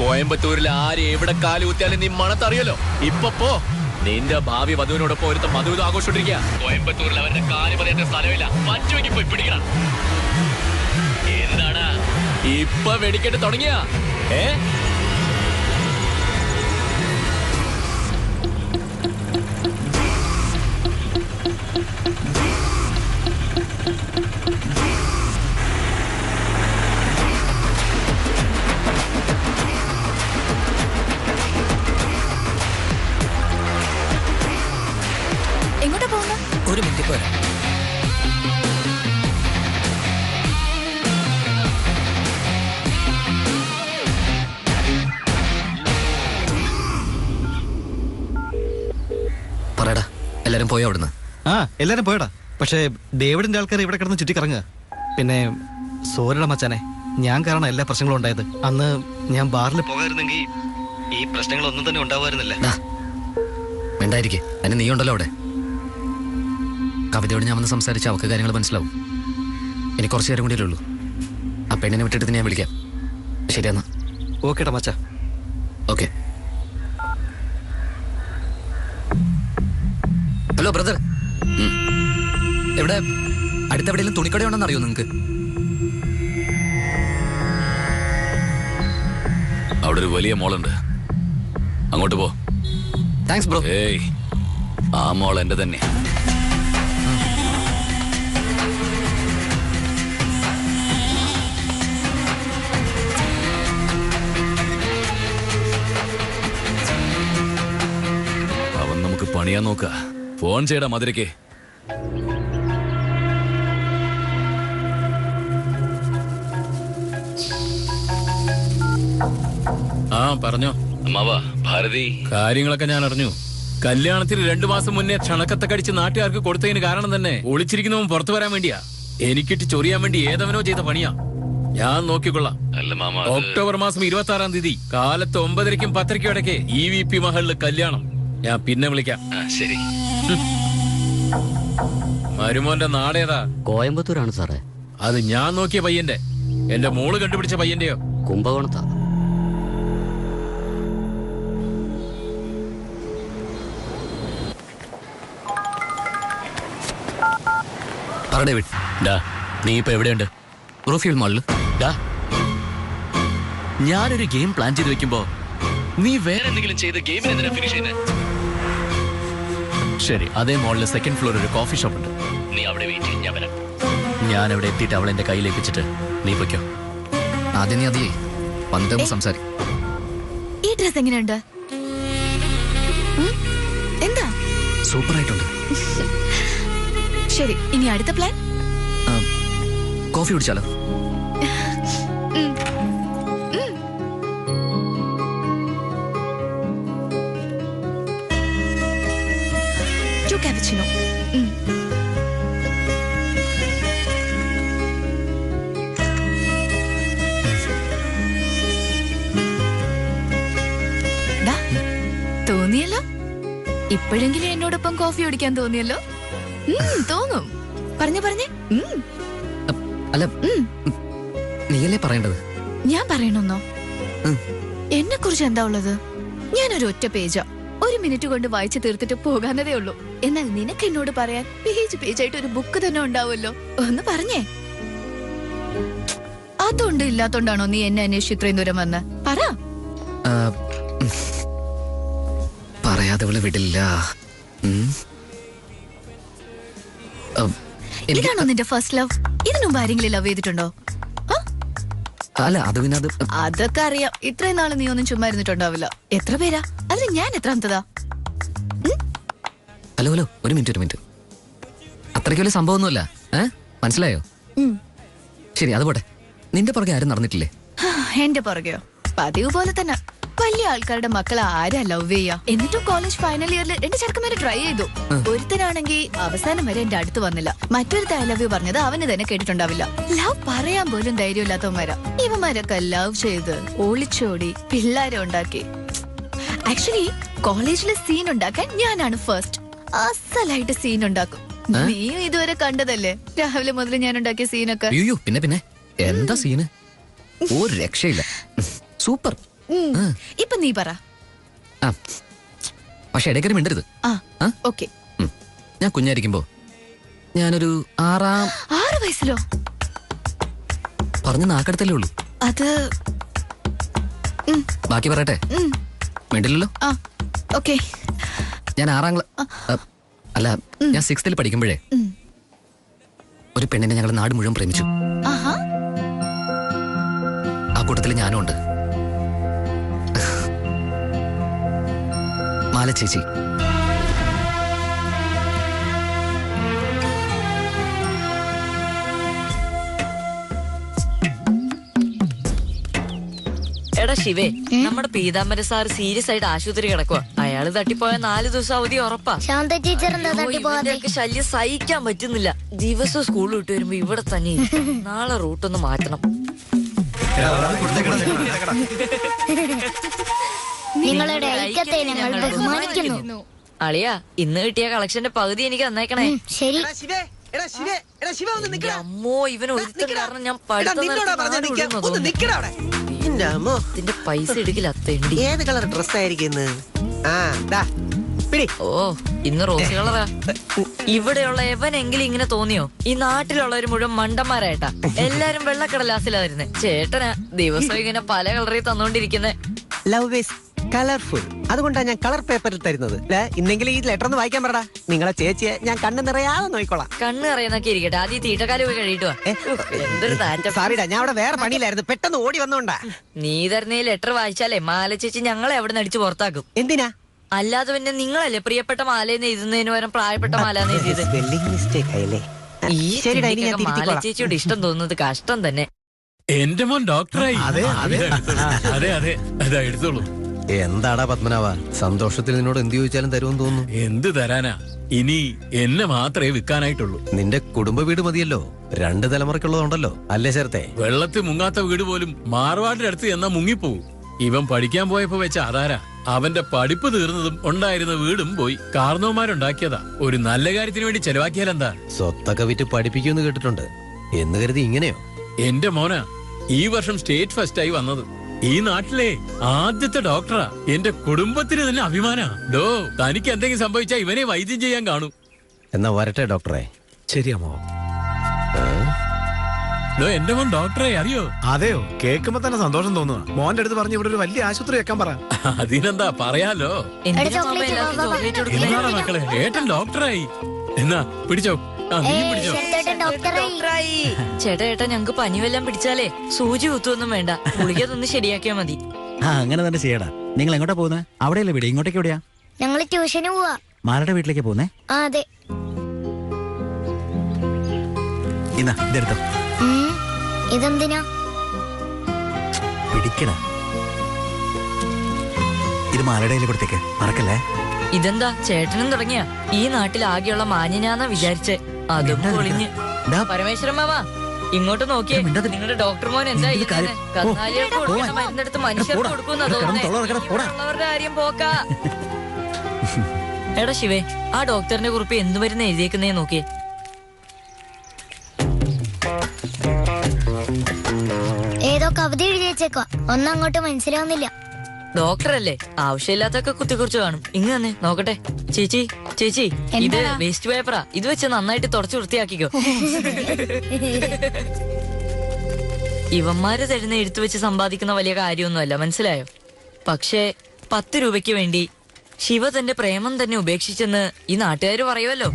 കോയമ്പത്തൂരിൽ ആര് എവിടെ കാല് കുത്തിയാലും നീ മണത്തറിയല്ലോ. ഇപ്പൊ പോ, നിന്റെ ഭാവി വധുവിനോടൊപ്പം ഒരുത്ത മധുവിധ ആഘോഷിട്ടിരിക്കുക. കോയമ്പത്തൂരിൽ അവരുടെ കാല് പറയാത്ത സ്ഥലമില്ല. പറ്റുമെങ്കിൽ പോയി പിടിക്കണം. എന്താടാ ഇപ്പൊ വെടിക്കെട്ട് തുടങ്ങിയ? എങ്ങോട്ടാ പോകുന്ന? ഒരു മിനിറ്റ് പോരാ. പറയടാ, എല്ലാരും പോയോ അവിടുന്ന്? ആ, എല്ലാരും പോയടാ. പക്ഷേ ഡേവിഡിന്റെ ആൾക്കാർ ഇവിടെ കിടന്ന് ചുറ്റിക്കറങ്ങുക. പിന്നെ സോരട മച്ചാനെ, ഞാൻ കാരണം എല്ലാ പ്രശ്നങ്ങളും ഉണ്ടായത്. അന്ന് ഞാൻ ബാറിൽ പോകാതിരുന്നെങ്കിൽ ഈ പ്രശ്നങ്ങളൊന്നും തന്നെ ഉണ്ടാവായിരുന്നില്ല. വേണ്ടായിരിക്കെ, അതിന് നീ ഉണ്ടല്ലോ അവിടെ. കവിതയോട് ഞാൻ വന്ന് സംസാരിച്ച അവർക്ക് കാര്യങ്ങൾ മനസ്സിലാവും. ഇനി കുറച്ച് നേരം കൂടിയല്ലേ ഉള്ളൂ. ആ പെണ്ണിനെ വിട്ടിട്ട് ഞാൻ വിളിക്കാം. ശരിയെന്നാ. ഓക്കേടാ മച്ചാ. ഓക്കെ. ഹലോ ബ്രദർ, എവിടെ അടുത്തെവിടെയെങ്കിലും തുണിക്കടയുണ്ടെന്ന് അറിയോ നിങ്ങക്ക്? അവിടെ ഒരു വലിയ മോളുണ്ട്, അങ്ങോട്ട് പോ. Thanks bro. ഏയ്, ആ മോൾ എന്റെ തന്നെയാ. അവൻ നമുക്ക് പണിയാൻ നോക്ക. ഫോൺ ചെയ്യടാ മധുരയ്ക്ക്. ആ പറഞ്ഞോ അമ്മാവാ. ഭാരതി, കാര്യങ്ങളൊക്കെ ഞാൻ അറിഞ്ഞു. കല്യാണത്തിന് 2 മാസം മുന്നേ ക്ഷണക്കത്തെ കടിച്ച് നാട്ടുകാർക്ക് കൊടുത്തതിന് കാരണം തന്നെ ഒളിച്ചിരിക്കുന്നവൻ പുറത്തു വരാൻ വേണ്ടിയാ. എനിക്കിട്ട് ചൊറിയാൻ വേണ്ടി ഏതവനോ ചെയ്ത പണിയാ. ഞാൻ നോക്കിക്കൊള്ളാം. ഒക്ടോബർ മാസം 26-ാം തീയതി കാലത്ത് 9:30-ക്കും 10:00-ക്കും ഇടയ്ക്ക് EVP മഹലില് കല്യാണം. ഞാൻ പിന്നെ വിളിക്കാം. ശരി. മരുമോന്റെ നാടേതാ? കോയമ്പത്തൂരാണ് സാറേ. അത് ഞാൻ നോക്കിയ പയ്യന്റെ, എന്റെ മോള് കണ്ടുപിടിച്ച പയ്യന്റെയോ? കുംഭകോണത്താ. നീ ഇപ്പൊ എവിടെയുണ്ട്? റോഫിയൽ മാളില്. ഞാനൊരു ഗെയിം പ്ലാൻ ചെയ്ത് വെക്കുമ്പോ നീ വേറെ എന്തെങ്കിലും ചെയ്ത് ഗെയിമിന് എന്തിനാ ഫിനിഷ് ചെയ്യുന്നത്? ശരി, അതേ മോളില് 2nd ഫ്ലോർ ഒരു കോഫി ഷോപ്പ് ഉണ്ട്. നീ അവിടെ വെയിറ്റ് ചെയ്യും, ഞാൻ വരാം. ഞാൻ അവിടെ എത്തിയിട്ട് അവളെ എന്റെ കയ്യിലേപ്പിച്ചിട്ട് നീ പൊയ്ക്കോ. ആദ്യം നീ അതേ വന്നിട്ട് സംസാരിക്കും. ഈ ഡ്രസ് എങ്ങനെയുണ്ട്? എന്താ? സൂപ്പർ ആയിട്ടുണ്ട്. ശരി, ഇനി അടുത്ത പ്ലാൻ? കോഫി കുടിച്ചാലോ? cappuccino. തോന്നിയല്ലോ, ഇപ്പോഴെങ്കിലും എന്നോടൊപ്പം കോഫി കുടിക്കാൻ തോന്നിയല്ലോ. തോന്നും, പറഞ്ഞേ അല്ല നീയല്ലേ പറയേണ്ടത്. ഞാൻ പറയണമെന്നോ? എന്നെ കുറിച്ച് എന്താ ഉള്ളത്? ഞാനൊരു ഒറ്റ പേജാ, 1 മിനിറ്റ് കൊണ്ട് വായിച്ചു തീർത്തിട്ട് പോകാനതേ ഉള്ളൂ. എന്നാൽ നിനക്ക് എന്നോട് പറയാൻ പേജായിട്ട് ഒരു ബുക്ക് തന്നെ ഉണ്ടാവുമല്ലോ. ഒന്ന് പറഞ്ഞേ. അതുകൊണ്ട് ഇല്ലാത്തോണ്ടാണോ നീ എന്നെ അന്വേഷിച്ച് ഇത്രയും ദൂരം വന്ന്? പറ. പറയാതെ അവളെ വിടില്ല. ഇതാണോ നിന്റെ ഫസ്റ്റ് ലവ്? ഇതിനു മുമ്പ് ആരെങ്കിലും ലവ് ചെയ്തിട്ടുണ്ടോ? അല്ല അത് പിന്നെ അതൊക്കെ അറിയാം. ഇത്രയും നാള് നീ ഒന്നും ചുമ്മാ ഇരുന്നിട്ടുണ്ടാവില്ല. എത്ര പേരാ? അതിൽ ഞാൻ എത്രാമത്തതാ? ഹലോ ഒരു മിനിറ്റ്. അത്രയ്ക്ക് വലിയ സംഭവമൊന്നുമല്ല. മനസ്സിലായോ? ശരി, അത് പോട്ടെ. നിന്റെ പുറകെ ആരും നടന്നിട്ടില്ലേ? എന്റെ പുറകെയോ? പതിവ് പോലെ തന്നെ. വലിയ ആൾക്കാരുടെ മക്കളെ ആരാ ലവ് ചെയ്യാ? എന്നിട്ടും കോളേജ് ഫൈനൽ ഇയറിൽ 2 ചെറുക്കന്മാരെ ട്രൈ ചെയ്തു. ഒരുത്തനാണെങ്കിൽ അവസാനം വരെ എന്റെ അടുത്ത് വന്നില്ല. മറ്റൊരുത്ത ഐ ലവ് യു പറഞ്ഞത് അവന് തന്നെ കേട്ടിട്ടുണ്ടാവില്ല. ലവ് പറയാൻ പോലും ധൈര്യമില്ലാത്തവന്മാരാ ഇവന്മാരൊക്കെ. ലവ് ചെയ്ത് ഒളിച്ചോടി പിള്ളേരെ ഉണ്ടാക്കി. ആക്ച്വലി കോളേജിലെ സീൻ ഉണ്ടാക്കാൻ ഞാനാണ് ഫസ്റ്റ്. അസലായിട്ട് സീൻ ഉണ്ടാക്കും. നീയും ഇതുവരെ കണ്ടതല്ലേ രാവിലെ മുതൽ ഞാൻ ഉണ്ടാക്കിയ സീനൊക്കെ. പിന്നെ എന്താ സീന്? ഒരു രക്ഷയില്ല. സൂപ്പർ. ഇപ്പൊ നീ പറ. പക്ഷെ ഇടയ്ക്കൊരു മിണ്ടരുത്. ഓക്കെ. ഞാൻ കുഞ്ഞായിരിക്കുമ്പോ ഞാനൊരു 6 വയസ്സിലോ? പറഞ്ഞ നാക്കടത്തല്ലേ ഉള്ളൂ. അത് ബാക്കി പറയട്ടെ? മിണ്ടില്ലല്ലോ. ഓക്കെ. ഞാൻ 6ാം അല്ല ഞാൻ 6th പഠിക്കുമ്പോഴേ ഒരു പെണ്ണിനെ ഞങ്ങൾ നാട് മുഴുവൻ പ്രേമിച്ചു. ആ കൂട്ടത്തിൽ ഞാനും ഉണ്ട്. മാല ചേച്ചി. എടാ ശിവേ, നമ്മുടെ പീതാംബര സാർ സീരിയസ് ആയിട്ട് ആശുപത്രി കിടക്കുക. അയാള് തട്ടിപ്പോയ 4 ദിവസം അവധി ഉറപ്പാ. ഇവന്റെയൊക്കെ ശല്യം സഹിക്കാൻ പറ്റുന്നില്ല. ദിവസവും സ്കൂൾ വിട്ട് വരുമ്പോ ഇവിടെ തന്നെ. നാളെ റൂട്ടൊന്ന് മാറ്റണം. നിങ്ങളുടെ ഐക്യത്തെ ഞങ്ങൾ ബഹുമാനിക്കുന്നു. അളിയാ, ഇന്ന് കിട്ടിയ കളക്ഷന്റെ പകുതി എനിക്ക് തന്നേക്കണേ. ശരി. അമ്മോ, ഇവൻ ഒരുത്തൻ കാരണം ഞാൻ ഇതിന്റെ പൈസ എടുക്കില്ല. ഏത് കളർ ഡ്രസ് ആയിരിക്കും? ഓ, ഇന്ന് റോസ് കളറാ. ഇവിടെയുള്ള എവനെങ്കിലും ഇങ്ങനെ തോന്നിയോ? ഈ നാട്ടിലുള്ളവര് മുഴുവൻ മണ്ടന്മാരായിട്ടാ. എല്ലാരും വെള്ളക്കടലാസിലാ വരുന്നേ. ചേട്ടനാ ദിവസം ഇങ്ങനെ പല കളറിൽ തന്നോണ്ടിരിക്കുന്നേ. Love is colourful. അതുകൊണ്ടാണ് ഞാൻ കളർ പേപ്പറിൽ തരുന്നത്. ഇന്നെങ്കിലും ഈ ലെറ്റർ ഒന്ന് വായിക്കാൻ പറടാ. നിങ്ങളെ ചേച്ചിയെ ഞാൻ കണ്ണ് നിറയാതെ നോക്കിക്കോളാം. കണ്ണ് നിറയുന്നൊക്കെ ഇരിക്കട്ടെ, ആദ്യം തീറ്റക്കാല് പോയി കഴിയിട്ടുവാ. എന്തൊരു താറ്റ. സാറിടാ, ഞാൻ അവിടെ വേറെ പണിയിലായിരുന്നു, പെട്ടെന്ന് ഓടി വന്നോണ്ടാ. നീ തരുന്ന ഈ ലെറ്റർ വായിച്ചാലേ മാല ചേച്ചി ഞങ്ങളെ അവിടെ നിന്ന് അടിച്ച് പുറത്താക്കും. എന്തിനാ? അല്ലാതെ പിന്നെ നിങ്ങളല്ലേ പ്രിയപ്പെട്ട മാലയെന്ന് എഴുതുന്നതിന് പകരം പ്രായപ്പെട്ട മാലാന്ന് എഴുതിയത്. ഈ മാല ചേച്ചിയോട് ഇഷ്ടം തോന്നുന്നത് കഷ്ടം തന്നെ. എന്റെ മോൻ ഡോക്ടറായി. അതെ അതാ എടുത്തോളൂ. എന്താടാ പത്മനാഭ, സന്തോഷത്തിൽ നിന്നോട് എന്ത് ചോദിച്ചാലും തരുമെന്ന് തോന്നുന്നു. എന്ത് തരാനാ? ഇനി എന്നെ മാത്രമേ വിൽക്കാനായിട്ടുള്ളൂ. നിന്റെ കുടുംബ വീട് മതിയല്ലോ, 2 തലമുറക്കുള്ളതുണ്ടല്ലോ അല്ലേ ചേർത്തെ? വെള്ളത്തിൽ മുങ്ങാത്ത വീട് പോലും മാർവാടിന്റെ അടുത്ത് എന്നാ മുങ്ങിപ്പോവും. ഇവൻ പഠിക്കാൻ പോയപ്പോ വെച്ച ആധാര. അവന്റെ പഠിപ്പ് തീർന്നതും ഉണ്ടായിരുന്ന വീടും പോയി. കാരണവന്മാരുണ്ടാക്കിയതാ. ഒരു നല്ല കാര്യത്തിന് വേണ്ടി ചെലവാക്കിയാലെന്താ? സ്വത്തൊക്കെ വിറ്റ് പഠിപ്പിക്കുമെന്ന് കേട്ടിട്ടുണ്ട്. എന്ന് കരുതി ഇങ്ങനെയോ? എന്റെ മോനാ ഈ വർഷം സ്റ്റേറ്റ് ഫസ്റ്റ് ആയി വന്നത്. ഈ നാട്ടിലെ ആദ്യത്തെ ഡോക്ടറാ. എന്റെ കുടുംബത്തിന് തന്നെ അഭിമാനാ. ഡോ, തനിക്ക് എന്തെങ്കിലും സംഭവിച്ചാ ഇവനെ വൈദ്യം ചെയ്യാൻ കാണും. എന്നാ വരട്ടെ ഡോക്ടറെ. ശരിയാമോ? എന്റെ മോൻ ഡോക്ടറെ അറിയോ? അതെയോ? കേൾക്കുമ്പോ തന്നെ സന്തോഷം തോന്നുക. മോന്റെ അടുത്ത് പറഞ്ഞ് ഇവിടെ ഒരു വലിയ ആശുപത്രി വെക്കാൻ പറ. അതിനെന്താ പറയാലോ. എന്താണ് മക്കളെ, ഏട്ടൻ ഡോക്ടറായി. എന്നാ പിടിച്ചോ. ചേട്ടാ, ഞങ്ങക്ക് പനി വല്ലതും പിടിച്ചാലേ സൂചി കുത്തൊന്നും വേണ്ട, ഗുളിക തന്ന് ശരിയാക്കിയാ മതി. അങ്ങനെ തന്നെ ചെയ്യടാ. നിങ്ങൾ എങ്ങോട്ടാ പോകുന്നത്? അവിടെയല്ലേ വീട്, ഇങ്ങോട്ടേക്ക് എവിടെയാ? ഞങ്ങൾ ട്യൂഷന് പോവാ. മാലയുടെ വീട്ടിലേക്ക് പോകുന്നേ? അതെ. ഇതെടുത്തോ. ഇതെന്തിനാ? പിടിക്കടാ. ഇത് മാലയുടെ കൊടുത്തേക്ക്, മറക്കല്ലേ. ഇതെന്താ ചേട്ടനും തുടങ്ങിയ? ഈ നാട്ടിൽ ആകെയുള്ള മാന്യനാന്നാ വിചാരിച്ചേ, അതും പൊളിഞ്ഞ്. പരമേശ്വരൻ മാമ ഇങ്ങോട്ട് നോക്കിയേ. നിങ്ങളുടെ ഡോക്ടർ മോൻ എന്താ കന്നാലികൾക്ക് കൊടുക്കുന്ന മരുന്നെടുത്ത് മനുഷ്യർക്ക് കൊടുക്കുന്ന തോന്നുന്നവരുടെ കാര്യം പോക്കാ. എടാ ശിവേ, ആ ഡോക്ടറിന്റെ കുറിപ്പ് എന്ത് മരുന്ന് എഴുതിയേക്കുന്നേ നോക്കിയേ. അവധി എഴുതി വെച്ചേക്കുവാ. ഒന്നും അങ്ങോട്ട് മനസ്സിലാവുന്നില്ല. ഡോക്ടറല്ലേ, ആവശ്യമില്ലാത്തൊക്കെ കുത്തിക്കുറിച്ച് കാണും. ഇങ്ങ് തന്നെ നോക്കട്ടെ. ചേച്ചി ചേച്ചി, ഇത് വേസ്റ്റ് പേപ്പറാ. ഇത് വെച്ച് നന്നായിട്ട് തുടച്ചു വൃത്തിയാക്കിക്കോ. ഇവന്മാര് തരുന്ന എഴുത്ത് വെച്ച് സമ്പാദിക്കുന്ന വലിയ കാര്യമൊന്നുമല്ല, മനസ്സിലായോ? പക്ഷേ 10 രൂപയ്ക്ക് വേണ്ടി ശിവ തന്റെ പ്രേമം തന്നെ ഉപേക്ഷിച്ചെന്ന് ഈ നാട്ടുകാര് പറയുമല്ലോ.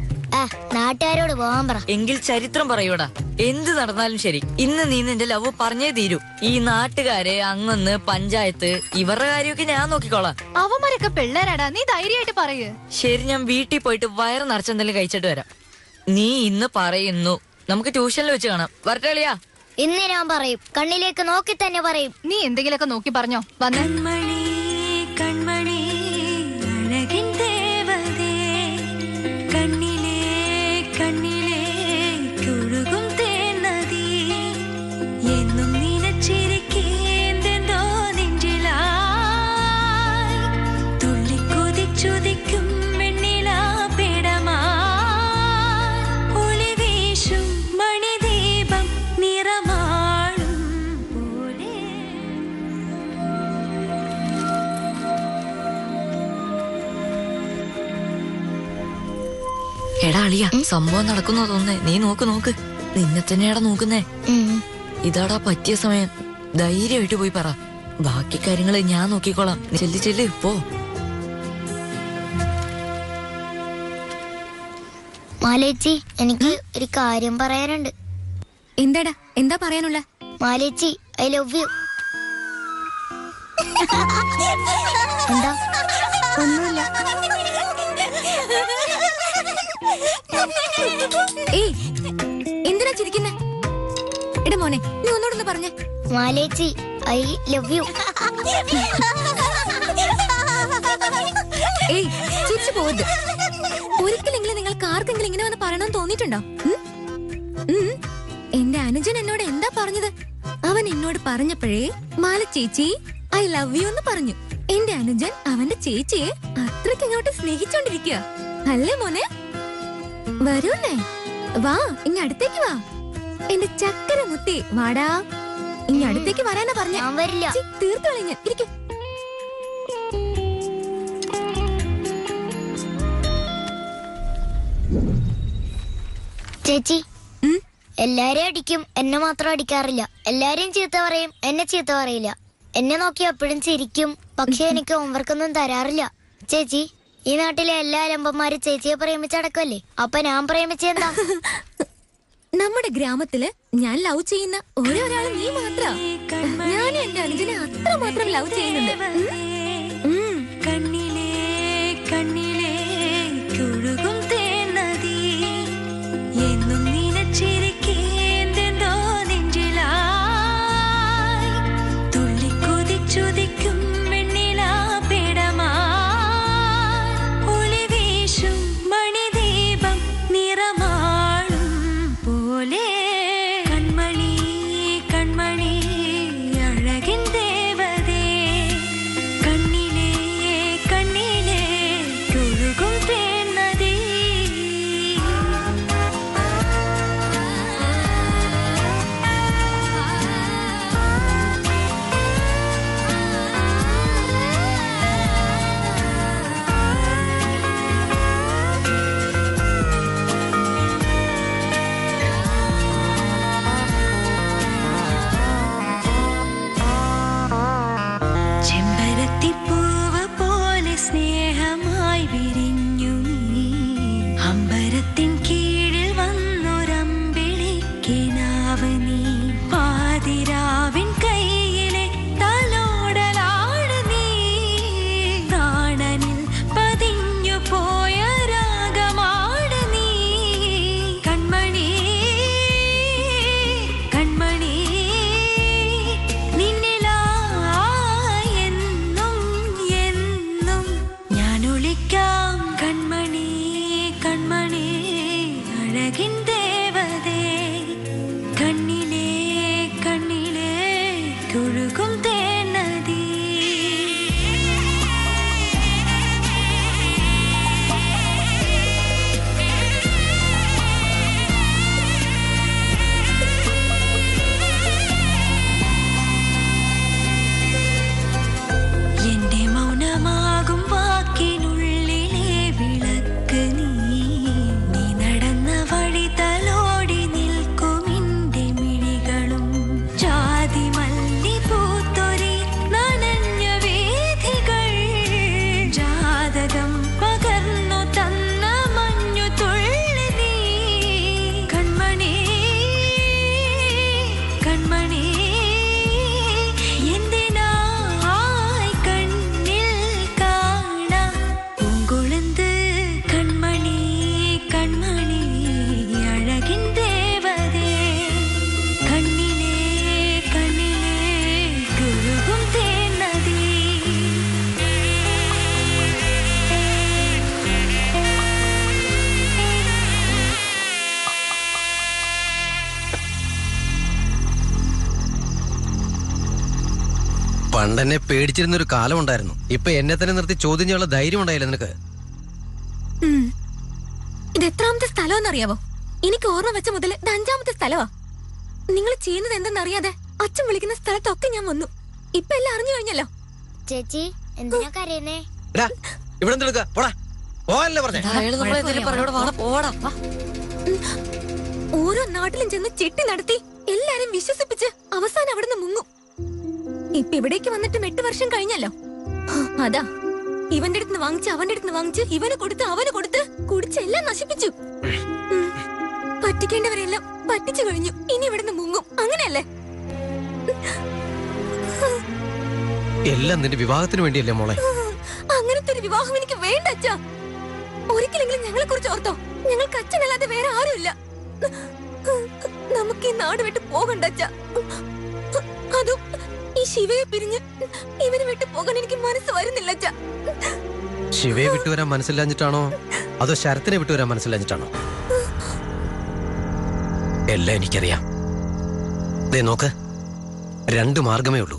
നാട്ടുകാരോട് പോവാൻ പറ. എങ്കിൽ ചരിത്രം പറയൂടാ. എന്ത് നടന്നാലും ശരി, ഇന്ന് നീ നിന്റെ ലവ് പറഞ്ഞേ തീരൂ. ഈ നാട്ടുകാരെ, അങ്ങന്ന്, പഞ്ചായത്ത്, ഇവരുടെ കാര്യമൊക്കെ ഞാൻ നോക്കിക്കോളാം. അവന്മാരൊക്കെ പിള്ളേരാടാ, നീ ധൈര്യമായിട്ട് പറയൂ. ശരി, ഞാൻ വീട്ടിൽ പോയിട്ട് വയറ് നിറച്ചെന്തെങ്കിലും കഴിച്ചിട്ട് വരാം. നീ ഇന്ന് പറയുന്നു, നമുക്ക് ട്യൂഷനിൽ വെച്ച് കാണാം. വരട്ടെ കളിയാ. ഇന്ന് ഞാൻ പറയും, കണ്ണിലേക്ക് നോക്കി തന്നെ പറയും. നീ എന്തെങ്കിലുമൊക്കെ നോക്കി പറഞ്ഞോ. വന്നേ. കൺമണി അഴകിൻ ദേവതേ, കണ്ണിലെ കണ്ണിലെ ഒഴുകും തേനദി, എന്നും നിനച്ചിരിക്കേന്തെന്തോ നെഞ്ചിലായി, തുള്ളിക്കുതിച്ചുതിക്കും വെണ്ണിലാ പേടമായി, ഒളി വീശും മണിദീപം നിറമാളും പോലെ. എടാ അളിയ, സംഭവം നടക്കുന്നോ തോന്നേ. നീ നോക്ക് നോക്ക്. നിന്നെ തന്നെയാടാ നോക്കുന്നേ. ഇതാടാ പറ്റിയ സമയം. ധൈര്യമായിട്ട് പോയി പറ. ബാക്കി കാര്യങ്ങള് ഞാൻ നോക്കിക്കോളാം. ചെല്ലി ചെല്ലി പോ. മാലേച്ചി, എനിക്ക് ഒരു കാര്യം പറയാനുണ്ട്. എന്താടാ, എന്താ പറയാനുള്ള? മാലേച്ചി, ഐ ലവ് യു. എന്താ? ഒന്നുമില്ല. ഏയ്, എന്തിനാ ചിരിക്കുന്നെ? എടാ മോനെ, നീ ഒന്നോടൊന്ന് പറഞ്ഞേ. മാലേച്ചി, ഐ ലവ് യു. ഏയ്, ചിരിച്ചു പോവരുത്. ഒരിക്കലെങ്കിലും നിങ്ങൾക്ക് ആർക്കെങ്കിലും ഇങ്ങനെ വന്ന് പറയണമെന്ന് തോന്നിയിട്ടുണ്ടോ? എന്റെ അനുജൻ എന്നോട് എന്താ പറഞ്ഞത്? അവൻ എന്നോട് പറഞ്ഞപ്പോഴേ മാല ചേച്ചി ഐ ലവ് യു എന്ന് പറഞ്ഞു. എന്റെ അനുജൻ അവന്റെ ചേച്ചിയെ അത്രയ്ക്ക് ഇങ്ങോട്ട് സ്നേഹിച്ചോണ്ടിരിക്കുക അല്ലേ മോനെ? വരൂന്നേ, വാ, ഇങ്ങ അടുത്തേക്ക് വാ. എന്റെ ചക്കര മുത്തി, വാടാ. ഇങ്ങ അടുത്തേക്ക് വരാനാ പറഞ്ഞ. വരില്ല. തീർത്തു കളഞ്ഞ. ഇരിക്കും. ചേച്ചി, എല്ലാരെയും അടിക്കും, എന്നെ മാത്രം അടിക്കാറില്ല. എല്ലാരെയും ചീത്ത പറയും, എന്നെ ചീത്ത പറയില്ല. എന്നെ നോക്കി എപ്പോഴും ചിരിക്കും, പക്ഷെ എനിക്ക് ഹോംവർക്കൊന്നും തരാറില്ല. ചേച്ചി, ഈ നാട്ടിലെ എല്ലാ അലമ്പന്മാരും ചേച്ചിയെ പ്രേമിച്ചടക്കല്ലേ, അപ്പൊ ഞാൻ പ്രേമിച്ചെന്താ? നമ്മുടെ ഗ്രാമത്തില് ഞാൻ ലവ് ചെയ്യുന്ന ഒരേ ഒരാൾ നീ മാത്രം. ഞാൻ എന്റെ അനുജനെ അത്രമാത്രം ലവ് ചെയ്യുന്നുണ്ട്. കണ്ണിലെ കണ്ണിലെ ഒഴുകും തേനദി, എന്നും നിനച്ചിരിക്കേന്തെന്തോ നെഞ്ചിലായി, തുള്ളിക്കുതിച്ചുതിക്കും വെണ്ണിലാ പേടമായി, ഒളി വീശും മണിദീപം നിറമാളും പോലെ. കൺമണി കൺമണി അഴകിൻ ദേവതേ, കണ്ണിലെ കണ്ണിലെ പണ്ടെന്നെ പേടിച്ചിരുന്നൊരു കാലം ഉണ്ടായിരുന്നു. ഇപ്പൊ എന്നെ തന്നെ നിർത്തി ചോദ്യം ചെയ്യാനുള്ള ധൈര്യം ഉണ്ടായില്ല നിനക്ക്. ഇത് എത്രാമത്തെ സ്ഥലമെന്നറിയാവോ? എനിക്ക് ഓർമ്മ വെച്ച മുതൽ ഇത് 5ാമത്തെ സ്ഥലമാ. നിങ്ങൾ ചെയ്യുന്നത് എന്തെന്നറിയാതെ അച്ഛൻ വിളിക്കുന്ന സ്ഥലത്തൊക്കെ ഞാൻ വന്നു. ഇപ്പൊ എല്ലാം അറിഞ്ഞു കഴിഞ്ഞല്ലോ. ചേച്ചി എന്തിനാ കരയുന്നേ? ഇവിടെ എന്തെടുക്ക പോടാ പോവാനല്ലേ പറഞ്ഞേ. ഓരോ നാട്ടിലും ചെന്ന് ചെട്ടി നടത്തി എല്ലാരും വിശ്വസിപ്പിച്ച് അവസാനം അവിടുന്ന് മുങ്ങും. ഇപ്പൊ ഇവിടേക്ക് വന്നിട്ട് 8 വർഷം കഴിഞ്ഞല്ലോ. അതാ ഇവന്റെ അടുത്ത് വാങ്ങിച്ച് അവന്റെ അടുത്ത് വാങ്ങിച്ച് ഇവന് കൊടുത്ത് അവന് കൊടുത്ത് കുടിച്ച് എല്ലാം നശിപ്പിച്ചു. പറ്റിക്കേണ്ടവരെല്ലാം പറ്റിച്ചു കഴിഞ്ഞു. ഇനി ഇവിടുന്ന് മുങ്ങും. അങ്ങനെയല്ലേ? എല്ലാം നിന്റെ വിവാഹത്തിന് വേണ്ടിയല്ലേ മോളെ? അങ്ങനത്തെ ഒരു വിവാഹം എനിക്ക് വേണ്ട അച്ഛാ. ഒരിക്കലെങ്കിലും ഞങ്ങളെ കുറിച്ച് ഓർത്തോ. ഞങ്ങൾക്ക് അച്ഛനല്ലാതെ വേറെ ആരുമില്ല. നമുക്ക് ഈ നാട് വിട്ട് പോകണ്ട അച്ഛാ. അതും ഈ ശിവയെ പിരിഞ്ഞ് ഇവനെ വിട്ട് പോകാൻ എനിക്ക് മനസ്സ് വരുന്നില്ല അച്ഛാ. ശിവയെ വിട്ടുവരാൻ മനസ്സില്ലാഞ്ഞിട്ടാണോ അതോ ശരത്തിനെ വിട്ടുവരാൻ മനസ്സില്ലാഞ്ഞിട്ടാണോ? എല്ലാം എനിക്കറിയാം. ദേ നോക്ക്, 2 മാർഗമേ ഉള്ളൂ.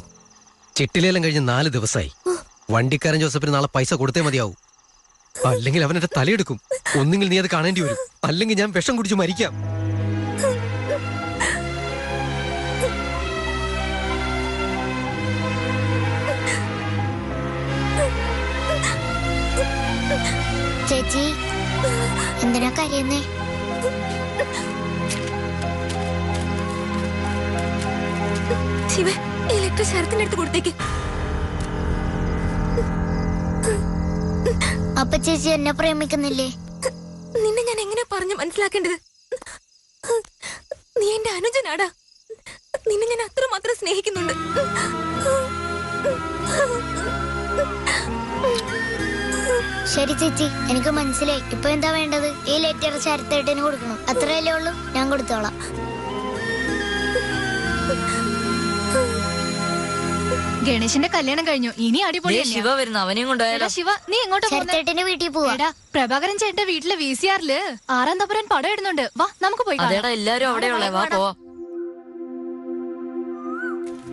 ചിട്ടിലേലം കഴിഞ്ഞ് 4 ദിവസമായി. വണ്ടിക്കാരൻ ജോസഫിന് നാളെ പൈസ കൊടുത്തേ മതിയാവൂ. അല്ലെങ്കിൽ അവൻ എന്റെ തലയെടുക്കും. ഒന്നുകിൽ നീ അത് കാണേണ്ടി വരും, അല്ലെങ്കിൽ ഞാൻ വിഷം കുടിച്ച് മരിക്കാം. ചേച്ചി എന്തിനാ കരയുന്നേ? ശിവ ഈ ലെറ്റർ ശരത്തിന്റെ അടുത്ത് കൊടുത്തേക്ക്. അപ്പൊ ചേച്ചി എന്നെ പ്രേമിക്കുന്നില്ലേ? നിന്നെ ഞാൻ എങ്ങനെ പറഞ്ഞു മനസ്സിലാക്കേണ്ടത്? നീ എന്റെ അനുജനാടാ. നിന്നെ ഞാൻ അത്രമാത്രം സ്നേഹിക്കുന്നുണ്ട്. ശരി ചേച്ചി, എനിക്ക് മനസ്സിലായി. ഇപ്പൊ എന്താ വേണ്ടത്? ഈ ലെറ്റർ ശരത്തേട്ടന് കൊടുക്കണം. അത്രയല്ലേ ഉള്ളൂ, ഞാൻ കൊടുത്തോളാം. ഗണേശന്റെ കല്യാണം കഴിഞ്ഞു. ഇനി അടിപൊളി ശിവ വരുന്ന അവനെയും കൊണ്ടുപോയാലോ? ശിവ നീ എങ്ങോട്ടാ ശരത്തേട്ടന്റെ വീട്ടിൽ പോവാ. പ്രഭാകരൻ ചേട്ടന്റെ വീട്ടിലെ VCRല് 6ാം തമ്പുരാൻ പടം ഇടുന്നുണ്ട്. വാ നമുക്ക് പോയി കാണാം. അതേടാ എല്ലാരും അവിടെയുള്ള വാ പോവാ.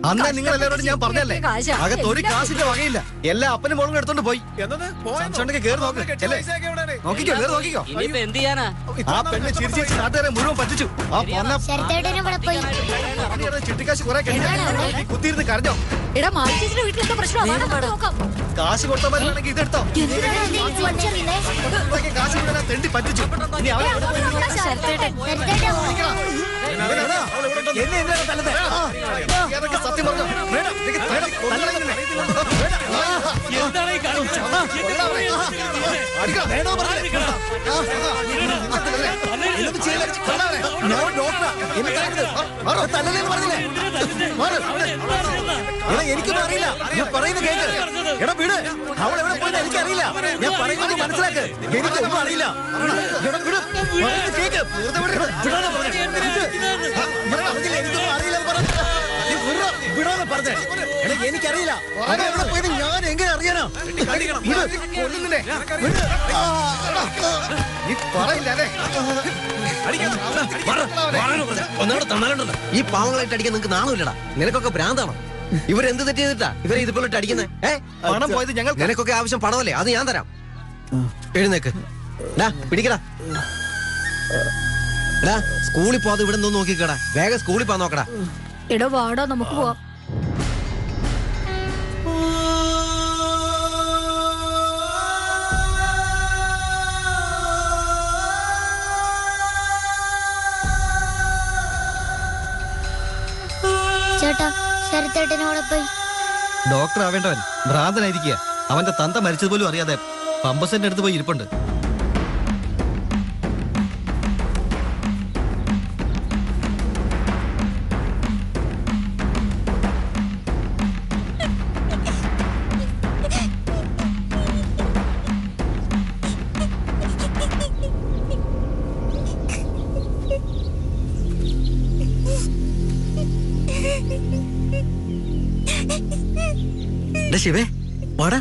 അന്ന് നിങ്ങൾ എല്ലാവരോടും ഞാൻ പറഞ്ഞല്ലേ, അകത്ത് ഒരു കാശിന്റെ വകയില്ല. എല്ലാ അപ്പനും മോളും എടുത്തോണ്ട് പോയി. കേറി നോക്കിക്കോ. ഇനിയിപ്പോ എന്ത് ചെയ്യാനാ? ആ പെണ്ണ് ചിരിച്ച് നാട്ടുകാരെ മുഴുവൻ പറ്റിച്ചു. ആ ശരത്തേട്ടന് ഇവിടെ പോയി. ചിട്ടിക്കാശ് കുറെ കുത്തിയിരുന്ന് കരഞ്ഞോ? എടാ മാറ്റിച്ചിട്ട് വീട്ടിലെന്താ പ്രശ്നം? നോക്കാം. കാശ് കൊടുത്തവരാണെങ്കിൽ ഇതെടുത്തോ. കാശ് മുഴുവൻ തെണ്ടി പറ്റിച്ചു. ഇനി അവരെ സത്യം പറഞ്ഞു. എനിക്കൊന്നും അറിയില്ല. ഞാൻ പറയുന്നത് കേക്ക്. എടാ വീട് അവൾ എവിടെ പോയെന്ന് എനിക്കറിയില്ല. ഞാൻ പറയുന്നത് മനസ്സിലാക്ക്. എനിക്കൊന്നും അറിയില്ല. കേക്ക് എനിക്കൊന്നും അറിയില്ല വിടാന്ന് പറഞ്ഞേ. എനിക്കറിയില്ല എവിടെ പോയത്. ഞാൻ എങ്ങനെ അറിയാനാ? നീ പറയില്ല അല്ലേ? ഈ പാവങ്ങളായിട്ട് അടിക്കാൻ നിനക്ക് നാണമില്ലടാ. നിനക്കൊക്കെ ഭ്രാന്താണോ? ഇവരെന്ത് തെറ്റ് ചെയ്തിട്ടാ ഇവരെ ഇതുപോലെ ഇട്ടടിക്കുന്നത്? പണം പോയത് ഞങ്ങൾ. നിനക്കൊക്കെ ആവശ്യം പണമല്ലേ? അത് ഞാൻ തരാം. എഴുന്നേക്ക്. പിടിക്കടാ. സ്കൂളിൽ പോവാതെ ഇവിടെ നിന്ന് നോക്കിക്കടാ. വേഗം സ്കൂളിൽ പോവാൻ നോക്കടാ. എടോ വാടോ നമുക്ക് പോവാം. ചേട്ടാ ശരത്തേട്ടനോടെ പോയി. ഡോക്ടർ ആവേണ്ടവൻ ഭ്രാന്തനായിരിക്കുക. അവന്റെ തന്ത മരിച്ചതുപോലും അറിയാതെ പമ്പസിന്റെ അടുത്ത് പോയി ഇരിപ്പുണ്ട്. ശിവേ വാടാ.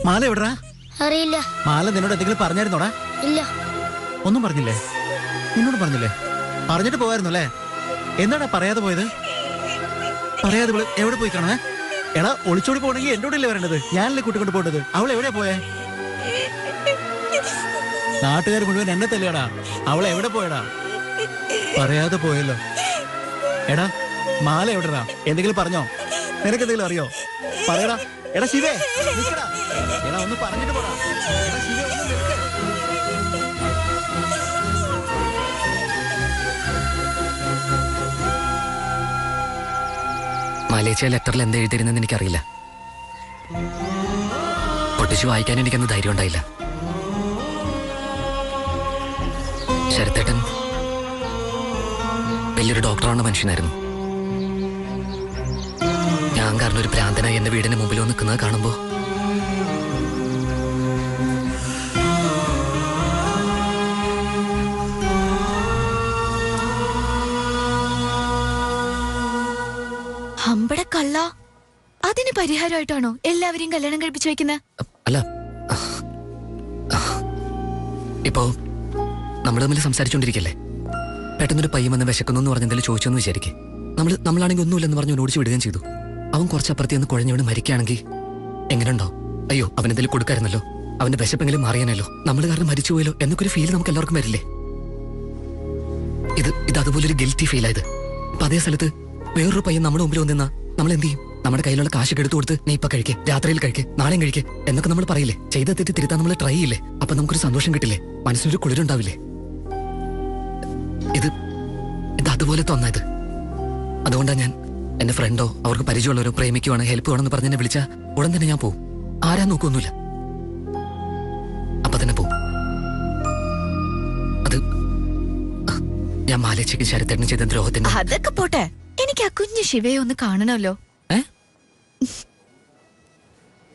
മാല എവിടാ? അറിയില്ല. മാല നിന്നോട് എന്തെങ്കിലും പറഞ്ഞായിരുന്നോടാ? ഇല്ല. ഒന്നും പറഞ്ഞില്ലേ? നിന്നോട് പറഞ്ഞില്ലേ? പറഞ്ഞിട്ട് പോവായിരുന്നു അല്ലേ? എന്നാടാ പറയാതെ പോയത്? പറയാതെ എവിടെ പോയി കാണേ? എടാ ഒളിച്ചോടി പോണെങ്കിൽ എന്നോട് അല്ലേ വരേണ്ടത്, ഞാനല്ലേ കൂട്ടിക്കൊണ്ട് പോകേണ്ടത്. അവൾ എവിടെയാ പോയേ? നാട്ടുകാർ മുഴുവൻ എന്നെ തല്ലിയടാ. അവൾ എവിടെ പോയടാ? പറയാതെ പോയല്ലോ. എടാ മാല എവിടെടാ? എന്തെങ്കിലും പറഞ്ഞോ? നിനക്ക് എന്തെങ്കിലും അറിയോ? പറയടാ. എടാ ശിവേ നിൽക്കടാ. എടാ ഒന്ന് പറഞ്ഞിട്ട് പോടാ. എടാ ശിവേ ഒന്ന് നിൽക്ക്. മാലേച്ച ലെറ്ററിൽ എന്താ എഴുതിയിരുന്നെന്ന് എനിക്കറിയില്ല. പൊട്ടിച്ചു വായിക്കാൻ എനിക്കന്ന് ധൈര്യം ഉണ്ടായില്ല. ശരത്തേട്ടൻ വലിയൊരു ഡോക്ടറാണ് മനുഷ്യനായിരുന്നു. ഞാൻ കാരണം ഒരു ഭ്രാന്തനായി എന്റെ വീടിന് മുമ്പിൽ നിൽക്കുന്നത് കാണുമ്പോ അമ്പട കള്ള, അതിന് പരിഹാരമായിട്ടാണോ എല്ലാവരെയും കല്യാണം കഴിപ്പിച്ചു വെക്കുന്നത്? അല്ല, ഇപ്പോ നമ്മൾ തമ്മിൽ സംസാരിച്ചോണ്ടിരിക്കല്ലേ, പെട്ടെന്നൊരു പയ്യൻ വന്ന് വിശക്കുന്നു എന്ന് പറഞ്ഞ എന്തെങ്കിലും ചോദിച്ചോന്ന് വിചാരിക്കേ. നമ്മളാണെങ്കിൽ ഒന്നുമില്ലെന്ന് പറഞ്ഞു ഓടിച്ചു വിടുകയും ചെയ്തു. അവൻ കുറച്ചപ്പുറത്തി ഒന്ന് കുഴഞ്ഞവിടെ മരിക്കുകയാണെങ്കിൽ എങ്ങനെയുണ്ടോ? അയ്യോ, അവനെന്തെങ്കിലും കൊടുക്കായിരുന്നല്ലോ, അവന്റെ വിശപ്പെങ്കിലും മാറിയാനല്ലോ, നമ്മൾ കാരണം മരിച്ചു പോയല്ലോ എന്നൊക്കെ ഒരു ഫീൽ നമുക്ക് എല്ലാവർക്കും വരില്ലേ? ഇത് അതുപോലൊരു ഗിൽറ്റി ഫീലായത്. ഇപ്പൊ അതേ സ്ഥലത്ത് വേറൊരു പയ്യൻ നമ്മുടെ മുമ്പിൽ വന്നിരുന്നാ നമ്മൾ എന്ത് ചെയ്യും? നമ്മുടെ കയ്യിലുള്ള കാശൊക്കെ എടുത്തു കൊടുത്ത് നീ ഇപ്പൊ കഴിക്കേ, രാത്രിയിൽ കഴിക്കേ, നാളെയും കഴിക്കേ എന്നൊക്കെ നമ്മൾ പറയില്ലേ? ചെയ്ത തെറ്റി തിരുത്താൻ നമ്മൾ ട്രൈ ചെയ്യില്ലേ? അപ്പൊ നമുക്കൊരു സന്തോഷം കിട്ടില്ലേ? മനസ്സിനൊരു കുളിരുണ്ടാവില്ലേ? ഇത് അതുപോലത്തെ ഒന്നായത്. അതുകൊണ്ടാണ് ഞാൻ എന്റെ ഫ്രണ്ടോ അവർക്ക് പരിചയമുള്ളവരോ പ്രേമിക്കുവാണ്, ഹെൽപ്പ് വേണമെന്ന് പറഞ്ഞ് എന്നെ വിളിച്ചാൽ ഉടൻ തന്നെ ഞാൻ പോവും. ആരാ നോക്കൊന്നുമില്ല, അപ്പൊ തന്നെ പോവും. അത് ഞാൻ മാലേച്ചയ്ക്ക് ശരത്തേട്ടന് ചെയ്ത ദ്രോഹത്തിന്. അതൊക്കെ പോട്ടെ, എനിക്ക് ആ കുഞ്ഞു ശിവയെ ഒന്ന് കാണണമല്ലോ.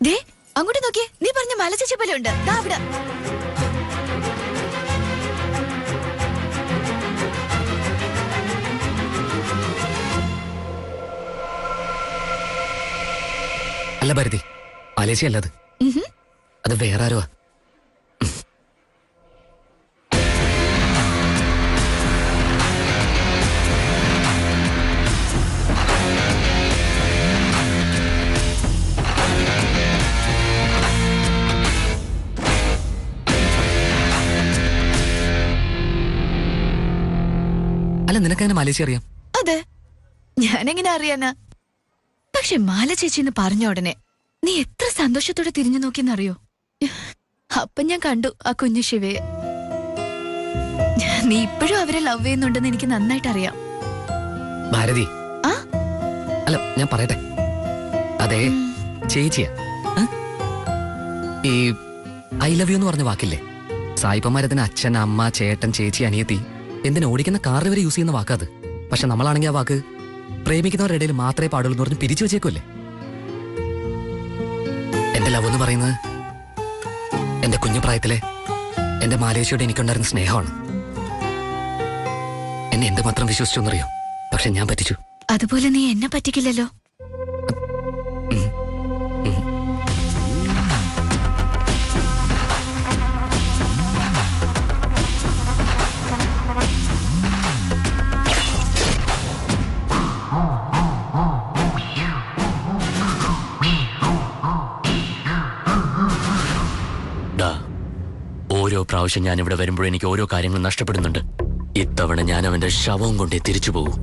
ദേ അങ്ങോട്ട് നോക്കിയേ, നീ പറഞ്ഞ മാലച്ചേച്ചി പോലെ ഉണ്ട്. ദാ അവിടെ. അല്ല ഭാരതി, മാലേച്ചി അല്ലത്, അത് വേറെ ആരോ. അല്ല, നിനക്കങ്ങനെ മാലേച്ചി അറിയാം? അതെ, ഞാനെങ്ങനെ അറിയാനാ? പക്ഷെ മാല ചേച്ചി എന്ന് പറഞ്ഞ ഉടനെ നീ എത്ര സന്തോഷത്തോടെ തിരിഞ്ഞു നോക്കിയെന്നറിയോ? അപ്പൊ ഞാൻ കണ്ടു ആ കുഞ്ഞു ശിവയെ. നീ ഇപ്പോഴും അവരെ ലവ് ചെയ്യുന്നുണ്ടെന്ന് എനിക്ക് നന്നായിട്ട് അറിയാം. ഭാരതി, അല്ല ഞാൻ പറയട്ടെ, അതെ ചേച്ചിയാ. ഈ ഐ ലവ് യു എന്ന് പറഞ്ഞ വാക്കില്ലേ, സായിപ്പന്മാരത്തിന് അച്ഛൻ, അമ്മ, ചേട്ടൻ, ചേച്ചി, അനിയത്തി എന്തിനാ ഓടിക്കുന്ന കാറിൽ വരെ യൂസ് ചെയ്യുന്ന വാക്കാത്. പക്ഷെ നമ്മളാണെങ്കിൽ ആ വാക്ക് പ്രേമിക്കുന്നവരുടെ ഇടയിൽ മാത്രമേ പാടുള്ളൂ എന്ന് പറഞ്ഞ് പിരിച്ചു വെച്ചേക്കുമല്ലേ. എന്റെ ലവ് എന്ന് പറയുന്നത് എന്റെ കുഞ്ഞു പ്രായത്തിലെ എന്റെ മാലേച്ചിയോട് എനിക്കുണ്ടായിരുന്ന സ്നേഹമാണ്. എന്നെ എന്തുമാത്രം വിശ്വസിച്ചു എന്നറിയോ? പക്ഷെ ഞാൻ പറ്റിച്ചു. അതുപോലെ നീ എന്നെ പറ്റിക്കില്ലല്ലോ. ഓരോ പ്രാവശ്യം ഞാൻ ഇവിടെ വരുമ്പോഴും എനിക്ക് ഓരോ കാര്യങ്ങളും നഷ്ടപ്പെടുന്നുണ്ട്. ഇത്തവണ ഞാൻ അവന്റെ ശവവും കൊണ്ടേ തിരിച്ചു പോകും.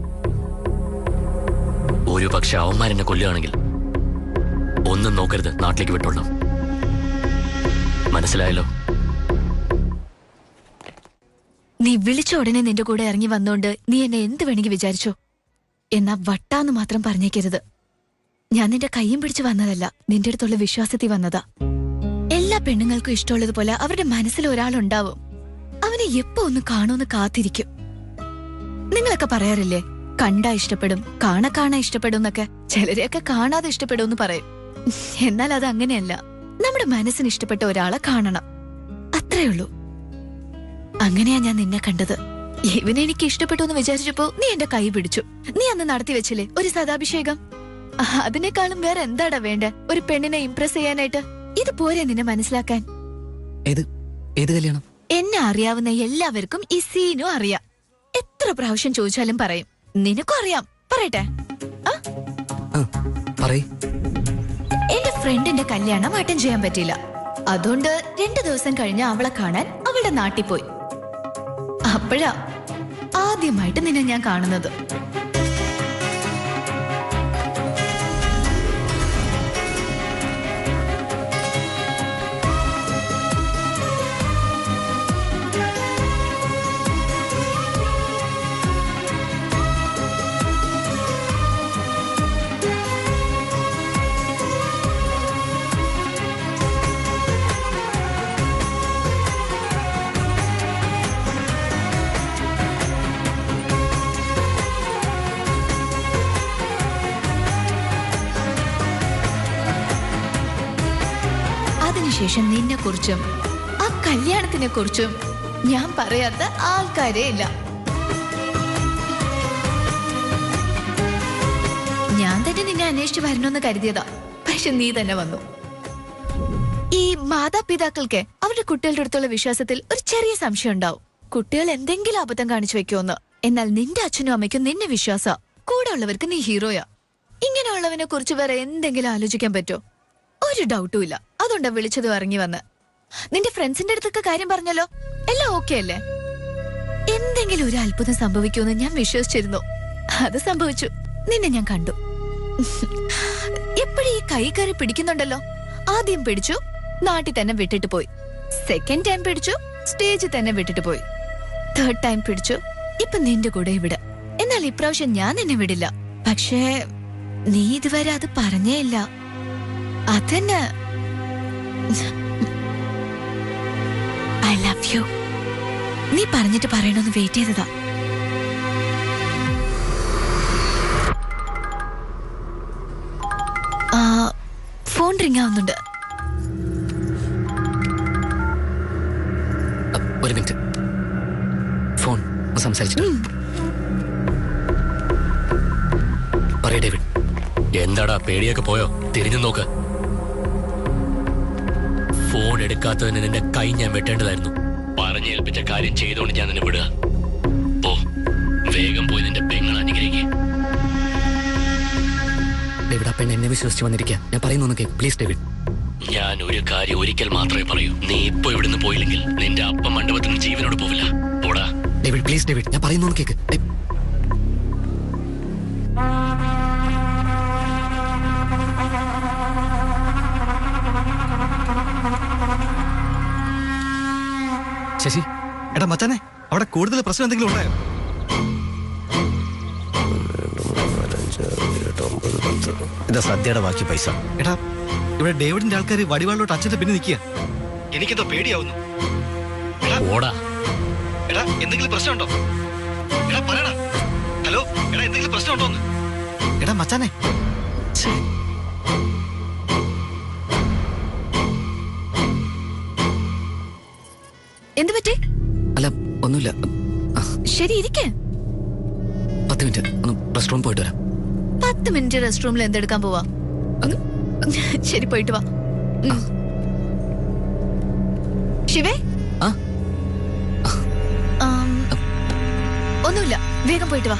ഒരു പക്ഷെ അവന്മാരെന്നെ കൊല്ലുകയാണെങ്കിൽ ഒന്നും നോക്കരുത്, നാട്ടിലേക്ക് വിട്ടോളാം. മനസ്സിലായല്ലോ? നീ വിളിച്ച ഉടനെ നിന്റെ കൂടെ ഇറങ്ങി വന്നോണ്ട് നീ എന്നെ എന്ത് വേണമെങ്കിൽ വിചാരിച്ചോ. എന്നാ വട്ടാന്ന് മാത്രം പറഞ്ഞേക്കരുത്. ഞാൻ നിന്റെ കയ്യും പിടിച്ചു വന്നതല്ല, നിന്റെ അടുത്തുള്ള വിശ്വാസത്തിൽ വന്നതാ. എല്ലാ പെണ്ണുങ്ങൾക്കും ഇഷ്ടമുള്ളതുപോലെ അവരുടെ മനസ്സിൽ ഒരാളുണ്ടാവും. അവനെ എപ്പോ ഒന്ന് കാണുമെന്ന് കാത്തിരിക്കും. നിങ്ങളൊക്കെ പറയാറില്ലേ, കണ്ടാ ഇഷ്ടപ്പെടും, കാണാ ഇഷ്ടപ്പെടും എന്നൊക്കെ. ചിലരെയൊക്കെ കാണാതെ ഇഷ്ടപ്പെടും എന്ന് പറയും. എന്നാൽ അത് അങ്ങനെയല്ല. നമ്മുടെ മനസ്സിന് ഇഷ്ടപ്പെട്ട ഒരാളെ കാണണം, അത്രേ ഉള്ളൂ. അങ്ങനെയാ ഞാൻ നിന്നെ കണ്ടത്. ഇവനെ എനിക്ക് ഇഷ്ടപ്പെട്ടു എന്ന് വിചാരിച്ചപ്പോ നീ എന്റെ കൈ പിടിച്ചു. നീ അന്ന് നടത്തി വെച്ചില്ലേ ഒരു സദാഭിഷേകം? അതിനേക്കാളും വേറെ എന്താടാ വേണ്ടേ ഒരു പെണ്ണിനെ ഇംപ്രസ് ചെയ്യാനായിട്ട്? ഇത് പോരെ നിന്നെ മനസ്സിലാക്കാൻ? ഏത് കല്യാണം? എന്നെ അറിയാവുന്ന എല്ലാവർക്കും ഈ സീനും അറിയാം. എത്ര പ്രാവശ്യം ചോദിച്ചാലും പറയും. നിനക്കും അറിയാം. പറയട്ടെ? ഫ്രണ്ടിന്റെ കല്യാണം അറ്റൻഡ് ചെയ്യാൻ പറ്റിയില്ല. അതുകൊണ്ട് 2 ദിവസം കഴിഞ്ഞ് അവളെ കാണാൻ അവളുടെ നാട്ടിൽ പോയി. അപ്പോഴാ ആദ്യമായിട്ട് നിന്നെ ഞാൻ കാണുന്നത്. അതിനുശേഷം നിന്നെ കുറിച്ചും ആ കല്യാണത്തിനെ കുറിച്ചും ഞാൻ പറയാത്ത ആൾക്കാരേ ഇല്ല. ഞാൻ തന്നെ നിന്നെ അന്വേഷിച്ച് വരണമെന്ന് കരുതിയതാ. പക്ഷെ നീ തന്നെ വന്നു. ഈ മാതാപിതാക്കൾക്ക് അവരുടെ കുട്ടികളുടെ അടുത്തുള്ള വിശ്വാസത്തിൽ ഒരു ചെറിയ സംശയം ഉണ്ടാവും. കുട്ടികൾ എന്തെങ്കിലും അബദ്ധം കാണിച്ചു വെക്കുമെന്ന്. എന്നാൽ നിന്റെ അച്ഛനും അമ്മയ്ക്കും നിന്നെ വിശ്വാസ. കൂടെ ഉള്ളവർക്ക് നീ ഹീറോയാ. ഇങ്ങനെയുള്ളവനെ കുറിച്ച് വേറെ എന്തെങ്കിലും ആലോചിക്കാൻ പറ്റോ? ഒരു ഡൗട്ടും ഇല്ല. അതുകൊണ്ടാ വിളിച്ചത് ഇറങ്ങി വന്ന്. നിന്റെ ഫ്രണ്ട്സിന്റെ അടുത്തൊക്കെ കാര്യം പറഞ്ഞല്ലോ, എല്ലാം ഓക്കെ അല്ലേ? എന്തെങ്കിലും ഒരു അത്ഭുതം സംഭവിക്കുമെന്ന് ഞാൻ വിശ്വസിച്ചിരുന്നു. അത് സംഭവിച്ചു. നിന്നെ ഞാൻ കണ്ടു. എപ്പോഴും ഈ കൈ കയറി പിടിക്കുന്നുണ്ടല്ലോ. ആദ്യം പിടിച്ചു, നാട്ടിൽ തന്നെ വിട്ടിട്ട് പോയി. സെക്കൻഡ് ടൈം പിടിച്ചു, സ്റ്റേജിൽ തന്നെ വിട്ടിട്ട് പോയി. തേർഡ് ടൈം പിടിച്ചു, ഇപ്പൊ നിന്റെ കൂടെ ഇവിടെ. എന്നാൽ ഇപ്രാവശ്യം ഞാൻ നിന്നെ വിടില്ല. പക്ഷേ നീ ഇതുവരെ അത് പറഞ്ഞേ ഇല്ല. അതന്നെ ഐ ലവ് യു. നീ പറഞ്ഞിട്ട് പറയണമെന്ന് വെയിറ്റ് ചെയ്തതാ. ഫോൺ റിംഗ് ആവുന്നുണ്ട്. ഒരു മിനിറ്റ്, ഫോൺ സംസാരിച്ചിട്ട് പറയ ഡേവിഡ്. എന്താടാ, പേടിയൊക്കെ പോയോ? തിരിഞ്ഞു നോക്ക്. ഫോൺ എടുക്കാത്തതിന് നിന്റെ കൈ ഞാൻ വെട്ടേണ്ടതായിരുന്നു. പറഞ്ഞേൽപ്പിച്ച കാര്യം ചെയ്തോണ്ട് ഞാൻ നിന്നെ വിടുക. പോ, വേഗം പോയി നിന്റെ പെങ്ങൾ അനുഗ്രഹിക്കുക. ഡേവിഡ്, ആ പെണ്ണ് എന്നെ വിശ്വസിച്ച് വന്നിരിക്കുക. ഞാൻ പറയുന്നു കേക്ക് പ്ലീസ് ഡേവിഡ്. ഞാൻ ഒരു കാര്യം ഒരിക്കൽ മാത്രമേ പറയൂ. നീ ഇപ്പൊ ഇവിടുന്ന് പോയില്ലെങ്കിൽ നിന്റെ അപ്പം മണ്ഡപത്തിന് ജീവനോട് പോവില്ല. പോടാ ഡേവിഡ്, പ്ലീസ് ഡേവിഡ്, ഞാൻ പറയുന്നു കേക്ക്. ശശി, എടാ മച്ചാനെ, അവിടെ കൂടുതൽ പ്രശ്നം എന്തെങ്കിലും ഉണ്ടായോ? 9, 10. ഇതാ സദ്യയുടെ ബാക്കി പൈസ. എടാ, ഇവിടെ ഡേവിഡിന്റെ ആൾക്കാർ വടിവാളിലോട്ട് അച്ഛന്റെ പിന്നെ നിൽക്കുക. എനിക്കെന്തോ പേടിയാവുന്നു. ഓടാ. എടാ, എന്തെങ്കിലും പ്രശ്നമുണ്ടോ? എടാ പറയടാ. ഹലോ, എടാ എന്തെങ്കിലും പ്രശ്നമുണ്ടോന്ന്? എടാ മച്ചാനെ. എന്ത് പറ്റി? അല്ല, ഒന്നുമില്ല. ശരി, ഇരിക്കേ. 10 മിനിറ്റ് ഒന്ന് റെസ്റ്റ് റൂം പോയിട്ട് വരാം. 10 മിനിറ്റ് റെസ്റ്റ് റൂമിൽ എന്തെടുക്കാൻ പോവാ? ശരി, പോയിട്ട് വാ. ശിവേ, ഒന്നുമില്ല, വേഗം പോയിട്ട് വാ.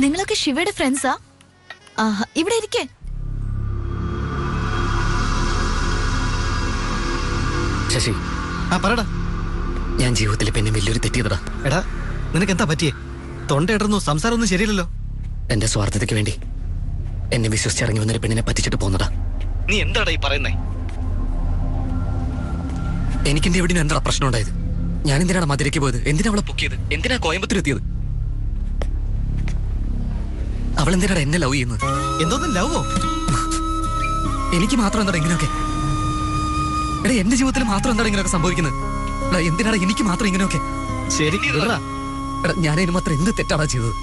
നിങ്ങളൊക്കെ ശിവയുടെ ഫ്രണ്ട്സാ? ആഹാ, ഇവിടെ ഇരിക്കേ. ശശി, പറടാ. ഞാൻ ജീവിതത്തിൽ പിന്നെ വലിയൊരു തെറ്റിയതടാ. എടാ, നിനക്ക് എന്താ പറ്റിയേ? തൊണ്ടയിടുന്നു, സംസാരം ഒന്നും ശരിയല്ലല്ലോ. എന്റെ സ്വാർത്ഥതയ്ക്ക് വേണ്ടി എന്നെ വിശ്വസിച്ചിറങ്ങി വന്നൊരു പെണ്ണിനെ പറ്റിച്ചിട്ട് പോന്നടാ. നീ എന്താടാ ഈ പറയുന്നേ? എനിക്കെന്റെ എവിടെയും എന്താ പ്രശ്നം ഉണ്ടായത്? ഞാൻ എന്തിനാണ് മധുരയ്ക്ക് പോയത്? എന്തിനാ അവളെ പൊക്കിയത്? എന്തിനാ കോയമ്പത്തൂർ എത്തിയത്? അവൾ എന്തിനാണ് എന്നെ ലവ് ചെയ്യുന്നത്? എന്തോന്നും ലവോ? എനിക്ക് മാത്രം എന്താ ഇങ്ങനെയൊക്കെ? എടാ, എന്റെ ജീവിതത്തിൽ മാത്രം എന്താണ് ഇങ്ങനെയൊക്കെ സംഭവിക്കുന്നത്? എന്തിനാണ് എനിക്ക് മാത്രം ഇങ്ങനെയൊക്കെ? ശരി, എടാ, ഞാൻ അതിന് മാത്രം എന്ത് തെറ്റാണ് ചെയ്തത്?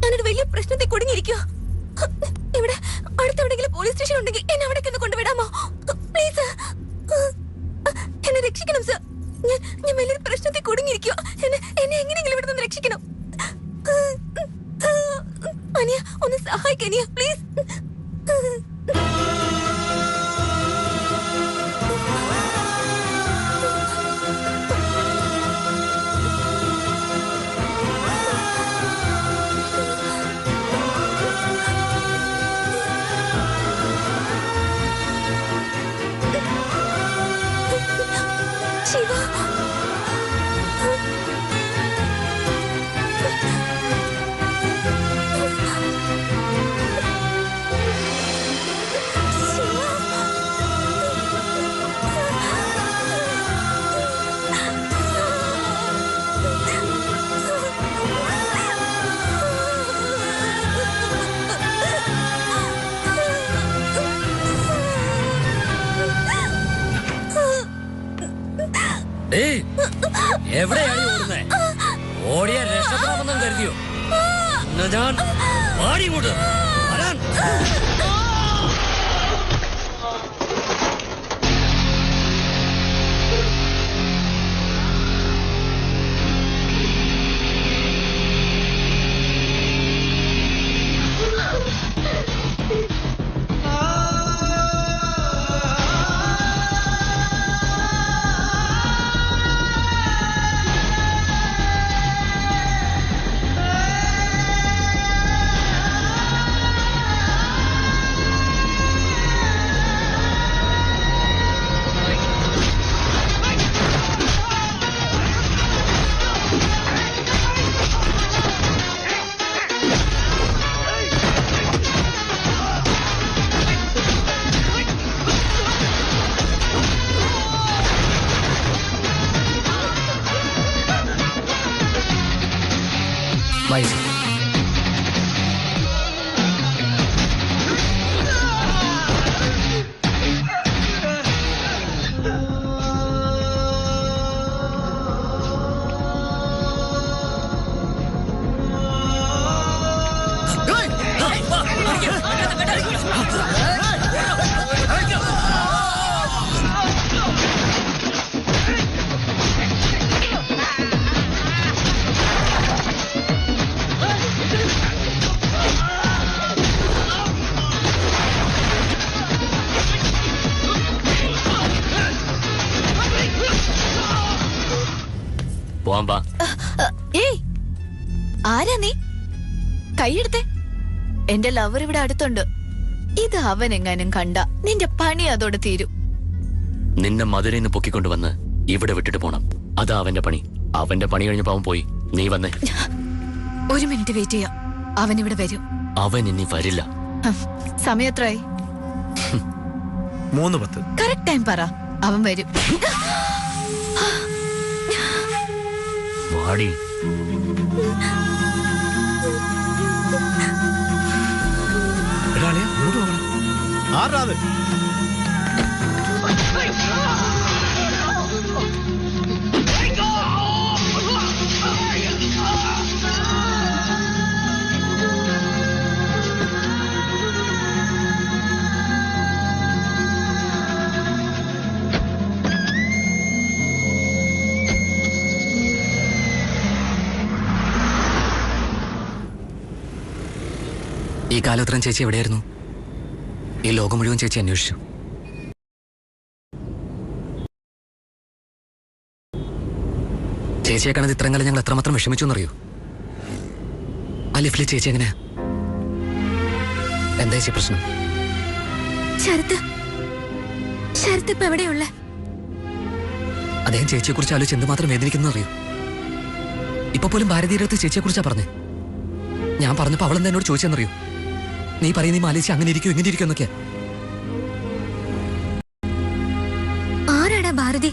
ഞാനൊരു വലിയ പ്രശ്നത്തെ കുടുങ്ങിയിരിക്കുക. ഇവിടെ അടുത്തെവിടെങ്കിലും പോലീസ് സ്റ്റേഷൻ ഉണ്ടെങ്കിൽ എന്നെ അവിടെ കൊണ്ടുവിടാമോ? പ്ലീസ്, എന്നെ രക്ഷിക്കണം സർ. ഞാൻ വലിയൊരു പ്രശ്നത്തെ കുടുങ്ങിയിരിക്കുക. എന്നെ എങ്ങനെയെങ്കിലും ഇവിടെ നിന്ന് രക്ഷിക്കണം. അനിയ, ഒന്ന് സഹായിക്കനിയ, പ്ലീസ്. ശിവ, എവിടെയാണ് ഓടുന്നേ? ഓടിയ രക്ഷപ്പെടാമെന്നും കരുതിയോ? ഞാൻ പാടിങ്ങോട്ട് വരാൻ. ആരാ നീ? കൈയെടുത്തേ. എന്റെ ലവർ ഇവിടെ അടുത്തുണ്ട്. ഇത് അവൻ എങ്ങാനും കണ്ട നിന്റെ പണി അതോടെ തീരും. നിന്നെ മധുരയിൽ നിന്ന് പൊക്കിക്കൊണ്ടുവന്ന് ഇവിടെ വിട്ടിട്ട് പോണം. അതാ അവന്റെ പണി. അവന്റെ പണി കഴിഞ്ഞപ്പോ അവൻ പോയി. നീ വന്നേ. 1 മിനിറ്റ് വെയിറ്റ് ചെയ്യാം. അവൻ ഇവിടെ വരും. അവൻ ഇനി വരില്ല. സമയം എത്രയായി? 3:10. കറക്റ്റ് ടൈം പറ. അവൻ വരും. വാടി. ആരാത്? ഈ കാലത്രയും ചേച്ചി എവിടെയായിരുന്നു? ഈ ലോകം മുഴുവൻ ചേച്ചി അന്വേഷിച്ചു. ചേച്ചിയെ കാണാതെ ഇത്രയും കാലം ഞങ്ങൾ എത്രമാത്രം വിഷമിച്ചു എന്നറിയോ? ആ ലിഫ്റ്റിലെ ചേച്ചി എങ്ങനെയാ? എന്താ ചേച്ചി പ്രശ്നം? ശരത്ത് ഇപ്പൊ എവിടെയുള്ള? അദ്ദേഹം ചേച്ചിയെ കുറിച്ച് ആലോചിച്ച് എന്തുമാത്രം വേദനിക്കുന്നു അറിയോ? ഇപ്പൊ പോലും ഭാരതീയ അടുത്ത് ചേച്ചിയെ കുറിച്ചാ പറഞ്ഞേ. ഞാൻ പറഞ്ഞപ്പോ അവളെന്താ എന്നോട് ചോദിച്ചെന്നറിയോ? നീ പറയുന്ന ഈ മാലേച്ചി അങ്ങനെ ഇരിക്കും ഇങ്ങനെ ഇരിക്കും എന്നൊക്കെയാ. ആരാടാ ഭാരതി?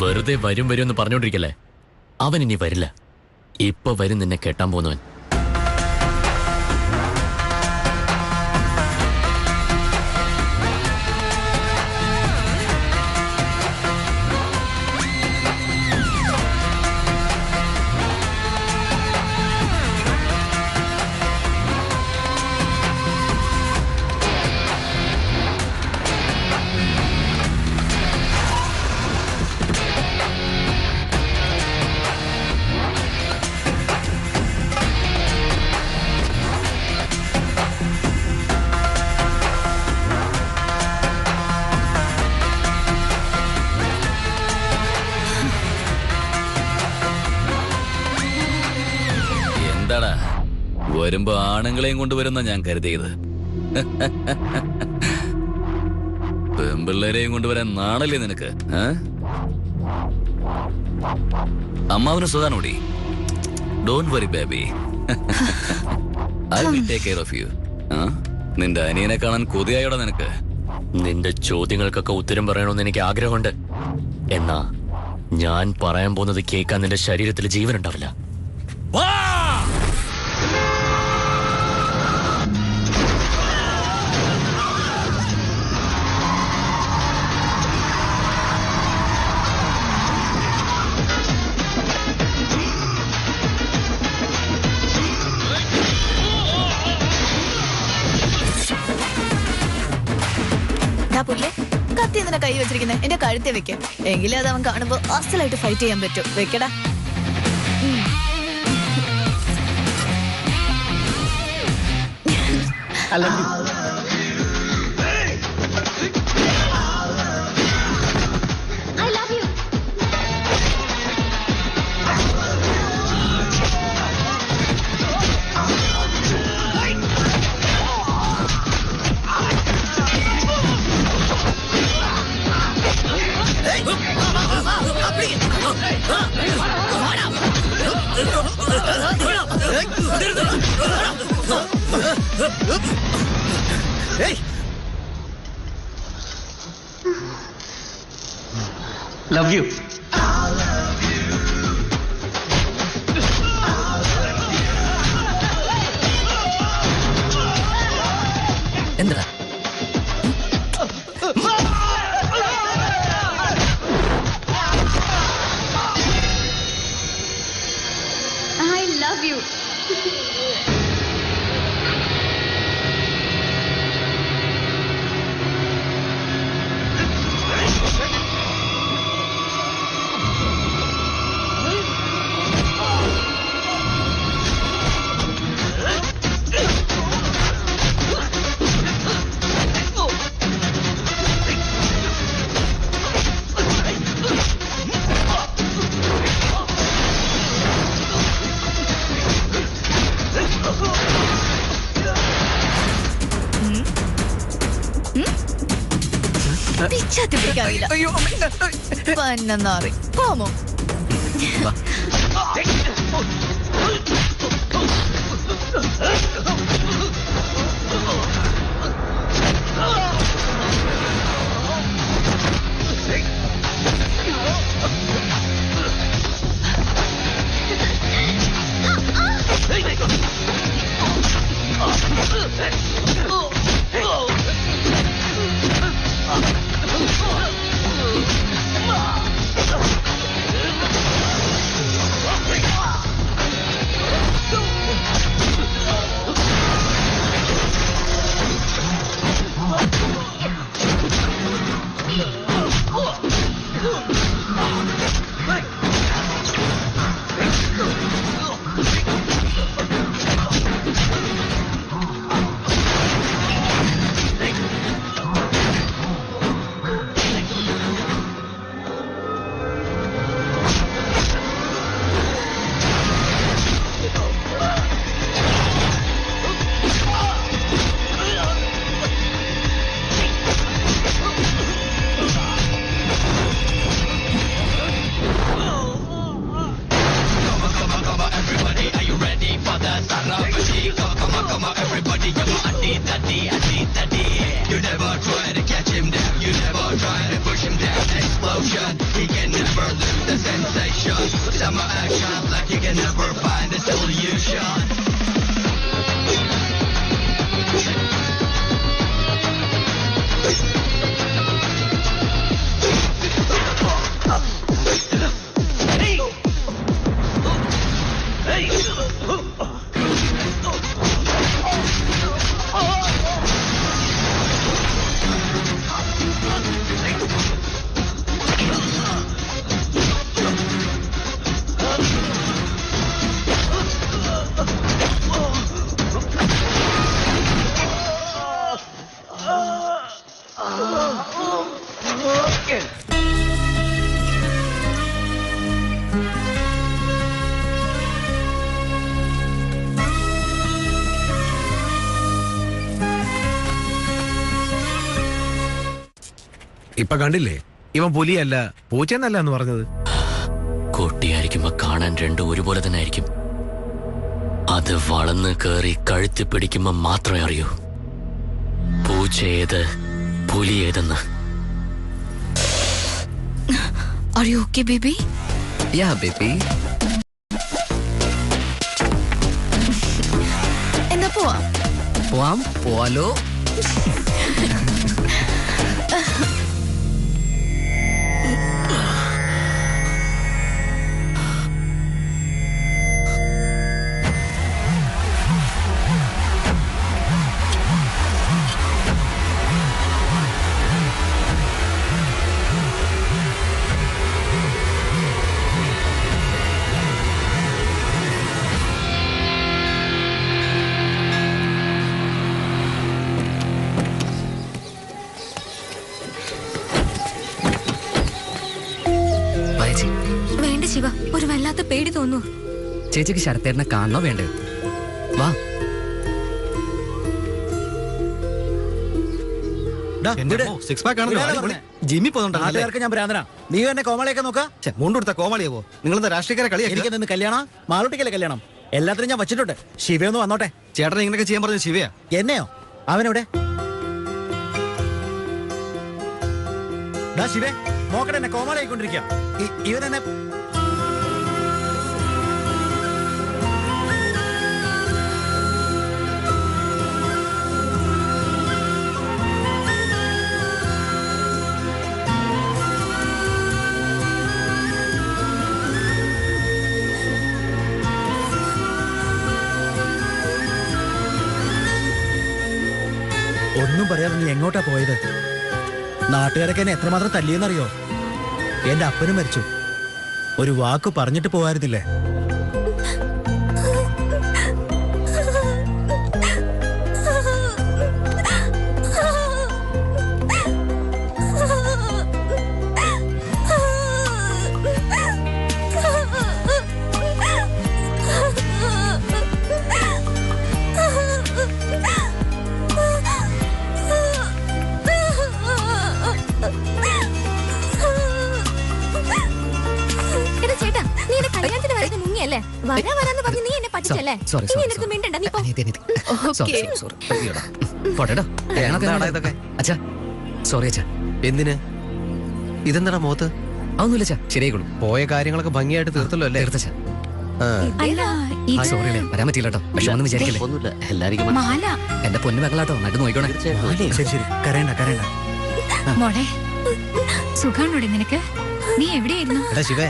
വെറുതെ വരും വരും എന്ന് പറഞ്ഞോണ്ടിരിക്കല്ലേ. അവൻ ഇനി വരില്ല. ഇപ്പൊ വരും നിന്നെ കെട്ടാൻ പോകുന്നവൻ. വരുമ്പോ ആണുങ്ങളെയും കൊണ്ടുവരുന്ന ഞാൻ കരുതിയത്. പെമ്പിള്ളേരെയും കൊണ്ടുവരാൻ നാണല്ലേ നിനക്ക്? അമ്മാവന് സുഖാനോടി. Don't worry baby, I will take care of you. നിന്റെ അനിയനെ കാണാൻ കൊതിയായോടാ നിനക്ക്? നിന്റെ ചോദ്യങ്ങൾക്കൊക്കെ ഉത്തരം പറയണമെന്ന് എനിക്ക് ആഗ്രഹമുണ്ട്. എന്നാ ഞാൻ പറയാൻ പോകുന്നത് കേൾക്കാൻ നിന്റെ ശരീരത്തിൽ ജീവൻ ഉണ്ടാവില്ല. കത്തി എന്തിനാ കൈ വെച്ചിരിക്കുന്നത്? എന്റെ കഴുത്തെ വെക്ക. എങ്കിലേ അത് അവൻ കാണുമ്പോ അസലായിട്ട് ഫൈറ്റ് ചെയ്യാൻ പറ്റും. വെക്കടാ. Love you. എന്താ? I love you. പിച്ചാത്തി പിടിക്കാറില്ല പന്നറി പോമോ ഇപ്പൊ കണ്ടില്ലേ, ഇവൻ പുലിയല്ല പൂച്ചെന്നല്ല എന്ന് പറഞ്ഞത്. കൊട്ടിയായിരിക്കുമ്പോ കാണാൻ രണ്ടും ഒരുപോലെ തന്നെ ആയിരിക്കും. അത് വളർന്ന് കേറി കഴുത്തി പിടിക്കുമ്പോ മാത്രമേ അറിയൂ പൂച്ച ഏത് പുലി ഏതെന്ന്. Are you okay, baby? Yeah, baby. എന്നാ പോവാം. പോവാലോ. വേണ്ട ശിവ, ഒരു വല്ലാത്ത പേടി തോന്നുന്നു. ചേച്ചിക്ക് ശരത്തേട്ടനെ കാണണോ വേണ്ടേ? വാ. ജിമ്മി പോകുന്നുണ്ട്. ഞാൻ ഭ്രാന്തനാ. നീ എന്നെ കോമാളിയൊക്കെ നോക്കാ. മുണ്ടെടുത്ത കോമാളിയാവോ? നിങ്ങളെന്താ രാഷ്ട്രീയക്കാരെ കളിയാ? എനിക്ക് നിന്ന് കല്യാണം മാളൂട്ടിക്കല്ലേ കല്യാണം? എല്ലാത്തിനും ഞാൻ വച്ചിട്ടുണ്ട്. ശിവയൊന്ന് വന്നോട്ടെ. ചേട്ടൻ ഇങ്ങനെയൊക്കെ ചെയ്യാൻ പറഞ്ഞ ശിവയാ. എന്നെയോ? അവനെവിടെ? ശിവേ നോക്കട്ടെ, എന്നെ കോമാളിയായിക്കൊണ്ടിരിക്കുക. ഇവനെന്നെ ഒന്നും പറയാതെ നീ എങ്ങോട്ടാ പോയത്? നാട്ടുകാരൊക്കെ എന്നെ എത്രമാത്രം തല്ലിയെന്നറിയോ? എന്റെ അപ്പനും മരിച്ചു. ഒരു വാക്ക് പറഞ്ഞിട്ട് പോകായിരുന്നില്ലേ? ചെല്ലേ sorry, ഇനി sorry, എന്റെ അടുത്ത് മിണ്ടണ്ട നീ പോ പോട്ടെട്ടോ എന്താടാ ഇതൊക്കെ? അച്ഛാ സോറി അച്ഛാ. എന്തിന്? ഇതെന്താടാ മുഖത്ത്? അതൊന്നുമില്ല അച്ഛാ, ശരിയായിക്കോളും. പോയ കാര്യങ്ങളൊക്കെ ഭംഗിയായിട്ട് തീർത്തല്ലോ അല്ലേ? തീർത്തച്ഛാ. അല്ല സോറി വരാൻ പറ്റില്ല കേട്ടോ. പക്ഷെ ഒന്നും വിചാരിക്കില്ലേ. ഒന്നുമില്ല, എല്ലാവർക്കും മാല എന്റെ പൊന്നു മകളാട്ടോ, നന്നായിട്ട് നോക്കിക്കോണേ. ശരി ശരി കരയണ്ട കരയണ്ട. മോളെ സുഖാണോടെ നിനക്ക്? നീ എവിടെയായിരുന്നു? എടാ ശിവേ,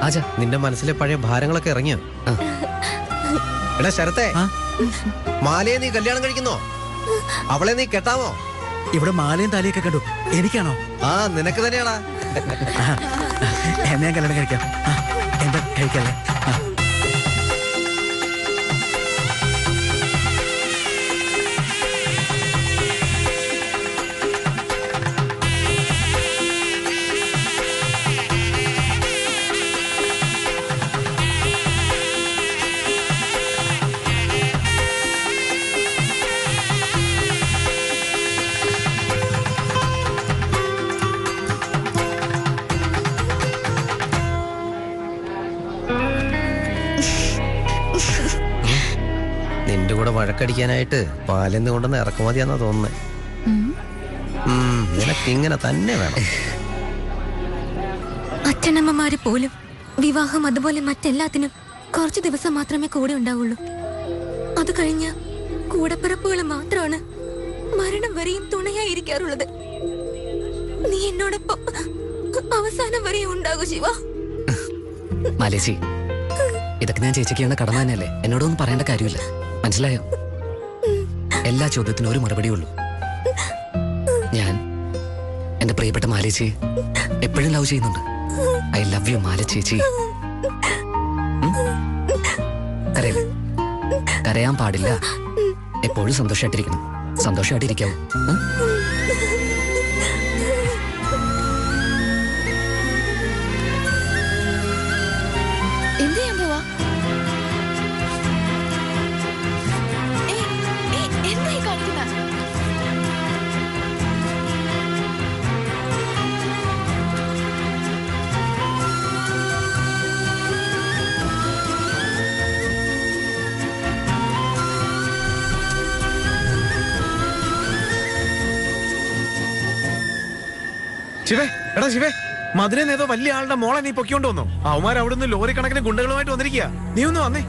ആജാ നിന്റെ മനസ്സിലെ പഴയ ഭാരങ്ങളൊക്കെ ഇറങ്ങിയോ? എടാ ശരത്തെ, മാലയെ നീ കല്യാണം കഴിക്കുന്നോ? അവളെ നീ കെട്ടാമോ? ഇവിടെ മാലയും താലിയൊക്കെ കണ്ടു. എനിക്കാണോ? ആ നിനക്ക് തന്നെയാടാ. എന്നെ ഞാൻ കല്യാണം കഴിക്കാം. എന്താ കഴിക്കല്ലേ? നിന്റെ കൂടെ വഴക്കടിക്കാനായിട്ട് പാലെന്ന് കൊണ്ടുവന്ന് ഇറക്കുമതിയാന്നാ തോന്നുന്നേ. നിനക്കിങ്ങനെ തന്നെ വേണം. അച്ഛനമ്മമാര് പോലും വിവാഹം അതുപോലെ മറ്റെല്ലാത്തിനും കുറച്ചു ദിവസം മാത്രമേ കൂടെ ഉണ്ടാവുള്ളൂ. അത് കഴിഞ്ഞ് കൂടപ്പിറപ്പുകൾ മാത്രമാണ് മരണം വരെയും തുണയായിരിക്കാറുള്ളത്. നീ എന്നോടൊപ്പം അവസാനം വരെയും ഉണ്ടാകൂ ശിവ. മാലേച്ചി, ഇതൊക്കെ ഞാൻ ചേച്ചിക്കാണ് കടമ തന്നെയല്ലേ. എന്നോടൊന്നും പറയേണ്ട കാര്യമില്ല, മനസ്സിലായോ? എല്ലാ ചോദ്യത്തിനും ഒരു മറുപടി ഉള്ളൂ. ഞാൻ എന്റെ പ്രിയപ്പെട്ട മാലേച്ചി എപ്പോഴും ലവ് ചെയ്യുന്നുണ്ട്. ഐ ലവ് യു മാലച്ചേച്ചി. കരയില്ല, കരയാൻ പാടില്ല. എപ്പോഴും സന്തോഷമായിട്ടിരിക്കണം. സന്തോഷമായിട്ടിരിക്കാവൂ. എന്ത് ചെയ്യാൻ പോവാ? എന്തായി കാണിക്കുന്ന? ശിവേ, എടാ ശിവേ, മധുരന്ന് ഏതോ വലിയ ആളുടെ മോളെ നീ പൊക്കിക്കൊണ്ട് വന്നോ? അവന്മാർ അവിടുന്ന് ലോറി കണക്കിന് ഗുണ്ടകളുമായിട്ട് വന്നിരിക്കുക. നീ ഒന്ന് വന്നേ.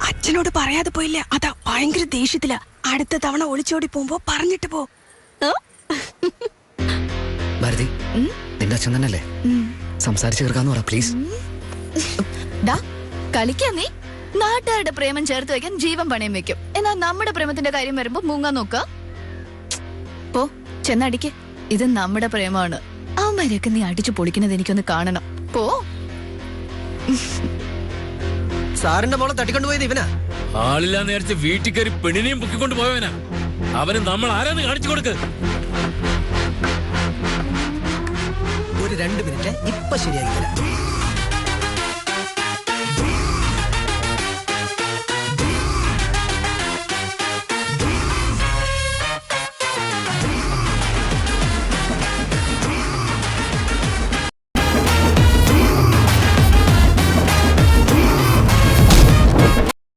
അച്ഛനോട് പറയാതെ പോയില്ല, അതാ ഭയങ്കര ദേഷ്യത്തില. അടുത്ത തവണ ഒളിച്ചോടി പോകുമ്പോ പറഞ്ഞിട്ട് പോ. ഭാരതി, നിന്റെ അച്ഛൻ തന്നെയല്ലേ? സംസാരിച്ചു തീർക്കാന്ന് പറ പ്ലീസ്. കളിക്കാൻ നീ നാട്ടുകാരുടെ പ്രേമം ചേർത്ത് വെക്കാൻ ജീവൻ പണയം വെക്കും. എന്നാൽ നമ്മുടെ പ്രേമത്തിന്റെ കാര്യം വരുമ്പോ മുങ്ങാൻ നോക്ക. പോ ചെന്നടിക്ക്. ഇത് നമ്മുടെ പ്രേമമാണ്. അവന്മാരെയൊക്കെ നീ അടിച്ചു പൊളിക്കുന്നത് എനിക്കൊന്ന് കാണണം. പോ. സാറിന്റെ മോളെ തട്ടിക്കൊണ്ടുപോയത് ഇവനാ? ആളില്ലാ നേരത്തെ വീട്ടിൽ കയറി പെണ്ണിനെയും പൊക്കിക്കൊണ്ട് പോയവനാ. അവന് നമ്മൾ ആരാന്ന് കാണിച്ചു കൊടുക്ക്. ഒരു 2 മിനിറ്റ്, ഇപ്പൊ ശരിയാക്കി തരാം.